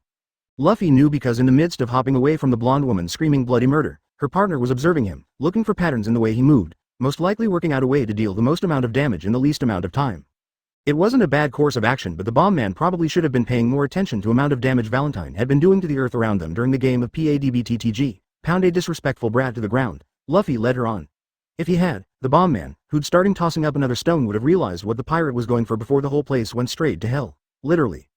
Luffy knew because in the midst of hopping away from the blonde woman screaming bloody murder, her partner was observing him, looking for patterns in the way he moved, most likely working out a way to deal the most amount of damage in the least amount of time. It wasn't a bad course of action, but the bomb man probably should have been paying more attention to amount of damage Valentine had been doing to the earth around them during the game of PADBTTG. Pound a disrespectful brat to the ground. Luffy led her on. If he had, the bomb man, who'd starting tossing up another stone, would have realized what the pirate was going for before the whole place went straight to hell. Literally.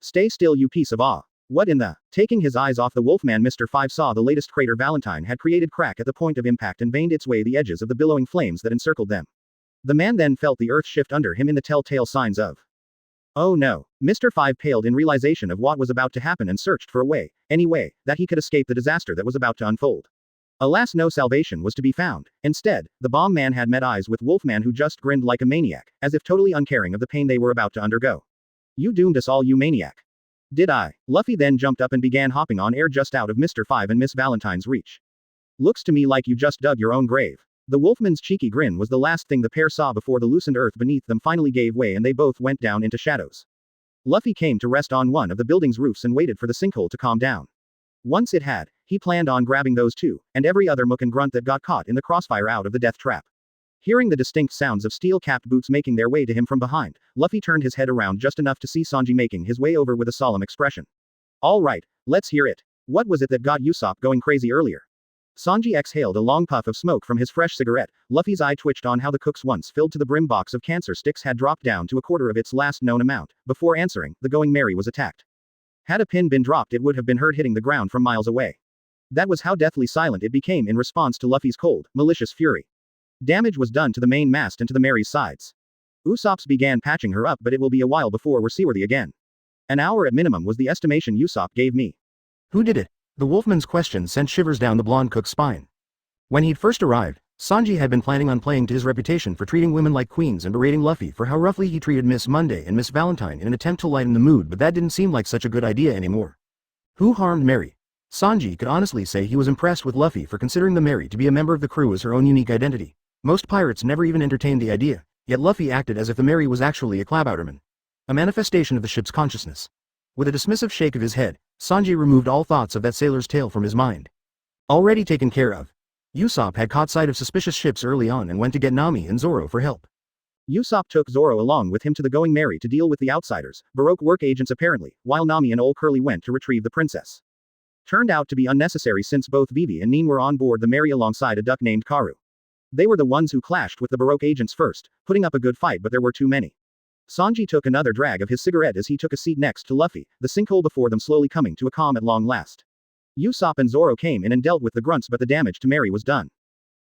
Stay still, you piece of awe. What in the? Taking his eyes off the wolfman, Mr. 5 saw the latest crater Valentine had created crack at the point of impact and veined its way the edges of the billowing flames that encircled them. The man then felt the earth shift under him in the telltale signs of. Oh no. Mr. 5 paled in realization of what was about to happen and searched for a way, any way, that he could escape the disaster that was about to unfold. Alas, no salvation was to be found. Instead, the bomb man had met eyes with Wolfman, who just grinned like a maniac, as if totally uncaring of the pain they were about to undergo. You doomed us all, you maniac. Did I? Luffy then jumped up and began hopping on air just out of Mr. 5 and Miss Valentine's reach. Looks to me like you just dug your own grave. The wolfman's cheeky grin was the last thing the pair saw before the loosened earth beneath them finally gave way and they both went down into shadows. Luffy came to rest on one of the building's roofs and waited for the sinkhole to calm down. Once it had, he planned on grabbing those two, and every other mook and grunt that got caught in the crossfire out of the death trap. Hearing the distinct sounds of steel-capped boots making their way to him from behind, Luffy turned his head around just enough to see Sanji making his way over with a solemn expression. All right, let's hear it. What was it that got Usopp going crazy earlier? Sanji exhaled a long puff of smoke from his fresh cigarette. Luffy's eye twitched on how the cook's once filled to the brim box of cancer sticks had dropped down to a quarter of its last known amount. Before answering, the Going Merry was attacked. Had a pin been dropped, it would have been heard hitting the ground from miles away. That was how deathly silent it became in response to Luffy's cold, malicious fury. Damage was done to the main mast and to the Mary's sides. Usopp's began patching her up, but it will be a while before we're seaworthy again. An hour at minimum was the estimation Usopp gave me. Who did it? The wolfman's question sent shivers down the blonde cook's spine. When he'd first arrived, Sanji had been planning on playing to his reputation for treating women like queens and berating Luffy for how roughly he treated Miss Monday and Miss Valentine in an attempt to lighten the mood, but that didn't seem like such a good idea anymore. Who harmed Mary? Sanji could honestly say he was impressed with Luffy for considering the Mary to be a member of the crew as her own unique identity. Most pirates never even entertained the idea, yet Luffy acted as if the Mary was actually a Clabouterman. A manifestation of the ship's consciousness. With a dismissive shake of his head, Sanji removed all thoughts of that sailor's tale from his mind. Already taken care of. Usopp had caught sight of suspicious ships early on and went to get Nami and Zoro for help. Usopp took Zoro along with him to the Going Merry to deal with the outsiders, Baroque work agents apparently, while Nami and Old Curly went to retrieve the princess. Turned out to be unnecessary since both Vivi and Nin were on board the Merry alongside a duck named Karu. They were the ones who clashed with the Baroque agents first, putting up a good fight, but there were too many. Sanji took another drag of his cigarette as he took a seat next to Luffy, the sinkhole before them slowly coming to a calm at long last. Usopp and Zoro came in and dealt with the grunts, but the damage to Mary was done.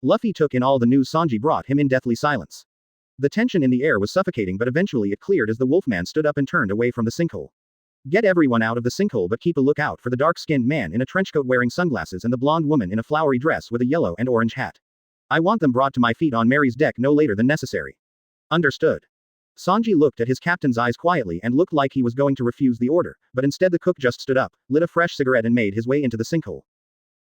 Luffy took in all the news Sanji brought him in deathly silence. The tension in the air was suffocating, but eventually it cleared as the wolfman stood up and turned away from the sinkhole. Get everyone out of the sinkhole, but keep a lookout for the dark-skinned man in a trenchcoat wearing sunglasses and the blonde woman in a flowery dress with a yellow and orange hat. I want them brought to my feet on Mary's deck no later than necessary. Understood. Sanji looked at his captain's eyes quietly and looked like he was going to refuse the order, but instead the cook just stood up, lit a fresh cigarette and made his way into the sinkhole.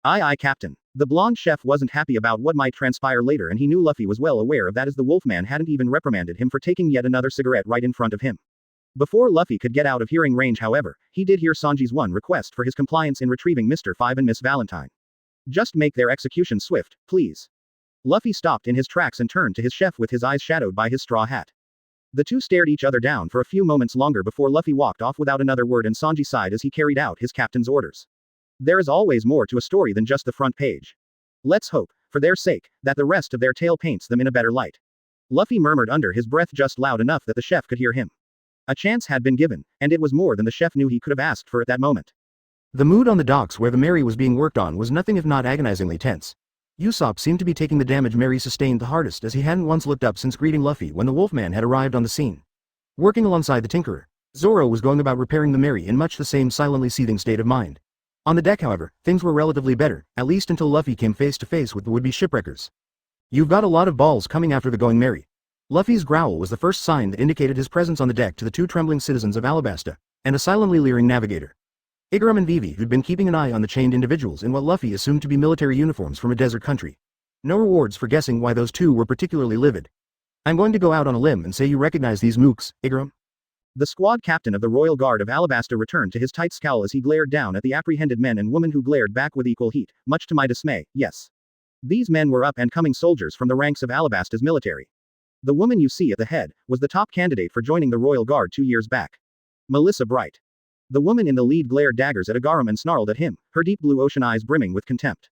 Aye aye, Captain. The blonde chef wasn't happy about what might transpire later, and he knew Luffy was well aware of that, as the wolfman hadn't even reprimanded him for taking yet another cigarette right in front of him. Before Luffy could get out of hearing range, however, he did hear Sanji's one request for his compliance in retrieving Mr. 5 and Miss Valentine. Just make their execution swift, please. Luffy stopped in his tracks and turned to his chef with his eyes shadowed by his straw hat. The two stared each other down for a few moments longer before Luffy walked off without another word, and Sanji sighed as he carried out his captain's orders. There is always more to a story than just the front page. Let's hope, for their sake, that the rest of their tale paints them in a better light. Luffy murmured under his breath just loud enough that the chef could hear him. A chance had been given, and it was more than the chef knew he could have asked for at that moment. The mood on the docks where the Mary was being worked on was nothing if not agonizingly tense. Usopp seemed to be taking the damage Mary sustained the hardest, as he hadn't once looked up since greeting Luffy when the wolfman had arrived on the scene. Working alongside the Tinkerer, Zoro was going about repairing the Mary in much the same silently seething state of mind. On the deck, however, things were relatively better, at least until Luffy came face to face with the would-be shipwreckers. You've got a lot of balls coming after the Going Merry. Luffy's growl was the first sign that indicated his presence on the deck to the two trembling citizens of Alabasta, and a silently leering navigator. Igaram and Vivi, who'd been keeping an eye on the chained individuals in what Luffy assumed to be military uniforms from a desert country. No rewards for guessing why those two were particularly livid. I'm going to go out on a limb and say you recognize these mooks, Igaram. The squad captain of the Royal Guard of Alabasta returned to his tight scowl as he glared down at the apprehended men and women, who glared back with equal heat. Much to my dismay, yes. These men were up-and-coming soldiers from the ranks of Alabasta's military. The woman you see at the head was the top candidate for joining the Royal Guard 2 years back. Melissa Bright. The woman in the lead glared daggers at Agaram and snarled at him, her deep blue ocean eyes brimming with contempt.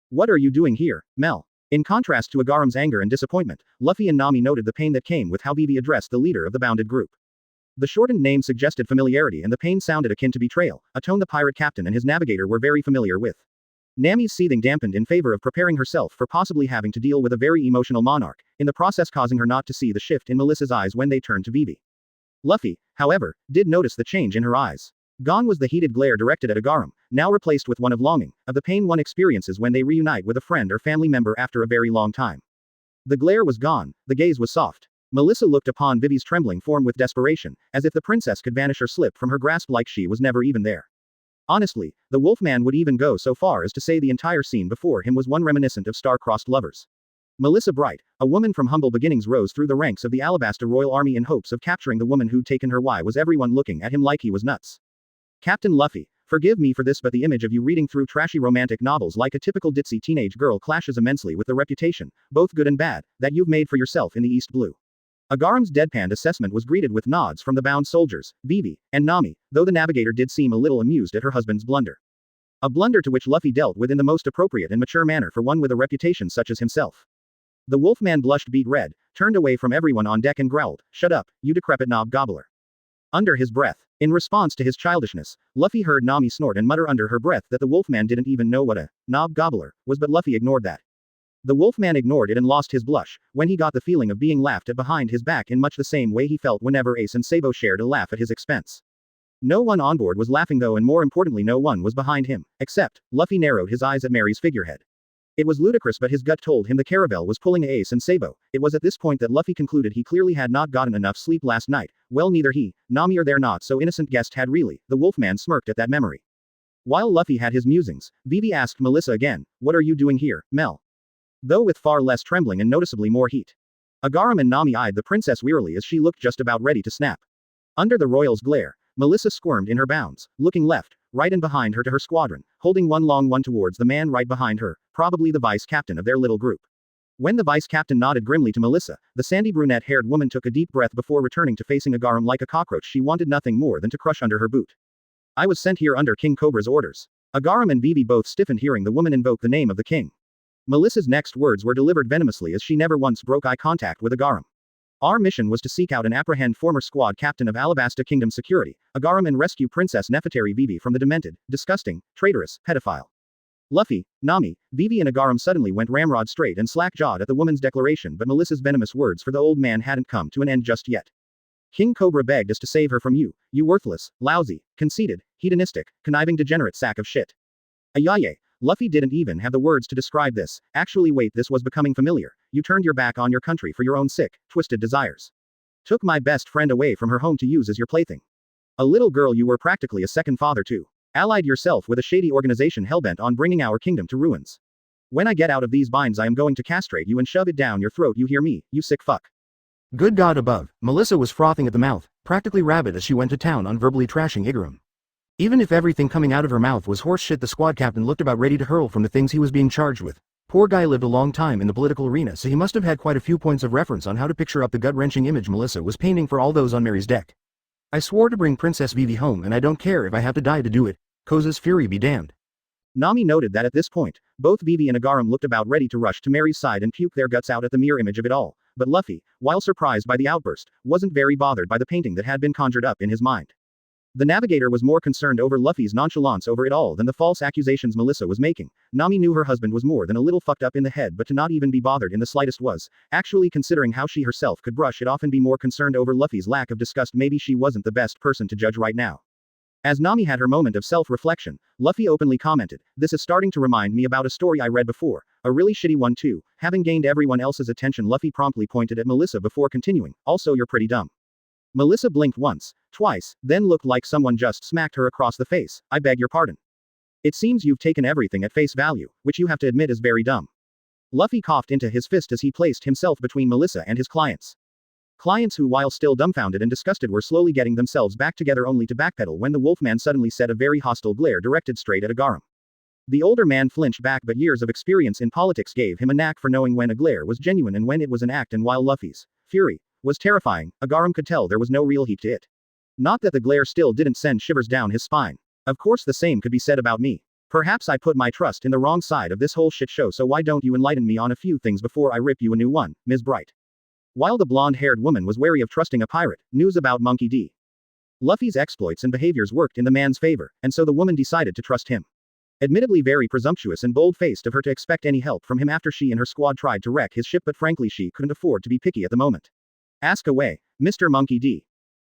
What are you doing here, Mel? In contrast to Agaram's anger and disappointment, Luffy and Nami noted the pain that came with how Vivi addressed the leader of the bounded group. The shortened name suggested familiarity and the pain sounded akin to betrayal, a tone the pirate captain and his navigator were very familiar with. Nami's seething dampened in favor of preparing herself for possibly having to deal with a very emotional monarch, in the process causing her not to see the shift in Melissa's eyes when they turned to Vivi. Luffy, however, did notice the change in her eyes. Gone was the heated glare directed at Agaram, now replaced with one of longing, of the pain one experiences when they reunite with a friend or family member after a very long time. The glare was gone, the gaze was soft. Melissa looked upon Vivi's trembling form with desperation, as if the princess could vanish or slip from her grasp like she was never even there. Honestly, the Wolfman would even go so far as to say the entire scene before him was one reminiscent of star-crossed lovers. Melissa Bright, a woman from humble beginnings, rose through the ranks of the Alabasta Royal Army in hopes of capturing the woman who'd taken her. Why was everyone looking at him like he was nuts? Captain Luffy, forgive me for this, but the image of you reading through trashy romantic novels like a typical ditzy teenage girl clashes immensely with the reputation, both good and bad, that you've made for yourself in the East Blue. Agaram's deadpanned assessment was greeted with nods from the bound soldiers, Vivi, and Nami, though the navigator did seem a little amused at her husband's blunder. A blunder to which Luffy dealt with in the most appropriate and mature manner for one with a reputation such as himself. The Wolfman blushed beet red, turned away from everyone on deck and growled, "Shut up, you decrepit knob gobbler." Under his breath. In response to his childishness, Luffy heard Nami snort and mutter under her breath that the Wolfman didn't even know what a knob gobbler was, but Luffy ignored that. The Wolfman ignored it and lost his blush, when he got the feeling of being laughed at behind his back in much the same way he felt whenever Ace and Sabo shared a laugh at his expense. No one on board was laughing though, and more importantly no one was behind him, except, Luffy narrowed his eyes at Mary's figurehead. It was ludicrous, but his gut told him the caravel was pulling Ace and Sabo. It was at this point that Luffy concluded he clearly had not gotten enough sleep last night. Well, neither he, Nami or their not so innocent guest had really. The Wolfman smirked at that memory. While Luffy had his musings, Vivi asked Melissa again, "What are you doing here, Mel?" Though with far less trembling and noticeably more heat. Agaram and Nami eyed the princess wearily as she looked just about ready to snap. Under the royal's glare, Melissa squirmed in her bounds, looking left, right and behind her to her squadron, holding one long one towards the man right behind her, probably the vice captain of their little group. When the vice captain nodded grimly to Melissa, the sandy brunette-haired woman took a deep breath before returning to facing Agaram like a cockroach she wanted nothing more than to crush under her boot. "I was sent here under King Cobra's orders." Agaram and Vivi both stiffened hearing the woman invoke the name of the king. Melissa's next words were delivered venomously as she never once broke eye contact with Agaram. "Our mission was to seek out and apprehend former squad captain of Alabasta Kingdom Security, Agaram, and rescue Princess Nefertari Vivi from the demented, disgusting, traitorous, pedophile." Luffy, Nami, Vivi and Agaram suddenly went ramrod straight and slack-jawed at the woman's declaration, but Melissa's venomous words for the old man hadn't come to an end just yet. "King Cobra begged us to save her from you, you worthless, lousy, conceited, hedonistic, conniving degenerate sack of shit." Ayaye. Luffy didn't even have the words to describe this. Actually wait, this was becoming familiar. "You turned your back on your country for your own sick, twisted desires. Took my best friend away from her home to use as your plaything. A little girl you were practically a second father to. Allied yourself with a shady organization hellbent on bringing our kingdom to ruins. When I get out of these binds I am going to castrate you and shove it down your throat, you hear me, you sick fuck." Good God above, Melissa was frothing at the mouth, practically rabid as she went to town on verbally trashing Igaram. Even if everything coming out of her mouth was horse shit, the squad captain looked about ready to hurl from the things he was being charged with. Poor guy lived a long time in the political arena, so he must have had quite a few points of reference on how to picture up the gut-wrenching image Melissa was painting for all those on Mary's deck. "I swore to bring Princess Vivi home, and I don't care if I have to die to do it. Koza's fury be damned." Nami noted that at this point, both Vivi and Agaram looked about ready to rush to Mary's side and puke their guts out at the mere image of it all, but Luffy, while surprised by the outburst, wasn't very bothered by the painting that had been conjured up in his mind. The navigator was more concerned over Luffy's nonchalance over it all than the false accusations Melissa was making. Nami knew her husband was more than a little fucked up in the head, but to not even be bothered in the slightest was, actually considering how she herself could brush it off and be more concerned over Luffy's lack of disgust. Maybe she wasn't the best person to judge right now. As Nami had her moment of self-reflection, Luffy openly commented, "This is starting to remind me about a story I read before, a really shitty one too." Having gained everyone else's attention, Luffy promptly pointed at Melissa before continuing, "Also you're pretty dumb." Melissa blinked once, twice, then looked like someone just smacked her across the face. "I beg your pardon. It seems you've taken everything at face value, which you have to admit is very dumb." Luffy coughed into his fist as he placed himself between Melissa and his clients. Clients who, while still dumbfounded and disgusted, were slowly getting themselves back together only to backpedal when the Wolfman suddenly set a very hostile glare directed straight at Agaram. The older man flinched back, but years of experience in politics gave him a knack for knowing when a glare was genuine and when it was an act, and while Luffy's fury was terrifying, Agaram could tell there was no real heat to it. Not that the glare still didn't send shivers down his spine. Of course the same could be said about me. Perhaps I put my trust in the wrong side of this whole shit show, so why don't you enlighten me on a few things before I rip you a new one, Ms. Bright? While the blonde-haired woman was wary of trusting a pirate, news about Monkey D. Luffy's exploits and behaviors worked in the man's favor, and so the woman decided to trust him. Admittedly very presumptuous and bold-faced of her to expect any help from him after she and her squad tried to wreck his ship, but frankly she couldn't afford to be picky at the moment. Ask away, Mr. Monkey D.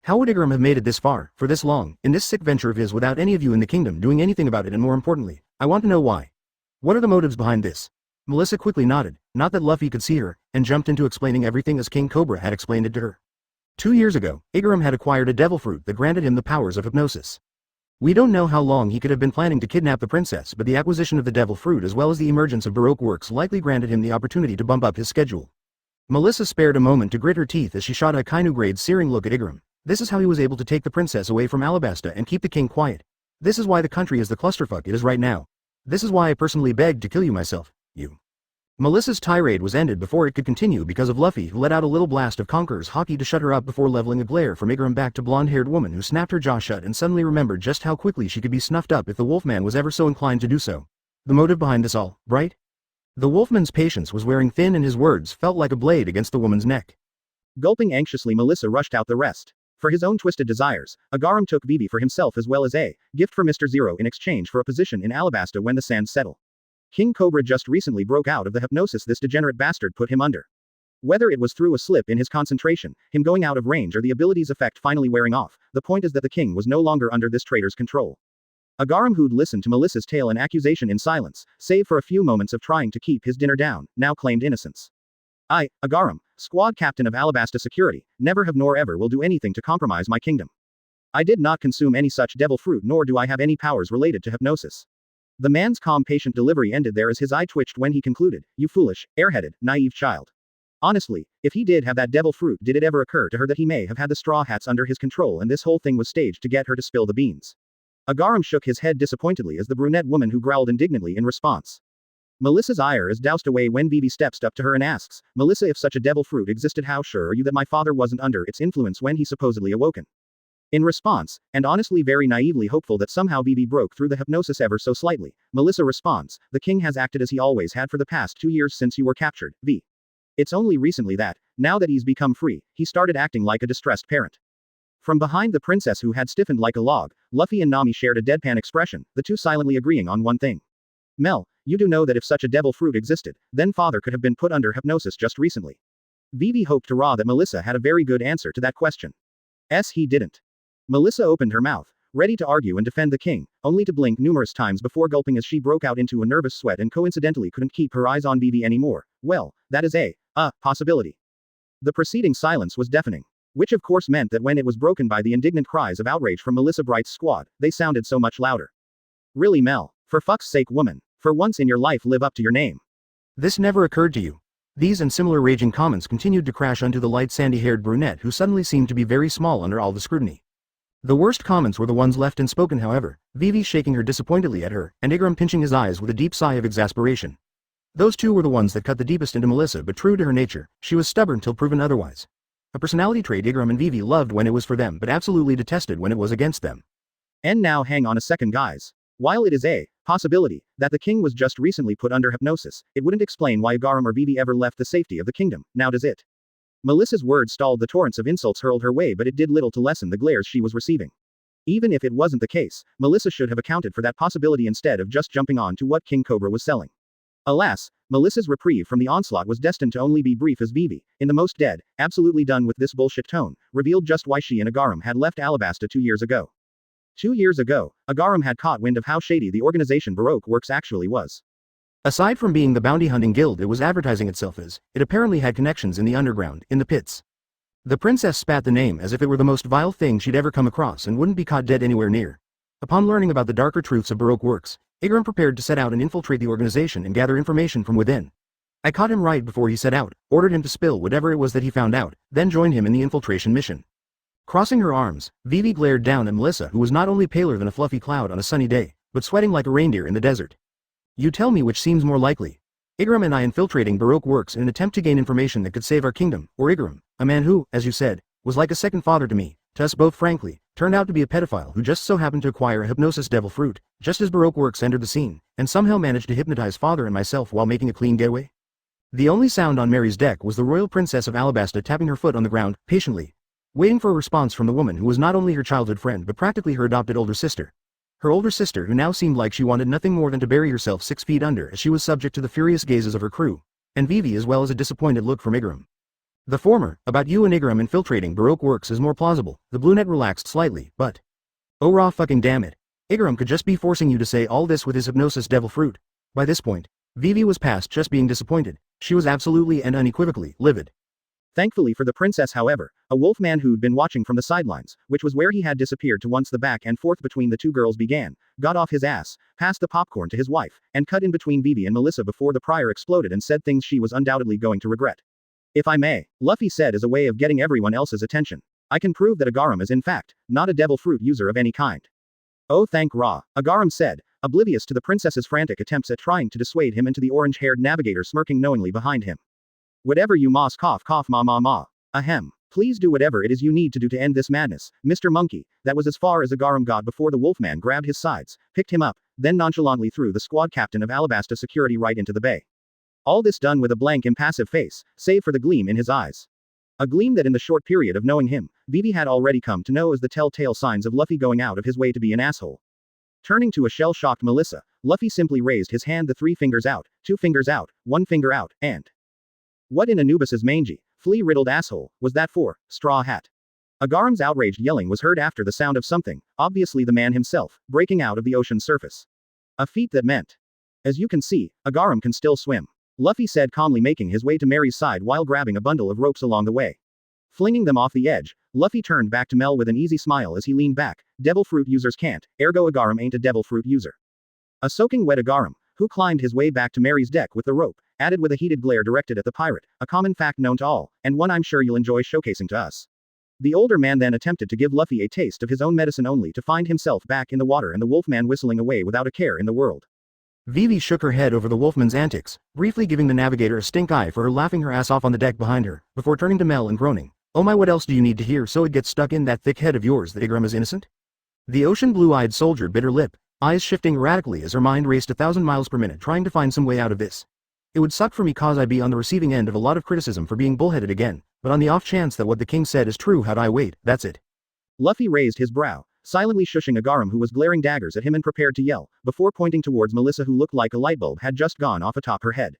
How would Igaram have made it this far, for this long, in this sick venture of his without any of you in the kingdom doing anything about it, and more importantly, I want to know why. What are the motives behind this? Melissa quickly nodded, not that Luffy could see her, and jumped into explaining everything as King Cobra had explained it to her. 2 years ago, Igaram had acquired a devil fruit that granted him the powers of hypnosis. We don't know how long he could have been planning to kidnap the princess, but the acquisition of the devil fruit as well as the emergence of Baroque works likely granted him the opportunity to bump up his schedule. Melissa spared a moment to grit her teeth as she shot a Kainu-grade searing look at Igaram. This is how he was able to take the princess away from Alabasta and keep the king quiet. This is why the country is the clusterfuck it is right now. This is why I personally begged to kill you myself, you. Melissa's tirade was ended before it could continue because of Luffy, who let out a little blast of Conqueror's Haki to shut her up before leveling a glare from Igaram back to blonde-haired woman who snapped her jaw shut and suddenly remembered just how quickly she could be snuffed up if the Wolfman was ever so inclined to do so. The motive behind this all, right? The Wolfman's patience was wearing thin and his words felt like a blade against the woman's neck. Gulping anxiously, Melissa rushed out the rest. For his own twisted desires, Agaram took Vivi for himself as well as a gift for Mr. Zero in exchange for a position in Alabasta when the sands settle. King Cobra just recently broke out of the hypnosis this degenerate bastard put him under. Whether it was through a slip in his concentration, him going out of range, or the ability's effect finally wearing off, the point is that the king was no longer under this traitor's control. Agaram, who'd listened to Melissa's tale and accusation in silence, save for a few moments of trying to keep his dinner down, now claimed innocence. I, Agaram, squad captain of Alabasta Security, never have nor ever will do anything to compromise my kingdom. I did not consume any such devil fruit, nor do I have any powers related to hypnosis. The man's calm, patient delivery ended there as his eye twitched when he concluded, "You foolish, airheaded, naive child. Honestly, if he did have that devil fruit, did it ever occur to her that he may have had the Straw Hats under his control and this whole thing was staged to get her to spill the beans?" Agaram shook his head disappointedly as the brunette woman who growled indignantly in response. Melissa's ire is doused away when Vivi steps up to her and asks, "Melissa, if such a devil fruit existed, how sure are you that my father wasn't under its influence when he supposedly awoken?" In response, and honestly very naively hopeful that somehow Vivi broke through the hypnosis ever so slightly, Melissa responds, "The king has acted as he always had for the past 2 years since you were captured, V. It's only recently that, now that he's become free, he started acting like a distressed parent." From behind the princess, who had stiffened like a log, Luffy and Nami shared a deadpan expression, the two silently agreeing on one thing. "Mel, you do know that if such a devil fruit existed, then father could have been put under hypnosis just recently." Vivi hoped to raw that Melissa had a very good answer to that question. He didn't. Melissa opened her mouth, ready to argue and defend the king, only to blink numerous times before gulping as she broke out into a nervous sweat and coincidentally couldn't keep her eyes on Vivi anymore. "Well, that is a possibility." The preceding silence was deafening. Which of course meant that when it was broken by the indignant cries of outrage from Melissa Bright's squad, they sounded so much louder. "Really, Mel? For fuck's sake, woman. For once in your life, live up to your name." This never occurred to you. These and similar raging comments continued to crash onto the light sandy-haired brunette, who suddenly seemed to be very small under all the scrutiny. The worst comments were the ones left unspoken, however, Vivi shaking her disappointedly at her, and Igaram pinching his eyes with a deep sigh of exasperation. Those two were the ones that cut the deepest into Melissa, but true to her nature, she was stubborn till proven otherwise. A personality trait Igaram and Vivi loved when it was for them, but absolutely detested when it was against them. And now hang on a second, guys. While it is a possibility that the king was just recently put under hypnosis, it wouldn't explain why Agaram or Vivi ever left the safety of the kingdom, now does it? Melissa's words stalled the torrents of insults hurled her way, but it did little to lessen the glares she was receiving. Even if it wasn't the case, Melissa should have accounted for that possibility instead of just jumping on to what King Cobra was selling. Alas, Melissa's reprieve from the onslaught was destined to only be brief, as Vivi, in the most dead, absolutely done with this bullshit tone, revealed just why she and Agaram had left Alabasta 2 years ago. 2 years ago, Agaram had caught wind of how shady the organization Baroque Works actually was. Aside from being the bounty hunting guild it was advertising itself as, it apparently had connections in the underground, in the pits. The princess spat the name as if it were the most vile thing she'd ever come across and wouldn't be caught dead anywhere near. Upon learning about the darker truths of Baroque Works, Igaram prepared to set out and infiltrate the organization and gather information from within. I caught him right before he set out, ordered him to spill whatever it was that he found out, then joined him in the infiltration mission. Crossing her arms, Vivi glared down at Melissa, who was not only paler than a fluffy cloud on a sunny day, but sweating like a reindeer in the desert. You tell me which seems more likely. Igaram and I infiltrating Baroque works in an attempt to gain information that could save our kingdom, or Igaram, a man who, as you said, was like a second father to me, to us both frankly, turned out to be a pedophile who just so happened to acquire a hypnosis devil fruit, just as Baroque works entered the scene, and somehow managed to hypnotize father and myself while making a clean getaway? The only sound on Mary's deck was the royal princess of Alabasta tapping her foot on the ground, patiently, waiting for a response from the woman who was not only her childhood friend but practically her adopted older sister. Her older sister who now seemed like she wanted nothing more than to bury herself 6 feet under as she was subject to the furious gazes of her crew, and Vivi as well as a disappointed look from Igaram. The former, about you and Igaram infiltrating Baroque works is more plausible, the blue net relaxed slightly, but... oh raw fucking damn it. Igaram could just be forcing you to say all this with his hypnosis devil fruit. By this point, Vivi was past just being disappointed, she was absolutely and unequivocally livid. Thankfully for the princess however, a wolf man who'd been watching from the sidelines, which was where he had disappeared to once the back and forth between the two girls began, got off his ass, passed the popcorn to his wife, and cut in between Vivi and Melissa before the prior exploded and said things she was undoubtedly going to regret. If I may, Luffy said as a way of getting everyone else's attention. I can prove that Agaram is in fact, not a devil fruit user of any kind. Oh thank Ra, Agaram said, oblivious to the princess's frantic attempts at trying to dissuade him into the orange-haired navigator smirking knowingly behind him. Whatever you moss cough ma ma ma. Ahem. Please do whatever it is you need to do to end this madness, Mr. Monkey. That was as far as Agaram got before the wolfman grabbed his sides, picked him up, then nonchalantly threw the squad captain of Alabasta security right into the bay. All this done with a blank impassive face, save for the gleam in his eyes. A gleam that in the short period of knowing him, Vivi had already come to know as the telltale signs of Luffy going out of his way to be an asshole. Turning to a shell-shocked Melissa, Luffy simply raised his hand, the 3 fingers out, 2 fingers out, 1 finger out, and... what in Anubis's mangy, flea-riddled asshole, was that for, straw hat? Agaram's outraged yelling was heard after the sound of something, obviously the man himself, breaking out of the ocean's surface. A feat that meant. As you can see, Agaram can still swim. Luffy said calmly, making his way to Mary's side while grabbing a bundle of ropes along the way. Flinging them off the edge, Luffy turned back to Mel with an easy smile as he leaned back. Devil fruit users can't, ergo Agaram ain't a devil fruit user. A soaking wet Agaram, who climbed his way back to Mary's deck with the rope, added with a heated glare directed at the pirate, a common fact known to all, and one I'm sure you'll enjoy showcasing to us. The older man then attempted to give Luffy a taste of his own medicine only to find himself back in the water and the wolfman whistling away without a care in the world. Vivi shook her head over the wolfman's antics, briefly giving the navigator a stink eye for her laughing her ass off on the deck behind her, before turning to Mel and groaning, "Oh my, what else do you need to hear so it gets stuck in that thick head of yours that Igaram is innocent?" The ocean blue-eyed soldier bit her lip, eyes shifting erratically as her mind raced 1,000 miles per minute trying to find some way out of this. It would suck for me cause I'd be on the receiving end of a lot of criticism for being bullheaded again, but on the off chance that what the king said is true, how'd I wait, that's it. Luffy raised his brow, silently shushing Agaram who was glaring daggers at him and prepared to yell, before pointing towards Melissa who looked like a lightbulb had just gone off atop her head.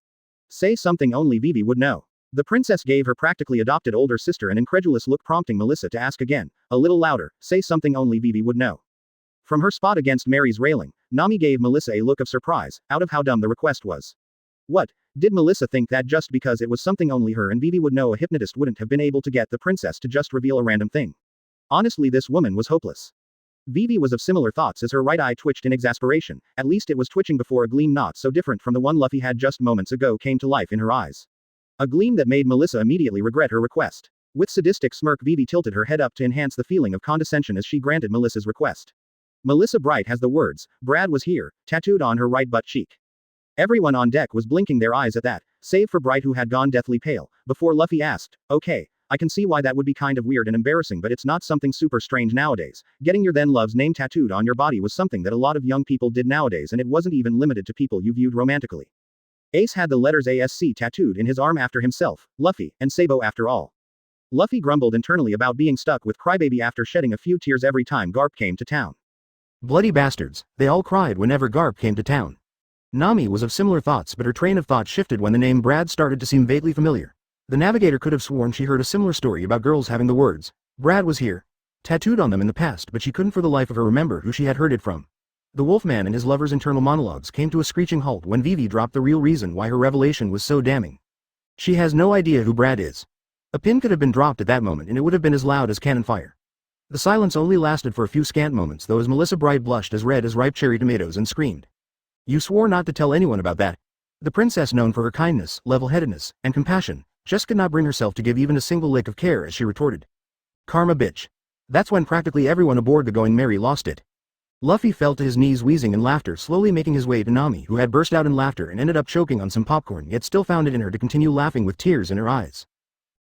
Say something only Vivi would know. The princess gave her practically adopted older sister an incredulous look, prompting Melissa to ask again, a little louder, say something only Vivi would know. From her spot against Mary's railing, Nami gave Melissa a look of surprise, out of how dumb the request was. What? Did Melissa think that just because it was something only her and Vivi would know, a hypnotist wouldn't have been able to get the princess to just reveal a random thing? Honestly, this woman was hopeless. Vivi was of similar thoughts as her right eye twitched in exasperation, at least it was twitching before a gleam not so different from the one Luffy had just moments ago came to life in her eyes. A gleam that made Melissa immediately regret her request. With sadistic smirk, Vivi tilted her head up to enhance the feeling of condescension as she granted Melissa's request. Melissa Bright has the words, "Brad was here," tattooed on her right butt cheek. Everyone on deck was blinking their eyes at that, save for Bright who had gone deathly pale, before Luffy asked, "Okay, I can see why that would be kind of weird and embarrassing, but it's not something super strange nowadays. Getting your then love's name tattooed on your body was something that a lot of young people did nowadays, and it wasn't even limited to people you viewed romantically." Ace had the letters ASC tattooed in his arm after himself, Luffy, and Sabo after all. Luffy grumbled internally about being stuck with Crybaby after shedding a few tears every time Garp came to town. Bloody bastards, they all cried whenever Garp came to town. Nami was of similar thoughts, but her train of thought shifted when the name Brad started to seem vaguely familiar. The navigator could have sworn she heard a similar story about girls having the words, "Brad was here," tattooed on them in the past, but she couldn't for the life of her remember who she had heard it from. The wolfman and his lover's internal monologues came to a screeching halt when Vivi dropped the real reason why her revelation was so damning. She has no idea who Brad is. A pin could have been dropped at that moment and it would have been as loud as cannon fire. The silence only lasted for a few scant moments though, as Melissa Bright blushed as red as ripe cherry tomatoes and screamed, "You swore not to tell anyone about that." The princess, known for her kindness, level-headedness, and compassion, just could not bring herself to give even a single lick of care as she retorted, "Karma bitch." That's when practically everyone aboard the Going Merry lost it. Luffy fell to his knees wheezing in laughter, slowly making his way to Nami, who had burst out in laughter and ended up choking on some popcorn, yet still found it in her to continue laughing with tears in her eyes.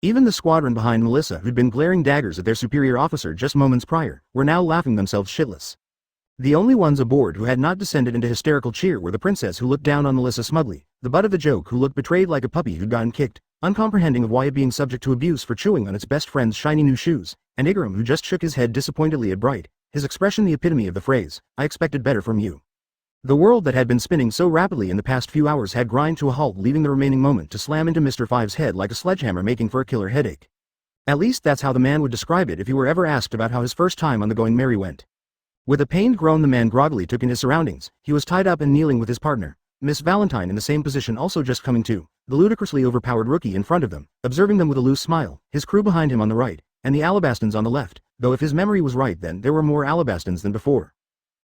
Even the squadron behind Melissa, who'd been glaring daggers at their superior officer just moments prior, were now laughing themselves shitless. The only ones aboard who had not descended into hysterical cheer were the princess, who looked down on Melissa smugly, the butt of the joke, who looked betrayed like a puppy who'd gotten kicked, uncomprehending of why it being subject to abuse for chewing on its best friend's shiny new shoes, and Igaram, who just shook his head disappointedly at Bright, his expression the epitome of the phrase, "I expected better from you." The world that had been spinning so rapidly in the past few hours had grind to a halt, leaving the remaining moment to slam into Mr. Five's head like a sledgehammer, making for a killer headache. At least that's how the man would describe it if he were ever asked about how his first time on the Going Merry went. With a pained groan, the man groggily took in his surroundings. He was tied up and kneeling with his partner, Miss Valentine, in the same position, also just coming to, the ludicrously overpowered rookie in front of them, observing them with a loose smile, his crew behind him on the right, and the Alabastans on the left, though if his memory was right then there were more Alabastans than before.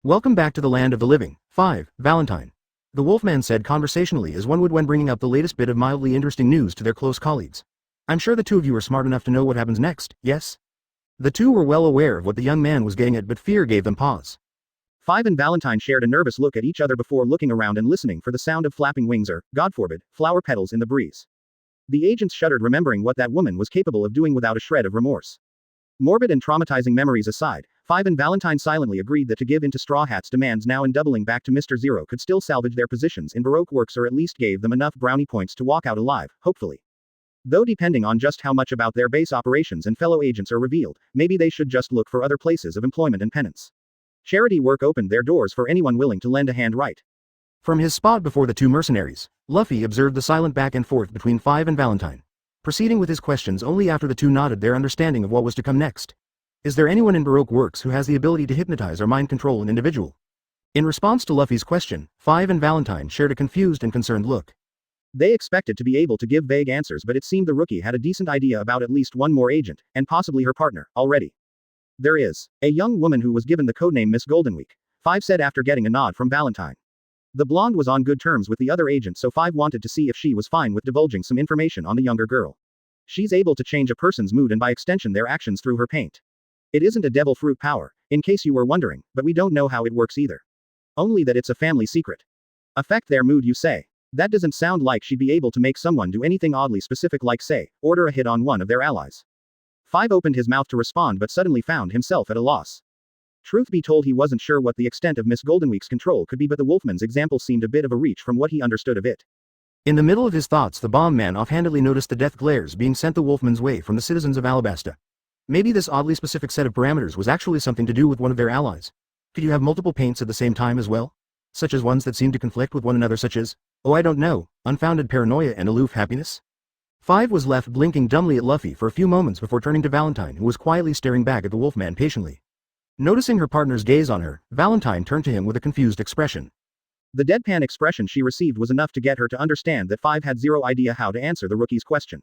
"Welcome back to the land of the living, Five, Valentine," the Wolfman said conversationally, as one would when bringing up the latest bit of mildly interesting news to their close colleagues. "I'm sure the two of you are smart enough to know what happens next, yes?" The two were well aware of what the young man was getting at, but fear gave them pause. Five and Valentine shared a nervous look at each other before looking around and listening for the sound of flapping wings or, God forbid, flower petals in the breeze. The agents shuddered, remembering what that woman was capable of doing without a shred of remorse. Morbid and traumatizing memories aside, Five and Valentine silently agreed that to give in to Straw Hat's demands now and doubling back to Mr. Zero could still salvage their positions in Baroque Works, or at least gave them enough brownie points to walk out alive, hopefully. Though depending on just how much about their base operations and fellow agents are revealed, maybe they should just look for other places of employment and penance. Charity work opened their doors for anyone willing to lend a hand. Right from his spot before the two mercenaries, Luffy observed the silent back and forth between Five and Valentine, proceeding with his questions only after the two nodded their understanding of what was to come next. "Is there anyone in Baroque Works who has the ability to hypnotize or mind control an individual?" In response to Luffy's question, Five and Valentine shared a confused and concerned look. They expected to be able to give vague answers, but it seemed the rookie had a decent idea about at least one more agent, and possibly her partner, already. "There is a young woman who was given the codename Miss Goldenweek," Five said after getting a nod from Valentine. The blonde was on good terms with the other agent, so Five wanted to see if she was fine with divulging some information on the younger girl. "She's able to change a person's mood and by extension their actions through her paint. It isn't a devil fruit power, in case you were wondering, but we don't know how it works either. Only that it's a family secret." "Affect their mood, you say? That doesn't sound like she'd be able to make someone do anything oddly specific, like say, order a hit on one of their allies." Five opened his mouth to respond but suddenly found himself at a loss. Truth be told, he wasn't sure what the extent of Miss Goldenweek's control could be, but the Wolfman's example seemed a bit of a reach from what he understood of it. In the middle of his thoughts, the bomb man offhandedly noticed the death glares being sent the Wolfman's way from the citizens of Alabasta. Maybe this oddly specific set of parameters was actually something to do with one of their allies. Could you have multiple paints at the same time as well? Such as ones that seem to conflict with one another, such as, oh I don't know, unfounded paranoia and aloof happiness? Five was left blinking dumbly at Luffy for a few moments before turning to Valentine, who was quietly staring back at the Wolfman patiently. Noticing her partner's gaze on her, Valentine turned to him with a confused expression. The deadpan expression she received was enough to get her to understand that Five had zero idea how to answer the rookie's question.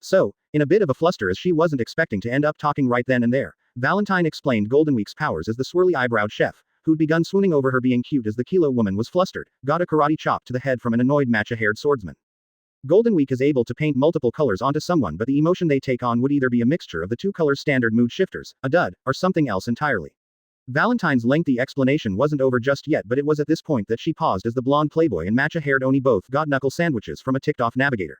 So, in a bit of a fluster as she wasn't expecting to end up talking right then and there, Valentine explained Goldenweek's powers as the swirly-eyebrowed chef, who'd begun swooning over her being cute as the Kilo woman was flustered, got a karate chop to the head from an annoyed matcha-haired swordsman. Goldenweek is able to paint multiple colors onto someone, but the emotion they take on would either be a mixture of the two color standard mood shifters, a dud, or something else entirely. Valentine's lengthy explanation wasn't over just yet, but it was at this point that she paused as the blonde playboy and matcha-haired Oni both got knuckle sandwiches from a ticked-off navigator.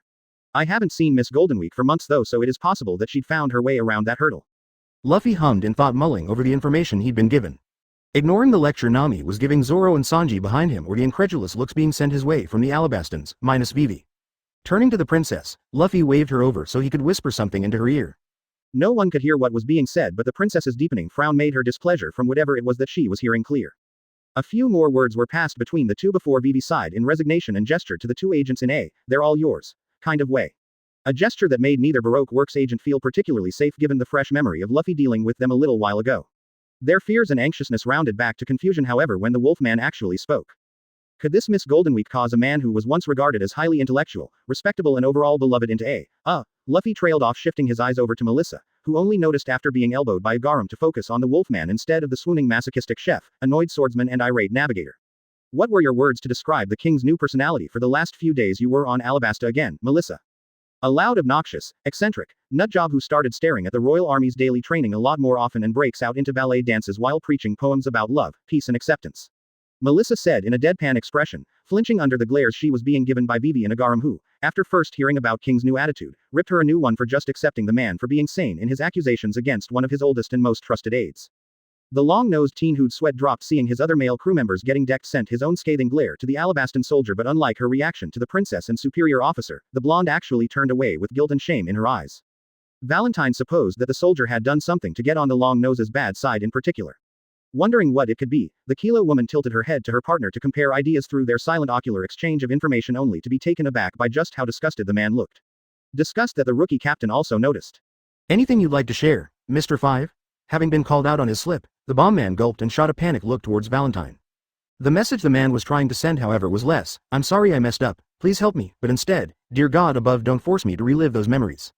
"I haven't seen Miss Goldenweek for months though, so it is possible that she'd found her way around that hurdle." Luffy hummed in thought, mulling over the information he'd been given. Ignoring the lecture Nami was giving Zoro and Sanji behind him, or the incredulous looks being sent his way from the Alabastans, minus Vivi. Turning to the princess, Luffy waved her over so he could whisper something into her ear. No one could hear what was being said, but the princess's deepening frown made her displeasure from whatever it was that she was hearing clear. A few more words were passed between the two before Vivi sighed in resignation and gestured to the two agents in a "they're all yours" kind of way. A gesture that made neither Baroque Works agent feel particularly safe given the fresh memory of Luffy dealing with them a little while ago. Their fears and anxiousness rounded back to confusion, however, when the Wolfman actually spoke. Could this Miss Goldenweek cause a man who was once regarded as highly intellectual, respectable and overall beloved into a, Luffy trailed off, shifting his eyes over to Melissa, who only noticed after being elbowed by Igaram to focus on the Wolfman instead of the swooning masochistic chef, annoyed swordsman and irate navigator. "What were your words to describe the king's new personality for the last few days you were on Alabasta again, Melissa?" A loud, obnoxious, eccentric, nutjob who started staring at the Royal Army's daily training a lot more often and breaks out into ballet dances while preaching poems about love, peace and acceptance. Melissa said in a deadpan expression, flinching under the glares she was being given by Vivi and Agaram who, after first hearing about King's new attitude, ripped her a new one for just accepting the man for being sane in his accusations against one of his oldest and most trusted aides. The long-nosed teen who'd sweat dropped seeing his other male crew members getting decked sent his own scathing glare to the Alabastan soldier, but unlike her reaction to the princess and superior officer, the blonde actually turned away with guilt and shame in her eyes. Valentine supposed that the soldier had done something to get on the long nose's bad side in particular. Wondering what it could be, the Kilo woman tilted her head to her partner to compare ideas through their silent ocular exchange of information only to be taken aback by just how disgusted the man looked. Disgust that the rookie captain also noticed. Anything you'd like to share, Mr. 5? Having been called out on his slip, the bomb man gulped and shot a panicked look towards Valentine. The message the man was trying to send, however, was less, "I'm sorry I messed up, please help me," but instead, "Dear God above, don't force me to relive those memories."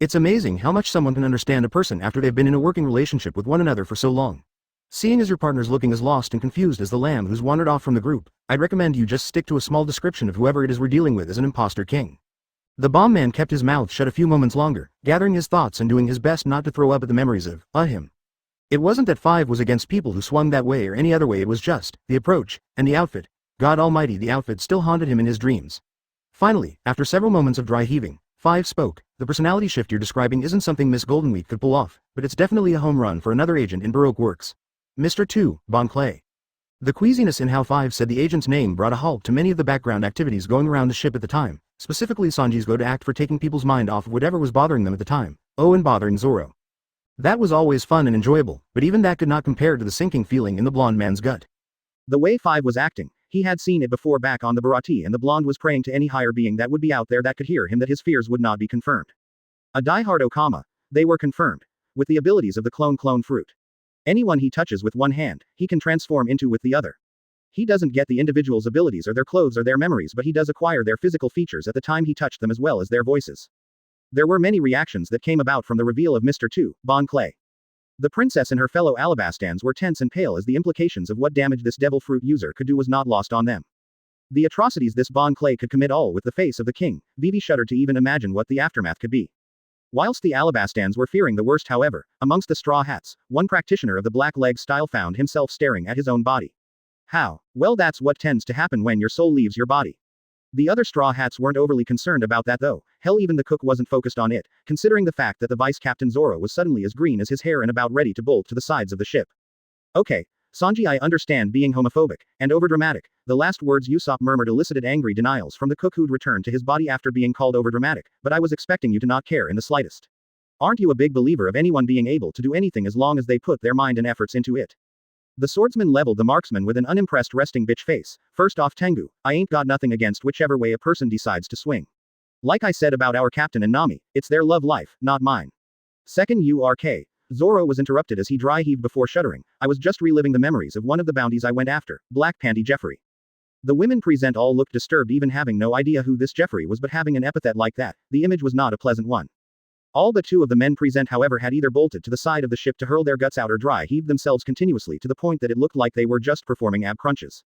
It's amazing how much someone can understand a person after they've been in a working relationship with one another for so long. Seeing as your partner's looking as lost and confused as the lamb who's wandered off from the group, I'd recommend you just stick to a small description of whoever it is we're dealing with as an imposter king. The bomb man kept his mouth shut a few moments longer, gathering his thoughts and doing his best not to throw up at the memories of him. It wasn't that 5 was against people who swung that way or any other way, it was just the approach and the outfit. God almighty, the outfit still haunted him in his dreams. Finally, after several moments of dry heaving, 5 spoke. "The personality shift you're describing isn't something Miss Goldenweek could pull off, but it's definitely a home run for another agent in Baroque works. Mr. 2, Bon Clay." The queasiness in how 5 said the agent's name brought a halt to many of the background activities going around the ship at the time, specifically Sanji's go-to act for taking people's mind off of whatever was bothering them at the time, and bothering Zoro. That was always fun and enjoyable, but even that could not compare to the sinking feeling in the blonde man's gut. The way 5 was acting, he had seen it before back on the Barati, and the blonde was praying to any higher being that would be out there that could hear him that his fears would not be confirmed. A diehard Okama, they were confirmed. With the abilities of the clone fruit. Anyone he touches with one hand, he can transform into with the other. He doesn't get the individual's abilities or their clothes or their memories, but he does acquire their physical features at the time he touched them as well as their voices. There were many reactions that came about from the reveal of Mr. 2, Bon Clay. The princess and her fellow Alabastans were tense and pale as the implications of what damage this devil fruit user could do was not lost on them. The atrocities this Bon Clay could commit, all with the face of the king, Vivi shuddered to even imagine what the aftermath could be. Whilst the Alabastans were fearing the worst, however, amongst the straw hats, one practitioner of the black leg style found himself staring at his own body. How? Well, that's what tends to happen when your soul leaves your body. The other straw hats weren't overly concerned about that though, hell, even the cook wasn't focused on it, considering the fact that the vice captain Zoro was suddenly as green as his hair and about ready to bolt to the sides of the ship. "Okay, Sanji, I understand being homophobic and overdramatic." The last words Usopp murmured elicited angry denials from the cook who'd returned to his body after being called overdramatic, "but I was expecting you to not care in the slightest. Aren't you a big believer of anyone being able to do anything as long as they put their mind and efforts into it?" The swordsman leveled the marksman with an unimpressed resting bitch face. "First off, Tengu, I ain't got nothing against whichever way a person decides to swing. Like I said about our captain and Nami, it's their love life, not mine. Second, URK. Zoro was interrupted as he dry heaved before shuddering. "I was just reliving the memories of one of the bounties I went after, Black Panty Jeffrey." The women present all looked disturbed, even having no idea who this Jeffrey was, but having an epithet like that, the image was not a pleasant one. All but 2 of the men present, however, had either bolted to the side of the ship to hurl their guts out or dry heaved themselves continuously to the point that it looked like they were just performing ab crunches.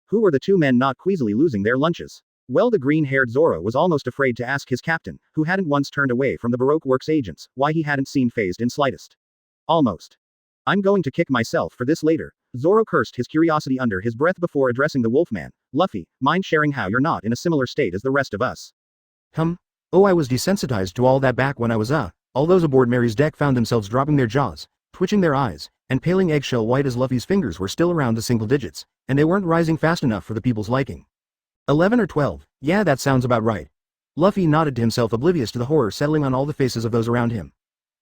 Who were the 2 men not queasily losing their lunches? Well, the green-haired Zoro was almost afraid to ask his captain, who hadn't once turned away from the Baroque Works agents, why he hadn't seemed fazed in slightest. Almost. "I'm going to kick myself for this later." Zoro cursed his curiosity under his breath before addressing the Wolfman. "Luffy, mind sharing how you're not in a similar state as the rest of us?" Oh, I was desensitized to all that back when I was all those aboard Mary's deck found themselves dropping their jaws, twitching their eyes, and paling eggshell white as Luffy's fingers were still around the single digits, and they weren't rising fast enough for the people's liking. 11 or 12, yeah, that sounds about right. Luffy nodded to himself, oblivious to the horror settling on all the faces of those around him.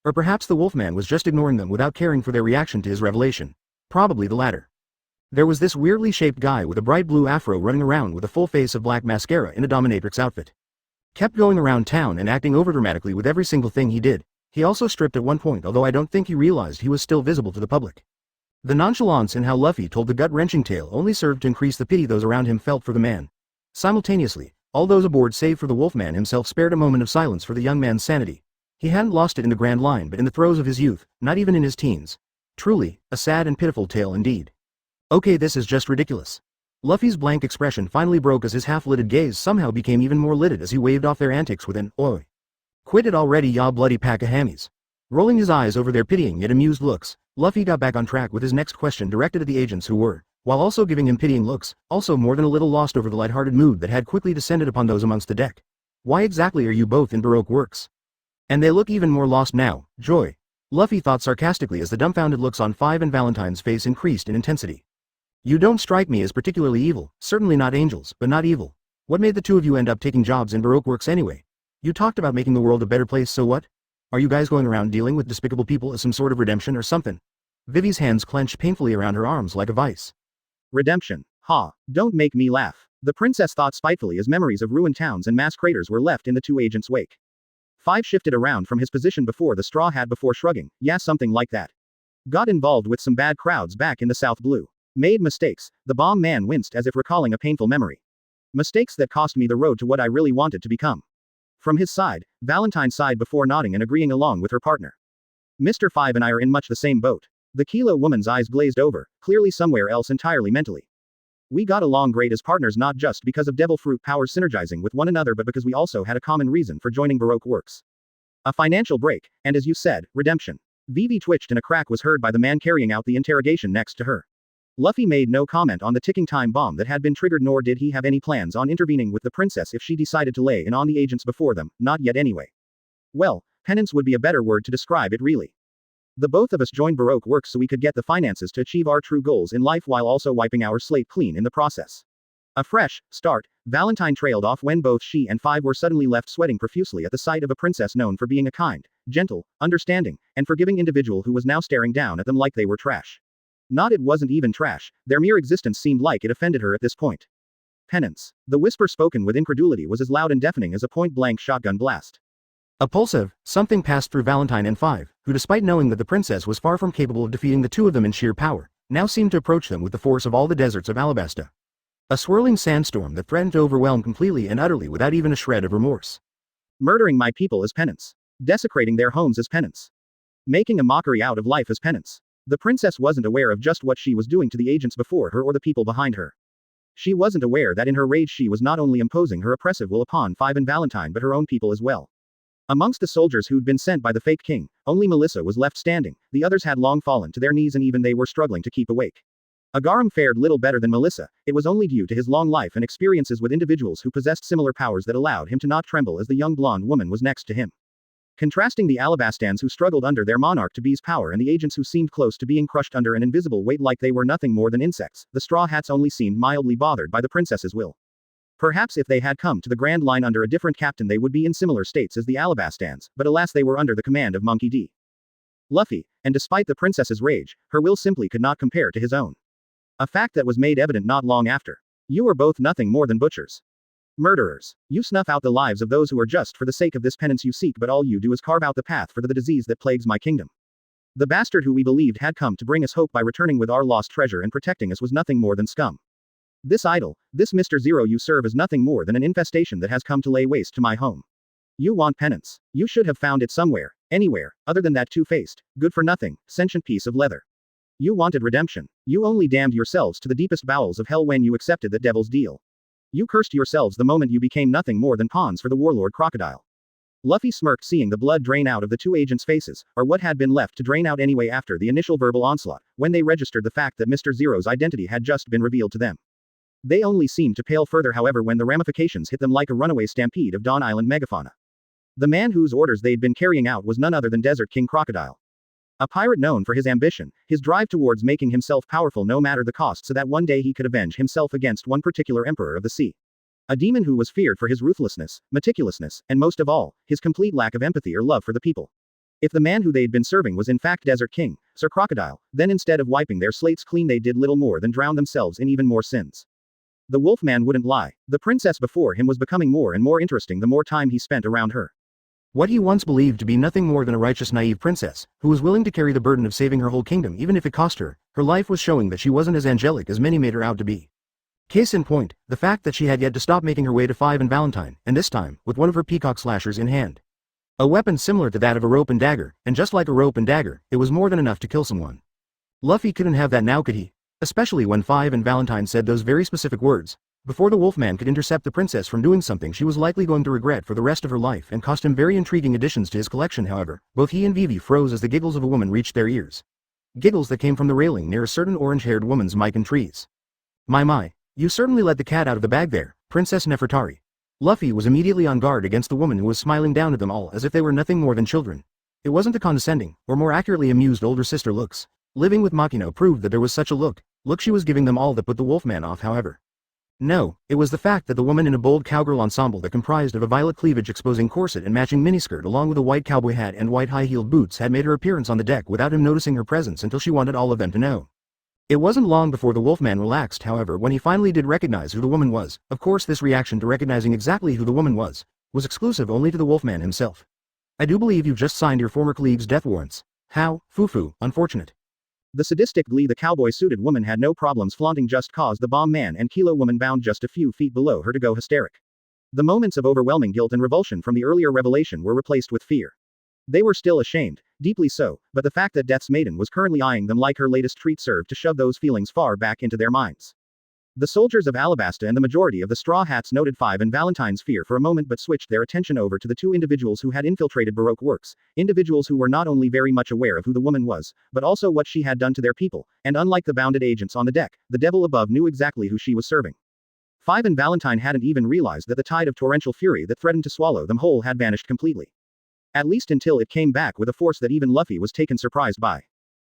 Or perhaps the Wolfman was just ignoring them without caring for their reaction to his revelation. Probably the latter. There was this weirdly shaped guy with a bright blue afro running around with a full face of black mascara in a dominatrix outfit. Kept going around town and acting overdramatically with every single thing he did. He also stripped at one point, although I don't think he realized he was still visible to the public. The nonchalance in how Luffy told the gut-wrenching tale only served to increase the pity those around him felt for the man. Simultaneously, all those aboard save for the Wolfman himself spared a moment of silence for the young man's sanity. He hadn't lost it in the grand line, but in the throes of his youth, not even in his teens. Truly, a sad and pitiful tale indeed. Okay, this is just ridiculous. Luffy's blank expression finally broke as his half-lidded gaze somehow became even more lidded as he waved off their antics with an "Oi." Quit it already, ya bloody pack of hammies. Rolling his eyes over their pitying yet amused looks, Luffy got back on track with his next question directed at the agents who were, while also giving him pitying looks, also more than a little lost over the light-hearted mood that had quickly descended upon those amongst the deck. Why exactly are you both in Baroque works? And they look even more lost now, Joy. Luffy thought sarcastically as the dumbfounded looks on Five and Valentine's face increased in intensity. You don't strike me as particularly evil, certainly not angels, but not evil. What made the two of you end up taking jobs in Baroque works anyway? You talked about making the world a better place, so what? Are you guys going around dealing with despicable people as some sort of redemption or something? Vivi's hands clenched painfully around her arms like a vice. Redemption. Ha, don't make me laugh. The princess thought spitefully as memories of ruined towns and mass craters were left in the two agents' wake. Five shifted around from his position before the straw hat before shrugging, yeah, something like that. Got involved with some bad crowds back in the South Blue. Made mistakes, the bomb man winced as if recalling a painful memory. Mistakes that cost me the road to what I really wanted to become. From his side, Valentine sighed before nodding and agreeing along with her partner. Mr. Five and I are in much the same boat. The Kilo woman's eyes glazed over, clearly somewhere else entirely mentally. We got along great as partners not just because of devil fruit powers synergizing with one another but because we also had a common reason for joining Baroque works. A financial break, and as you said, redemption. Vivi twitched and a crack was heard by the man carrying out the interrogation next to her. Luffy made no comment on the ticking time bomb that had been triggered, nor did he have any plans on intervening with the princess if she decided to lay in on the agents before them, not yet anyway. Well, penance would be a better word to describe it really. The both of us joined Baroque works so we could get the finances to achieve our true goals in life while also wiping our slate clean in the process. A fresh start. Valentine trailed off when both she and Five were suddenly left sweating profusely at the sight of a princess known for being a kind, gentle, understanding, and forgiving individual who was now staring down at them like they were trash. Not it wasn't even trash, their mere existence seemed like it offended her at this point. Penance. The whisper spoken with incredulity was as loud and deafening as a point-blank shotgun blast. Appulsive, something passed through Valentine and Five, who despite knowing that the princess was far from capable of defeating the two of them in sheer power, now seemed to approach them with the force of all the deserts of Alabasta. A swirling sandstorm that threatened to overwhelm completely and utterly without even a shred of remorse. Murdering my people as penance. Desecrating their homes as penance. Making a mockery out of life as penance. The princess wasn't aware of just what she was doing to the agents before her or the people behind her. She wasn't aware that in her rage she was not only imposing her oppressive will upon Five and Valentine but her own people as well. Amongst the soldiers who'd been sent by the fake king, only Melissa was left standing, the others had long fallen to their knees and even they were struggling to keep awake. Agaram fared little better than Melissa, it was only due to his long life and experiences with individuals who possessed similar powers that allowed him to not tremble as the young blonde woman was next to him. Contrasting the Alabastans who struggled under their monarch to be's power and the agents who seemed close to being crushed under an invisible weight like they were nothing more than insects, the Straw Hats only seemed mildly bothered by the princess's will. Perhaps if they had come to the Grand Line under a different captain they would be in similar states as the Alabastans, but alas they were under the command of Monkey D. Luffy, and despite the princess's rage, her will simply could not compare to his own. A fact that was made evident not long after. You are both nothing more than butchers. Murderers. You snuff out the lives of those who are just for the sake of this penance you seek but all you do is carve out the path for the disease that plagues my kingdom. The bastard who we believed had come to bring us hope by returning with our lost treasure and protecting us was nothing more than scum. This idol, this Mr. Zero you serve is nothing more than an infestation that has come to lay waste to my home. You want penance. You should have found it somewhere, anywhere, other than that two-faced, good-for-nothing, sentient piece of leather. You wanted redemption. You only damned yourselves to the deepest bowels of hell when you accepted that devil's deal. You cursed yourselves the moment you became nothing more than pawns for the warlord crocodile. Luffy smirked seeing the blood drain out of the two agents' faces, or what had been left to drain out anyway after the initial verbal onslaught, when they registered the fact that Mr. Zero's identity had just been revealed to them. They only seemed to pale further however when the ramifications hit them like a runaway stampede of Dawn Island megafauna. The man whose orders they'd been carrying out was none other than Desert King Crocodile. A pirate known for his ambition, his drive towards making himself powerful no matter the cost so that one day he could avenge himself against one particular emperor of the sea. A demon who was feared for his ruthlessness, meticulousness, and most of all, his complete lack of empathy or love for the people. If the man who they'd been serving was in fact Desert King, Sir Crocodile, then instead of wiping their slates clean they did little more than drown themselves in even more sins. The Wolfman wouldn't lie. The princess before him was becoming more and more interesting the more time he spent around her. What he once believed to be nothing more than a righteous naive princess, who was willing to carry the burden of saving her whole kingdom even if it cost her, her life was showing that she wasn't as angelic as many made her out to be. Case in point, the fact that she had yet to stop making her way to Five and Valentine, and this time, with one of her peacock slashers in hand. A weapon similar to that of a rope and dagger, and just like a rope and dagger, it was more than enough to kill someone. Luffy couldn't have that now could he? Especially when Five and Valentine said those very specific words, Before the Wolfman could intercept the princess from doing something she was likely going to regret for the rest of her life and cost him very intriguing additions to his collection, however, both he and Vivi froze as the giggles of a woman reached their ears. Giggles that came from the railing near a certain orange-haired woman's mic and trees. My, you certainly let the cat out of the bag there, Princess Nefertari. Luffy was immediately on guard against the woman who was smiling down at them all as if they were nothing more than children. It wasn't the condescending, or more accurately amused older sister looks. Living with Makino proved that there was such a look she was giving them all that put the Wolfman off, however. No, it was the fact that the woman in a bold cowgirl ensemble that comprised of a violet cleavage exposing corset and matching miniskirt along with a white cowboy hat and white high-heeled boots had made her appearance on the deck without him noticing her presence until she wanted all of them to know. It wasn't long before the Wolfman relaxed, however, when he finally did recognize who the woman was. Of course, this reaction to recognizing exactly who the woman was exclusive only to the Wolfman himself. I do believe you've just signed your former colleague's death warrants. How, Fufu, unfortunate. The sadistic glee the cowboy-suited woman had no problems flaunting just cause the bomb man and Kilo woman bound just a few feet below her to go hysteric. The moments of overwhelming guilt and revulsion from the earlier revelation were replaced with fear. They were still ashamed, deeply so, but the fact that Death's Maiden was currently eyeing them like her latest treat served to shove those feelings far back into their minds. The soldiers of Alabasta and the majority of the Straw Hats noted Five and Valentine's fear for a moment but switched their attention over to the two individuals who had infiltrated Baroque Works, individuals who were not only very much aware of who the woman was, but also what she had done to their people, and unlike the bounded agents on the deck, the devil above knew exactly who she was serving. Five and Valentine hadn't even realized that the tide of torrential fury that threatened to swallow them whole had vanished completely. At least until it came back with a force that even Luffy was taken surprised by.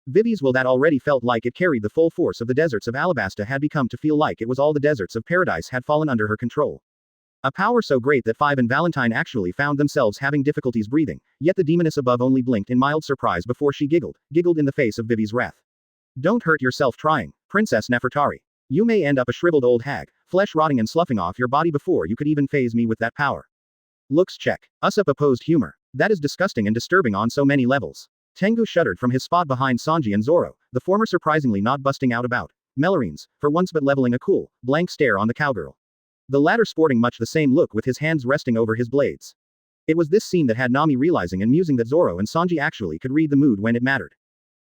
Vivi's will that already felt like it carried the full force of the deserts of Alabasta had become to feel like it was all the deserts of paradise had fallen under her control. A power so great that Five and Valentine actually found themselves having difficulties breathing, yet the demoness above only blinked in mild surprise before she giggled in the face of Vivi's wrath. Don't hurt yourself trying, Princess Nefertari. You may end up a shriveled old hag, flesh rotting and sloughing off your body before you could even phase me with that power. Looks check. Usopp opposed humor. That is disgusting and disturbing on so many levels. Tengu shuddered from his spot behind Sanji and Zoro, the former surprisingly not busting out about Melorines, for once but leveling a cool, blank stare on the cowgirl. The latter sporting much the same look with his hands resting over his blades. It was this scene that had Nami realizing and musing that Zoro and Sanji actually could read the mood when it mattered.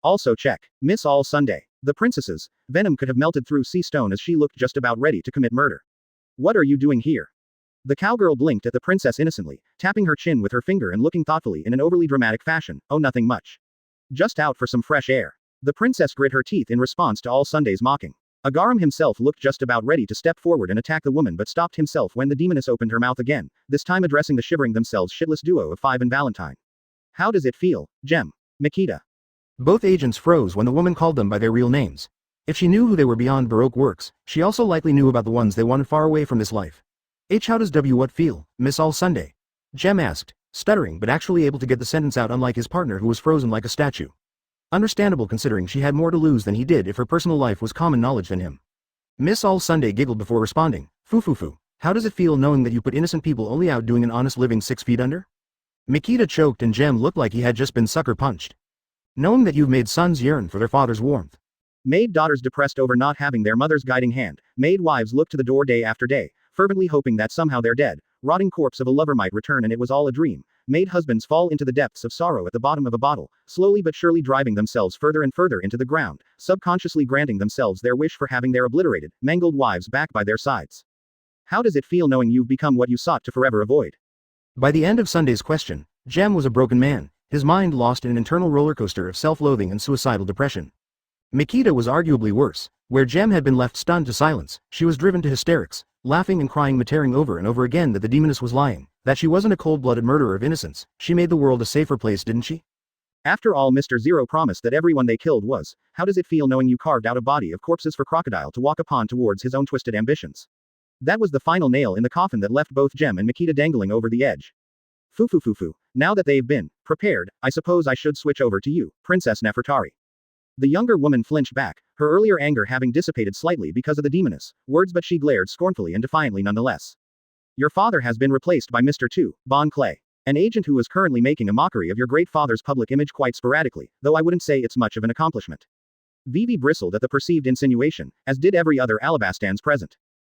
Also check. Miss All Sunday. The princess's venom could have melted through sea stone as she looked just about ready to commit murder. What are you doing here? The cowgirl blinked at the princess innocently, tapping her chin with her finger and looking thoughtfully in an overly dramatic fashion. Oh, nothing much. Just out for some fresh air. The princess grit her teeth in response to All Sunday's mocking. Agaram himself looked just about ready to step forward and attack the woman but stopped himself when the demoness opened her mouth again, this time addressing the shivering themselves shitless duo of Five and Valentine. How does it feel, Gem? Makita. Both agents froze when the woman called them by their real names. If she knew who they were beyond Baroque Works, she also likely knew about the ones they wanted far away from this life. How does what feel, Miss All Sunday? Jem asked, stuttering but actually able to get the sentence out unlike his partner who was frozen like a statue. Understandable considering she had more to lose than he did if her personal life was common knowledge than him. Miss All Sunday giggled before responding, Fufufu, how does it feel knowing that you put innocent people only out doing an honest living 6 feet under? Makita choked and Jem looked like he had just been sucker punched. Knowing that you've made sons yearn for their father's warmth. Made daughters depressed over not having their mother's guiding hand, made wives look to the door day after day, fervently hoping that somehow their dead, rotting corpse of a lover might return and it was all a dream, made husbands fall into the depths of sorrow at the bottom of a bottle, slowly but surely driving themselves further and further into the ground, subconsciously granting themselves their wish for having their obliterated, mangled wives back by their sides. How does it feel knowing you've become what you sought to forever avoid? By the end of Sunday's question, Jem was a broken man, his mind lost in an internal roller coaster of self-loathing and suicidal depression. Makita was arguably worse. Where Jem had been left stunned to silence, she was driven to hysterics, laughing and crying muttering over and over again that the demoness was lying, that she wasn't a cold-blooded murderer of innocence. She made the world a safer place, didn't she? After all, Mr. Zero promised that everyone they killed was. How does it feel knowing you carved out a body of corpses for Crocodile to walk upon towards his own twisted ambitions? That was the final nail in the coffin that left both Jem and Makita dangling over the edge. Fufu. Now that they've been prepared, I suppose I should switch over to you, Princess Nefertari. The younger woman flinched back, her earlier anger having dissipated slightly because of the demoness words, but she glared scornfully and defiantly nonetheless. Your father has been replaced by Mr. 2, Bon Clay, an agent who is currently making a mockery of your great father's public image quite sporadically, though I wouldn't say it's much of an accomplishment. Vivi bristled at the perceived insinuation, as did every other Alabastans present.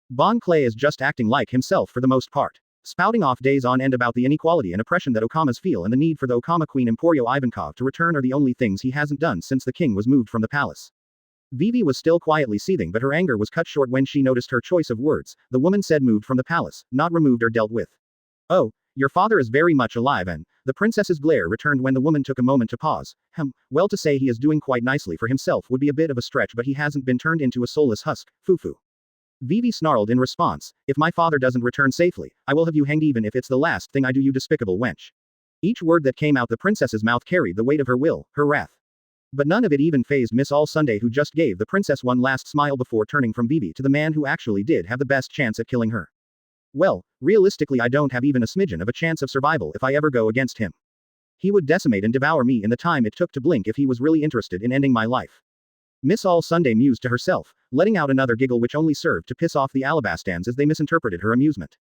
Bon Clay is just acting like himself for the most part, spouting off days on end about the inequality and oppression that Okamas feel and the need for the Okama Queen Emporio Ivankov to return are the only things he hasn't done since the king was moved from the palace. Vivi was still quietly seething, but her anger was cut short when she noticed her choice of words. The woman said moved from the palace, not removed or dealt with. Oh, your father is very much alive and, the princess's glare returned when the woman took a moment to pause. Well, to say he is doing quite nicely for himself would be a bit of a stretch, but he hasn't been turned into a soulless husk, foo-foo. Vivi snarled in response, if my father doesn't return safely, I will have you hanged even if it's the last thing I do, you despicable wench. Each word that came out the princess's mouth carried the weight of her will, her wrath. But none of it even fazed Miss All Sunday, who just gave the princess one last smile before turning from Vivi to the man who actually did have the best chance at killing her. Well, realistically I don't have even a smidgen of a chance of survival if I ever go against him. He would decimate and devour me in the time it took to blink if he was really interested in ending my life. Miss All Sunday mused to herself, letting out another giggle which only served to piss off the Alabastans as they misinterpreted her amusement.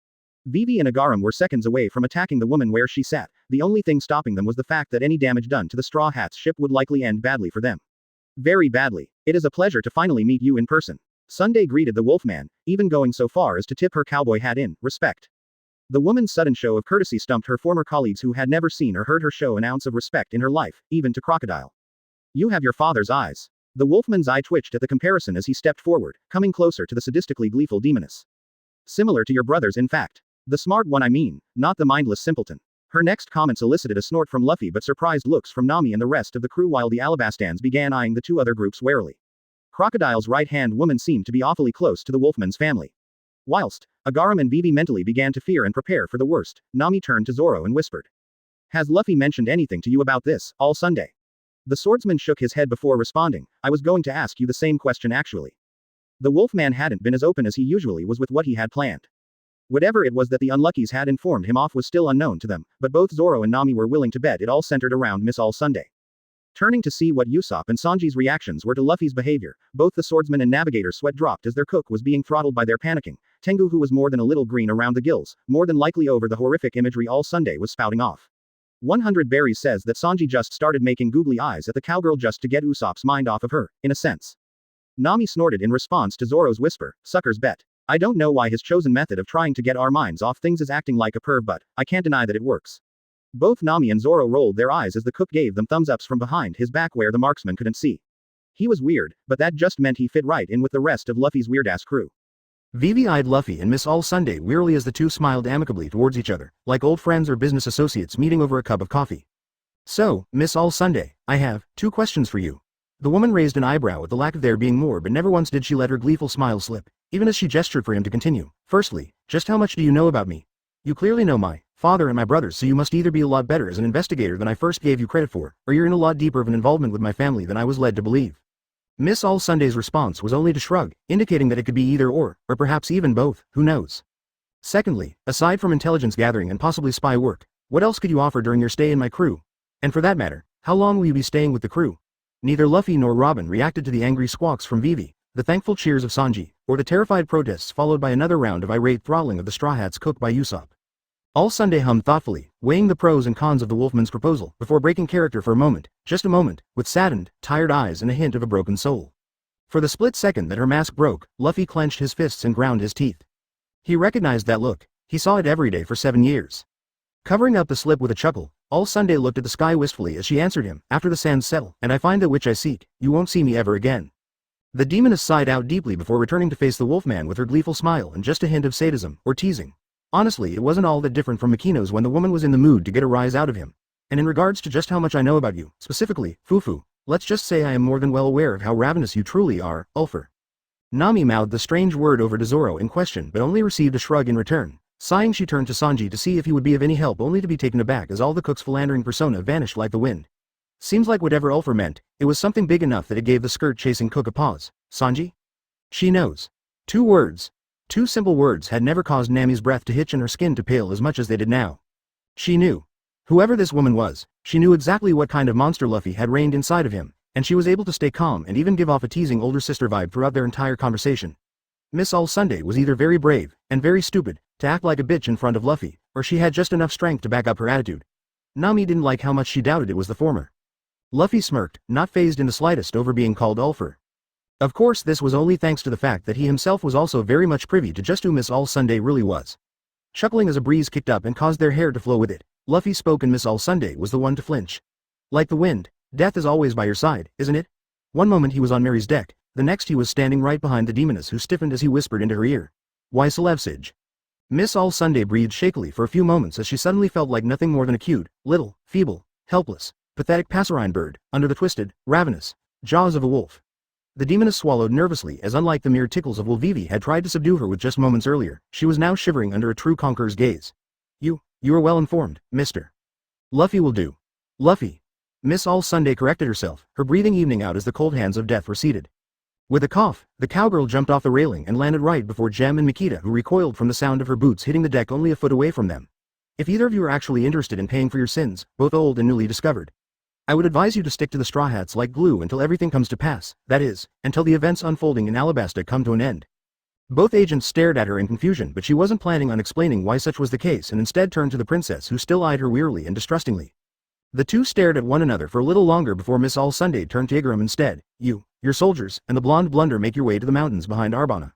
Vivi and Agaram were seconds away from attacking the woman where she sat. The only thing stopping them was the fact that any damage done to the Straw Hats ship would likely end badly for them. Very badly. It is a pleasure to finally meet you in person. Sunday greeted the Wolfman, even going so far as to tip her cowboy hat in respect. The woman's sudden show of courtesy stumped her former colleagues who had never seen or heard her show an ounce of respect in her life, even to Crocodile. You have your father's eyes. The Wolfman's eye twitched at the comparison as he stepped forward, coming closer to the sadistically gleeful demoness. Similar to your brothers, in fact. The smart one, I mean, not the mindless simpleton. Her next comments elicited a snort from Luffy but surprised looks from Nami and the rest of the crew, while the Alabastans began eyeing the two other groups warily. Crocodile's right-hand woman seemed to be awfully close to the Wolfman's family. Whilst Agaram and Vivi mentally began to fear and prepare for the worst, Nami turned to Zoro and whispered. Has Luffy mentioned anything to you about this, All Sunday? The swordsman shook his head before responding, I was going to ask you the same question actually. The Wolfman hadn't been as open as he usually was with what he had planned. Whatever it was that the Unluckies had informed him of was still unknown to them, but both Zoro and Nami were willing to bet it all centered around Miss All Sunday. Turning to see what Usopp and Sanji's reactions were to Luffy's behavior, both the swordsman and navigator's sweat dropped as their cook was being throttled by their panicking Tengu, who was more than a little green around the gills, more than likely over the horrific imagery All Sunday was spouting off. 100 Berries says that Sanji just started making googly eyes at the cowgirl just to get Usopp's mind off of her, in a sense. Nami snorted in response to Zoro's whisper, sucker's bet. I don't know why his chosen method of trying to get our minds off things is acting like a perv, but I can't deny that it works. Both Nami and Zoro rolled their eyes as the cook gave them thumbs-ups from behind his back where the marksman couldn't see. He was weird, but that just meant he fit right in with the rest of Luffy's weird-ass crew. Vivi eyed Luffy and Miss All Sunday wearily as the two smiled amicably towards each other, like old friends or business associates meeting over a cup of coffee. So, Miss All Sunday, I have 2 questions for you. The woman raised an eyebrow at the lack of there being more, but never once did she let her gleeful smile slip, even as she gestured for him to continue. Firstly, just how much do you know about me? You clearly know my father and my brothers, so you must either be a lot better as an investigator than I first gave you credit for, or you're in a lot deeper of an involvement with my family than I was led to believe. Miss All Sunday's response was only to shrug, indicating that it could be either or perhaps even both, who knows. Secondly, aside from intelligence gathering and possibly spy work, what else could you offer during your stay in my crew? And for that matter, how long will you be staying with the crew? Neither Luffy nor Robin reacted to the angry squawks from Vivi, the thankful cheers of Sanji, or the terrified protests followed by another round of irate throttling of the Straw Hats cooked by Usopp. All Sunday hummed thoughtfully, weighing the pros and cons of the Wolfman's proposal, before breaking character for a moment, just a moment, with saddened, tired eyes and a hint of a broken soul. For the split second that her mask broke, Luffy clenched his fists and ground his teeth. He recognized that look. He saw it every day for 7 years. Covering up the slip with a chuckle, All Sunday looked at the sky wistfully as she answered him, after the sands settle, and I find that which I seek, you won't see me ever again. The demoness sighed out deeply before returning to face the Wolfman with her gleeful smile and just a hint of sadism, or teasing. Honestly, it wasn't all that different from Makino's when the woman was in the mood to get a rise out of him. And in regards to just how much I know about you, specifically, Fufu, let's just say I am more than well aware of how ravenous you truly are, Ulfer. Nami mouthed the strange word over to Zoro in question but only received a shrug in return. Sighing, she turned to Sanji to see if he would be of any help, only to be taken aback as all the cook's philandering persona vanished like the wind. Seems like whatever Ulfer meant, it was something big enough that it gave the skirt-chasing cook a pause. Sanji? She knows. 2 words. 2 simple words had never caused Nami's breath to hitch and her skin to pale as much as they did now. She knew. Whoever this woman was, she knew exactly what kind of monster Luffy had reigned inside of him, and she was able to stay calm and even give off a teasing older sister vibe throughout their entire conversation. Miss All Sunday was either very brave, and very stupid, to act like a bitch in front of Luffy, or she had just enough strength to back up her attitude. Nami didn't like how much she doubted it was the former. Luffy smirked, not fazed in the slightest over being called Ulfer. Of course, this was only thanks to the fact that he himself was also very much privy to just who Miss All Sunday really was. Chuckling as a breeze kicked up and caused their hair to flow with it, Luffy spoke and Miss All Sunday was the one to flinch. Like the wind, death is always by your side, isn't it? One moment he was on Mary's deck, The next he was standing right behind the demoness, who stiffened as he whispered into her ear. Why Celevsage? Miss All Sunday breathed shakily for a few moments as she suddenly felt like nothing more than a cute, little, feeble, helpless, pathetic passerine bird, under the twisted, ravenous jaws of a wolf. The demoness swallowed nervously as, unlike the mere tickles of Wolvivi had tried to subdue her with just moments earlier, she was now shivering under a true conqueror's gaze. You are well informed, Mr. Luffy will do. Luffy. Miss All Sunday corrected herself, her breathing evening out as the cold hands of death receded. With a cough, the cowgirl jumped off the railing and landed right before Gem and Mikita, who recoiled from the sound of her boots hitting the deck only a foot away from them. If either of you are actually interested in paying for your sins, both old and newly discovered, I would advise you to stick to the Straw Hats like glue until everything comes to pass, that is, until the events unfolding in Alabasta come to an end. Both agents stared at her in confusion, but she wasn't planning on explaining why such was the case and instead turned to the princess, who still eyed her wearily and distrustingly. The two stared at one another for a little longer before Miss All Sunday turned to Igaram instead. Your soldiers, and the blonde blunder make your way to the mountains behind Arbana.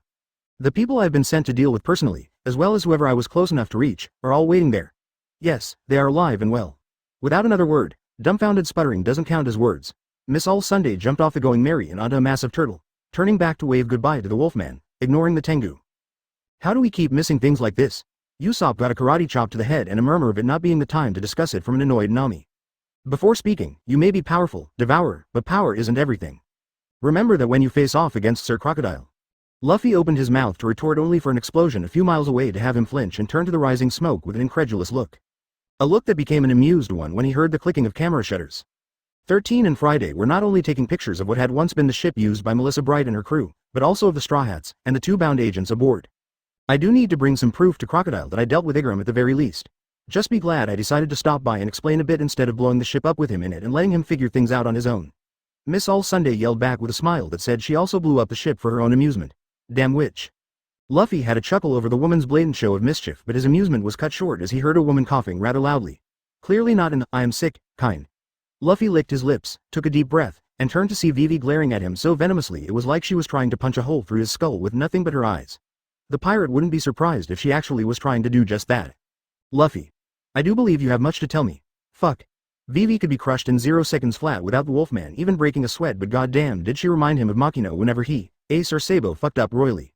The people I've been sent to deal with personally, as well as whoever I was close enough to reach, are all waiting there. Yes, they are alive and well. Without another word, dumbfounded sputtering doesn't count as words. Miss All Sunday jumped off the Going Merry and onto a massive turtle, turning back to wave goodbye to the wolfman, ignoring the Tengu. How do we keep missing things like this? Usopp got a karate chop to the head and a murmur of it not being the time to discuss it from an annoyed Nami. Before speaking, you may be powerful, devourer, but power isn't everything. Remember that when you face off against Sir Crocodile. Luffy opened his mouth to retort, only for an explosion a few miles away to have him flinch and turn to the rising smoke with an incredulous look. A look that became an amused one when he heard the clicking of camera shutters. 13 and Friday were not only taking pictures of what had once been the ship used by Melissa Bright and her crew, but also of the Straw Hats and the two bound agents aboard. I do need to bring some proof to Crocodile that I dealt with Igaram at the very least. Just be glad I decided to stop by and explain a bit instead of blowing the ship up with him in it and letting him figure things out on his own. Miss All Sunday yelled back with a smile that said she also blew up the ship for her own amusement. Damn witch. Luffy had a chuckle over the woman's blatant show of mischief, but his amusement was cut short as he heard a woman coughing rather loudly. Clearly not an "I am sick" kind. Luffy licked his lips, took a deep breath, and turned to see Vivi glaring at him so venomously it was like she was trying to punch a hole through his skull with nothing but her eyes. The pirate wouldn't be surprised if she actually was trying to do just that. Luffy. I do believe you have much to tell me. Fuck. Vivi could be crushed in 0 seconds flat without the wolfman even breaking a sweat, but goddamn did she remind him of Makino whenever he, Ace or Sabo fucked up royally.